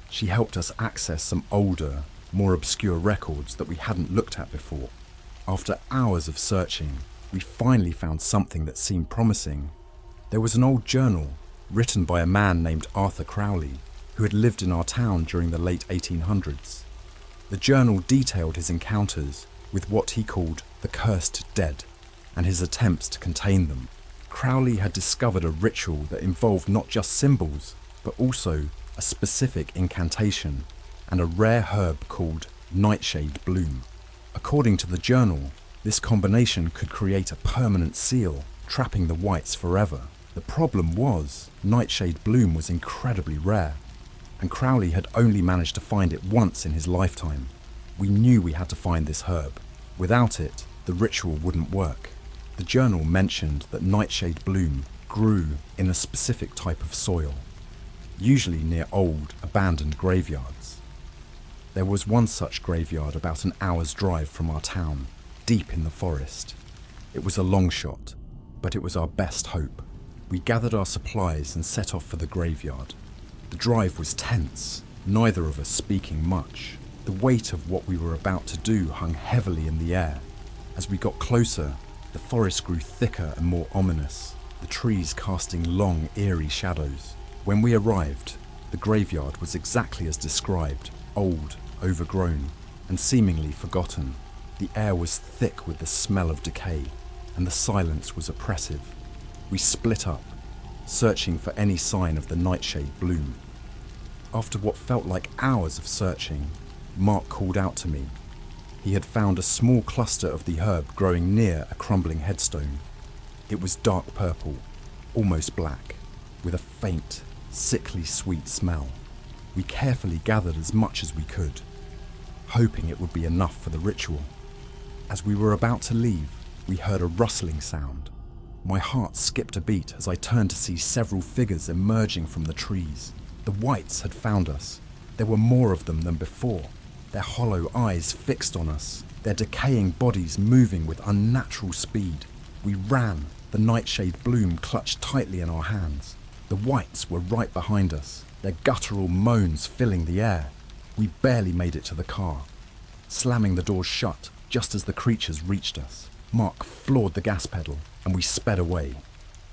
She helped us access some older, more obscure records that we hadn't looked at before. After hours of searching, we finally found something that seemed promising. There was an old journal written by a man named Arthur Crowley, who had lived in our town during the late 1800s. The journal detailed his encounters with what he called the cursed dead, and his attempts to contain them. Crowley had discovered a ritual that involved not just symbols, but also a specific incantation and a rare herb called nightshade bloom. According to the journal, this combination could create a permanent seal, trapping the whites forever. The problem was, nightshade bloom was incredibly rare, and Crowley had only managed to find it once in his lifetime. We knew we had to find this herb. Without it, the ritual wouldn't work. The journal mentioned that nightshade bloom grew in a specific type of soil, usually near old, abandoned graveyards. There was one such graveyard about an hour's drive from our town, deep in the forest. It was a long shot, but it was our best hope. We gathered our supplies and set off for the graveyard. The drive was tense, neither of us speaking much. The weight of what we were about to do hung heavily in the air. As we got closer, the forest grew thicker and more ominous, the trees casting long, eerie shadows. When we arrived, the graveyard was exactly as described, old, overgrown, and seemingly forgotten. The air was thick with the smell of decay, and the silence was oppressive. We split up, searching for any sign of the nightshade bloom. After what felt like hours of searching, Mark called out to me. He had found a small cluster of the herb growing near a crumbling headstone. It was dark purple, almost black, with a faint, sickly sweet smell. We carefully gathered as much as we could, hoping it would be enough for the ritual. As we were about to leave, we heard a rustling sound. My heart skipped a beat as I turned to see several figures emerging from the trees. The whites had found us. There were more of them than before, their hollow eyes fixed on us, their decaying bodies moving with unnatural speed. We ran, the nightshade bloom clutched tightly in our hands. The whites were right behind us, their guttural moans filling the air. We barely made it to the car. Slamming the doors shut just as the creatures reached us, Mark floored the gas pedal and we sped away,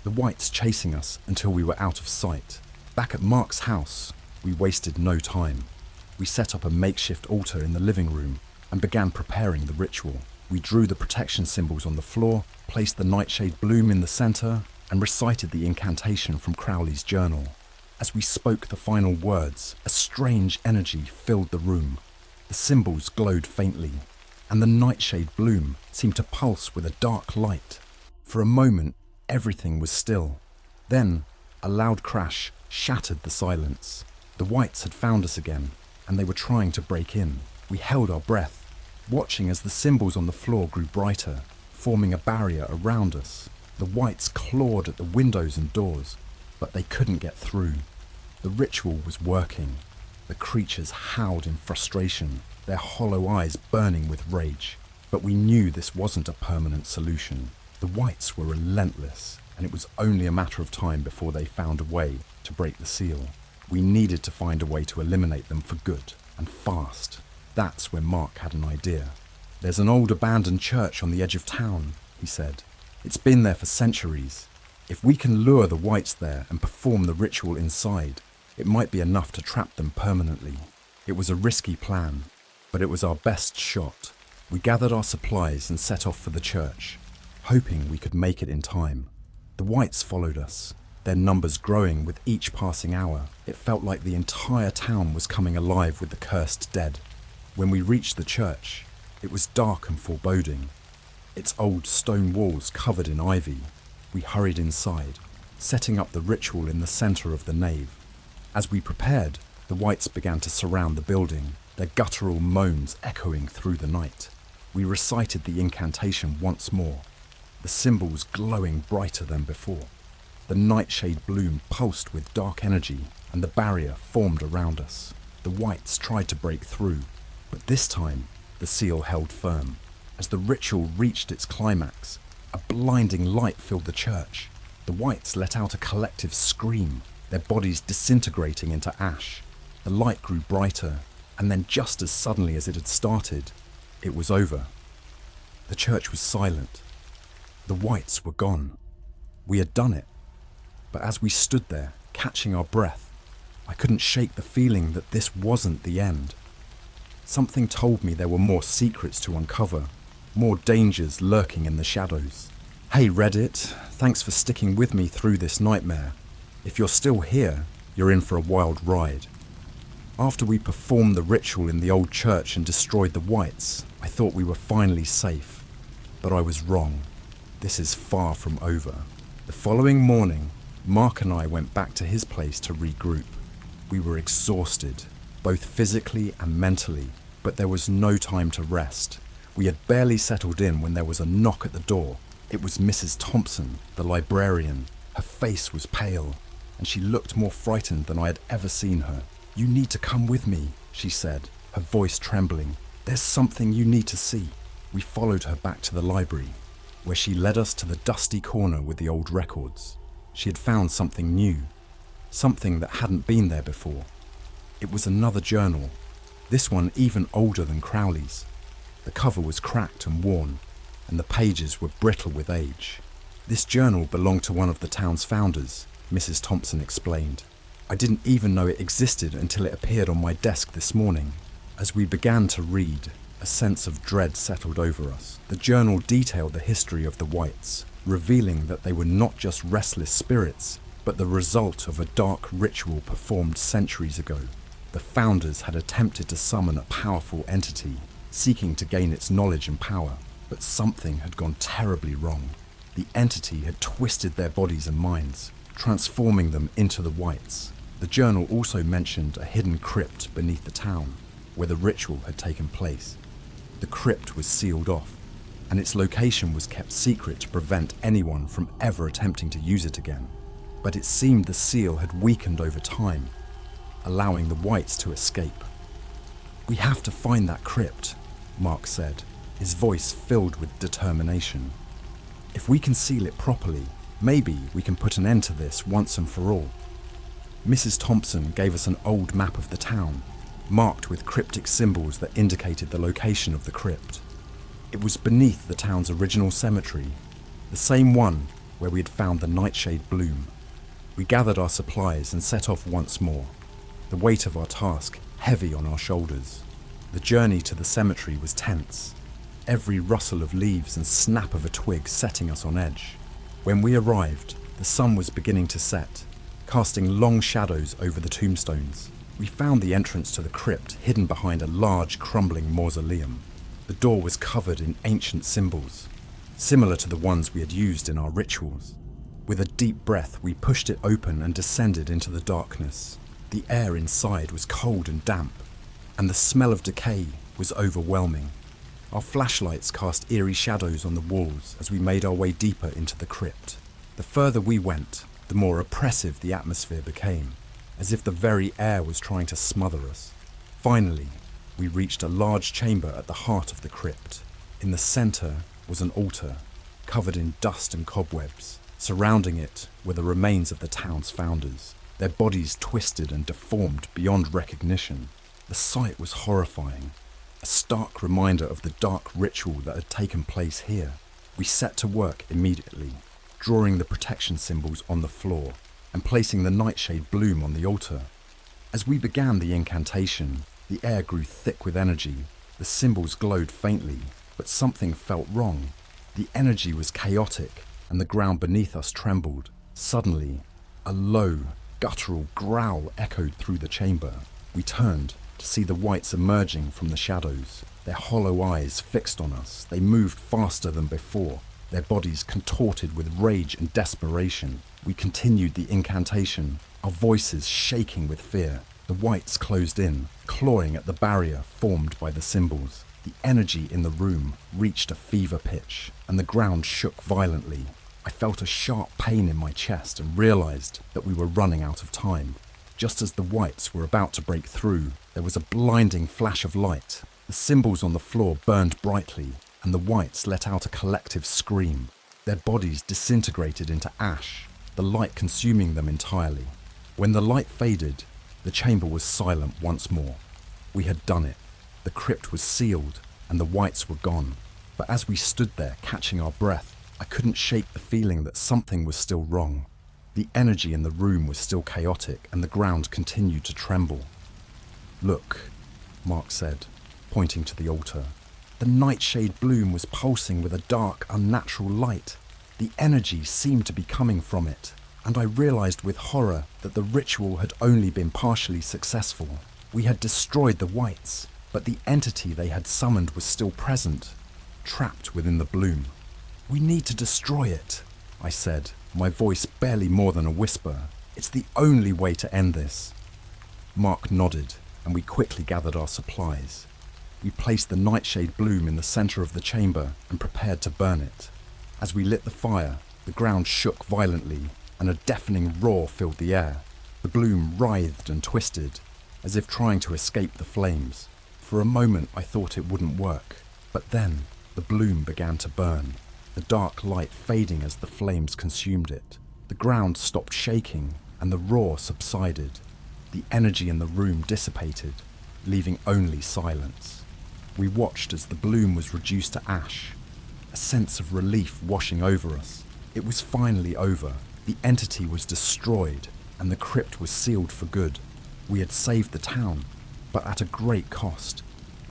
the whites chasing us until we were out of sight. Back at Mark's house, we wasted no time. We set up a makeshift altar in the living room and began preparing the ritual. We drew the protection symbols on the floor, placed the nightshade bloom in the center, and recited the incantation from Crowley's journal. As we spoke the final words, a strange energy filled the room. The symbols glowed faintly, and the nightshade bloom seemed to pulse with a dark light. For a moment, everything was still. Then, a loud crash shattered the silence. The whites had found us again, and they were trying to break in. We held our breath, watching as the symbols on the floor grew brighter, forming a barrier around us. The whites clawed at the windows and doors, but they couldn't get through. The ritual was working. The creatures howled in frustration, their hollow eyes burning with rage. But we knew this wasn't a permanent solution. The whites were relentless, and it was only a matter of time before they found a way to break the seal. We needed to find a way to eliminate them for good, and fast. That's when Mark had an idea. "There's an old abandoned church on the edge of town," he said. "It's been there for centuries. If we can lure the whites there and perform the ritual inside, it might be enough to trap them permanently." It was a risky plan, but it was our best shot. We gathered our supplies and set off for the church, hoping we could make it in time. The whites followed us, their numbers growing with each passing hour. It felt like the entire town was coming alive with the cursed dead. When we reached the church, it was dark and foreboding, its old stone walls covered in ivy. We hurried inside, setting up the ritual in the center of the nave. As we prepared, the whites began to surround the building, their guttural moans echoing through the night. We recited the incantation once more, the symbols glowing brighter than before. The nightshade bloom pulsed with dark energy, and the barrier formed around us. The whites tried to break through, but this time the seal held firm. As the ritual reached its climax, a blinding light filled the church. The whites let out a collective scream, their bodies disintegrating into ash. The light grew brighter, and then just as suddenly as it had started, it was over. The church was silent. The whites were gone. We had done it. But as we stood there, catching our breath, I couldn't shake the feeling that this wasn't the end. Something told me there were more secrets to uncover, more dangers lurking in the shadows. Hey Reddit, thanks for sticking with me through this nightmare. If you're still here, you're in for a wild ride. After we performed the ritual in the old church and destroyed the whites, I thought we were finally safe. But I was wrong. This is far from over. The following morning, Mark and I went back to his place to regroup. We were exhausted, both physically and mentally, but there was no time to rest. We had barely settled in when there was a knock at the door. It was Mrs. Thompson, the librarian. Her face was pale, and she looked more frightened than I had ever seen her. "You need to come with me," she said, her voice trembling. "There's something you need to see." We followed her back to the library, where she led us to the dusty corner with the old records. She had found something new, something that hadn't been there before. It was another journal, this one even older than Crowley's. The cover was cracked and worn, and the pages were brittle with age. "This journal belonged to one of the town's founders," Mrs. Thompson explained. "I didn't even know it existed until it appeared on my desk this morning." As we began to read, a sense of dread settled over us. The journal detailed the history of the Whites, revealing that they were not just restless spirits, but the result of a dark ritual performed centuries ago. The founders had attempted to summon a powerful entity, seeking to gain its knowledge and power, but something had gone terribly wrong. The entity had twisted their bodies and minds, transforming them into the Whites. The journal also mentioned a hidden crypt beneath the town, where the ritual had taken place. The crypt was sealed off, and its location was kept secret to prevent anyone from ever attempting to use it again. But it seemed the seal had weakened over time, allowing the Whites to escape. "We have to find that crypt," Mark said, his voice filled with determination. "If we can seal it properly, maybe we can put an end to this once and for all." Mrs. Thompson gave us an old map of the town, marked with cryptic symbols that indicated the location of the crypt. It was beneath the town's original cemetery, the same one where we had found the nightshade bloom. We gathered our supplies and set off once more, the weight of our task heavy on our shoulders. The journey to the cemetery was tense, every rustle of leaves and snap of a twig setting us on edge. When we arrived, the sun was beginning to set, casting long shadows over the tombstones. We found the entrance to the crypt hidden behind a large, crumbling mausoleum. The door was covered in ancient symbols, similar to the ones we had used in our rituals. With a deep breath, we pushed it open and descended into the darkness. The air inside was cold and damp, and the smell of decay was overwhelming. Our flashlights cast eerie shadows on the walls as we made our way deeper into the crypt. The further we went, the more oppressive the atmosphere became, as if the very air was trying to smother us. Finally, we reached a large chamber at the heart of the crypt. In the center was an altar, covered in dust and cobwebs. Surrounding it were the remains of the town's founders, their bodies twisted and deformed beyond recognition. The sight was horrifying, a stark reminder of the dark ritual that had taken place here. We set to work immediately, drawing the protection symbols on the floor and placing the nightshade bloom on the altar. As we began the incantation, the air grew thick with energy. The symbols glowed faintly, but something felt wrong. The energy was chaotic, and the ground beneath us trembled. Suddenly, a low, guttural growl echoed through the chamber. We turned to see the Whites emerging from the shadows, their hollow eyes fixed on us. They moved faster than before, their bodies contorted with rage and desperation. We continued the incantation, our voices shaking with fear. The Whites closed in, clawing at the barrier formed by the symbols. The energy in the room reached a fever pitch, and the ground shook violently. I felt a sharp pain in my chest and realized that we were running out of time. Just as the Whites were about to break through, there was a blinding flash of light. The symbols on the floor burned brightly, and the Whites let out a collective scream. Their bodies disintegrated into ash, the light consuming them entirely. When the light faded, the chamber was silent once more. We had done it. The crypt was sealed, and the Whites were gone. But as we stood there, catching our breath, I couldn't shake the feeling that something was still wrong. The energy in the room was still chaotic, and the ground continued to tremble. "Look," Mark said, pointing to the altar. The nightshade bloom was pulsing with a dark, unnatural light. The energy seemed to be coming from it, and I realized with horror that the ritual had only been partially successful. We had destroyed the Whites, but the entity they had summoned was still present, trapped within the bloom. "We need to destroy it," I said, my voice barely more than a whisper. "It's the only way to end this." Mark nodded, and we quickly gathered our supplies. We placed the nightshade bloom in the center of the chamber and prepared to burn it. As we lit the fire, the ground shook violently, and a deafening roar filled the air. The bloom writhed and twisted, as if trying to escape the flames. For a moment I thought it wouldn't work, but then the bloom began to burn, the dark light fading as the flames consumed it. The ground stopped shaking, and the roar subsided. The energy in the room dissipated, leaving only silence. We watched as the bloom was reduced to ash. A a sense of relief washing over us. It was finally over. The entity was destroyed, and the crypt was sealed for good. We had saved the town, but at a great cost.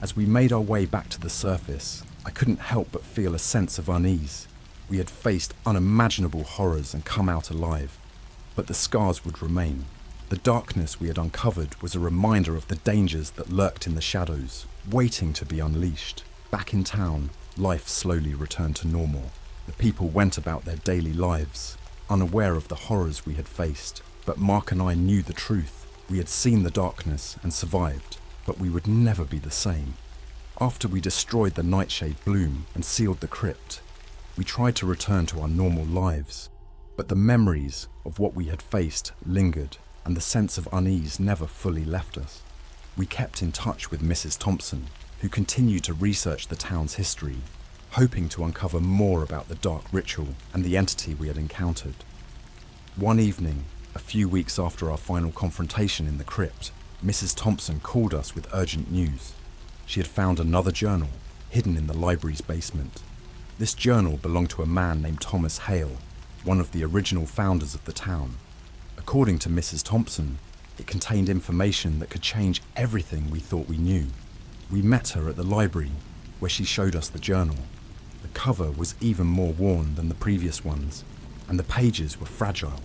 As we made our way back to the surface, I couldn't help but feel a sense of unease. We had faced unimaginable horrors and come out alive, but the scars would remain. The darkness we had uncovered was a reminder of the dangers that lurked in the shadows, waiting to be unleashed. Back in town, life slowly returned to normal. The people went about their daily lives, unaware of the horrors we had faced. But Mark and I knew the truth. We had seen the darkness and survived, but we would never be the same. After we destroyed the nightshade bloom and sealed the crypt, we tried to return to our normal lives. But the memories of what we had faced lingered, and the sense of unease never fully left us. We kept in touch with Mrs. Thompson, who continued to research the town's history, hoping to uncover more about the dark ritual and the entity we had encountered. One evening, a few weeks after our final confrontation in the crypt, Mrs. Thompson called us with urgent news. She had found another journal, hidden in the library's basement. This journal belonged to a man named Thomas Hale, one of the original founders of the town. According to Mrs. Thompson, it contained information that could change everything we thought we knew. We met her at the library, where she showed us the journal. The cover was even more worn than the previous ones, and the pages were fragile,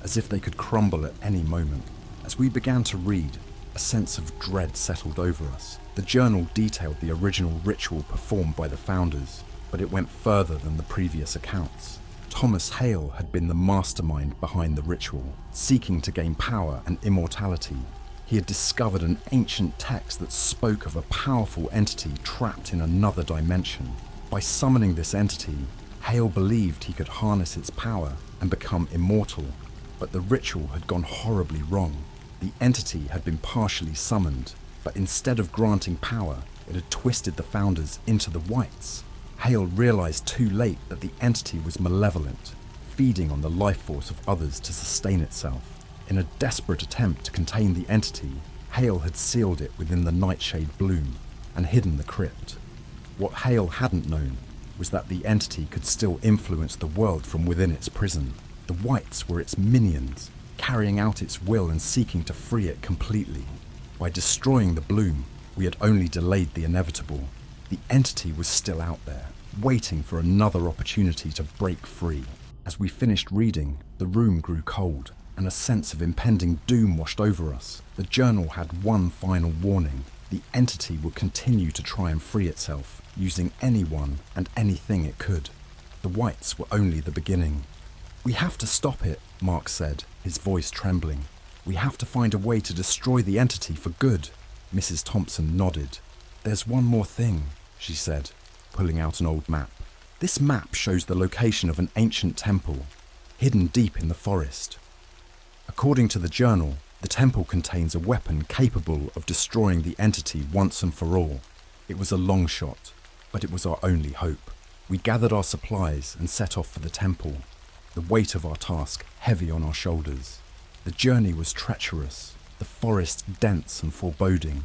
as if they could crumble at any moment. As we began to read, a sense of dread settled over us. The journal detailed the original ritual performed by the founders, but it went further than the previous accounts. Thomas Hale had been the mastermind behind the ritual, seeking to gain power and immortality. He had discovered an ancient text that spoke of a powerful entity trapped in another dimension. By summoning this entity, Hale believed he could harness its power and become immortal, but the ritual had gone horribly wrong. The entity had been partially summoned, but instead of granting power, it had twisted the founders into the whites. Hale realized too late that the entity was malevolent, feeding on the life force of others to sustain itself. In a desperate attempt to contain the entity, Hale had sealed it within the nightshade bloom and hidden the crypt. What Hale hadn't known was that the entity could still influence the world from within its prison. The whites were its minions, carrying out its will and seeking to free it completely. By destroying the bloom, we had only delayed the inevitable. The entity was still out there, waiting for another opportunity to break free. As we finished reading, the room grew cold, and a sense of impending doom washed over us. The journal had one final warning. The entity would continue to try and free itself, using anyone and anything it could. The whites were only the beginning. "We have to stop it," Mark said, his voice trembling. "We have to find a way to destroy the entity for good." Mrs. Thompson nodded. "There's one more thing," she said, pulling out an old map. "This map shows the location of an ancient temple, hidden deep in the forest. According to the journal, the temple contains a weapon capable of destroying the entity once and for all. It was a long shot, but it was our only hope. We gathered our supplies and set off for the temple, the weight of our task heavy on our shoulders. The journey was treacherous, the forest dense and foreboding.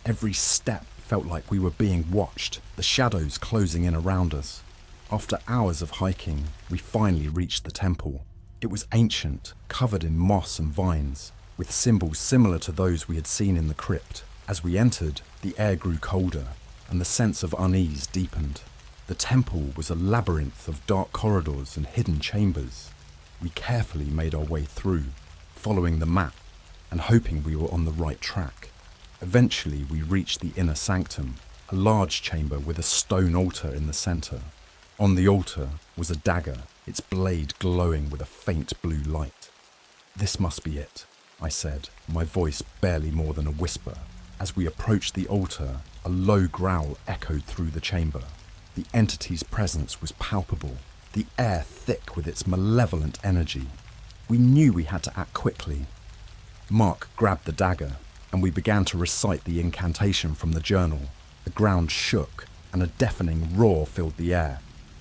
Every step felt like we were being watched, the shadows closing in around us. After hours of hiking, we finally reached the temple. It was ancient, covered in moss and vines, with symbols similar to those we had seen in the crypt. As we entered, the air grew colder, and the sense of unease deepened. The temple was a labyrinth of dark corridors and hidden chambers. We carefully made our way through, following the map and hoping we were on the right track. Eventually, we reached the inner sanctum, a large chamber with a stone altar in the center. On the altar was a dagger, its blade glowing with a faint blue light. "This must be it," I said, my voice barely more than a whisper. As we approached the altar, a low growl echoed through the chamber. The entity's presence was palpable, the air thick with its malevolent energy. We knew we had to act quickly. Mark grabbed the dagger, and we began to recite the incantation from the journal. The ground shook, and a deafening roar filled the air.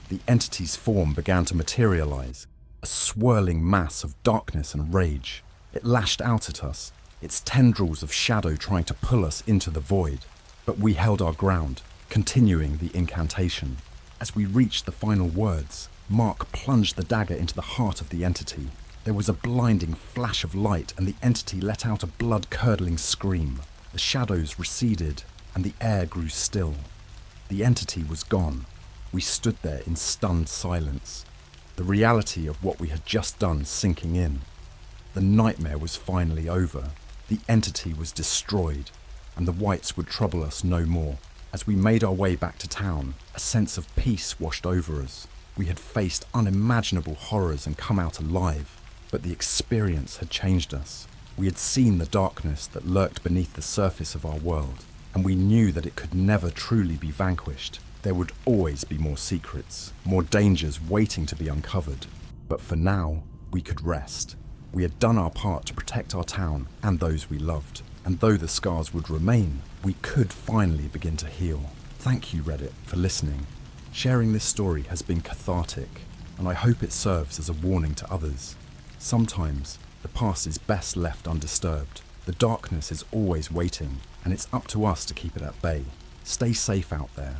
The entity's form began to materialize, a swirling mass of darkness and rage. It lashed out at us, its tendrils of shadow trying to pull us into the void. But we held our ground, continuing the incantation. As we reached the final words, Mark plunged the dagger into the heart of the entity. There was a blinding flash of light, and the entity let out a blood-curdling scream. The shadows receded, and the air grew still. The entity was gone. We stood there in stunned silence, the reality of what we had just done sinking in. The nightmare was finally over. The entity was destroyed, and the wights would trouble us no more. As we made our way back to town, a sense of peace washed over us. We had faced unimaginable horrors and come out alive, but the experience had changed us. We had seen the darkness that lurked beneath the surface of our world, and we knew that it could never truly be vanquished. There would always be more secrets, more dangers waiting to be uncovered. But for now, we could rest. We had done our part to protect our town and those we loved. And though the scars would remain, we could finally begin to heal. Thank you, Reddit, for listening. Sharing this story has been cathartic, and I hope it serves as a warning to others. Sometimes, the past is best left undisturbed. The darkness is always waiting, and it's up to us to keep it at bay. Stay safe out there,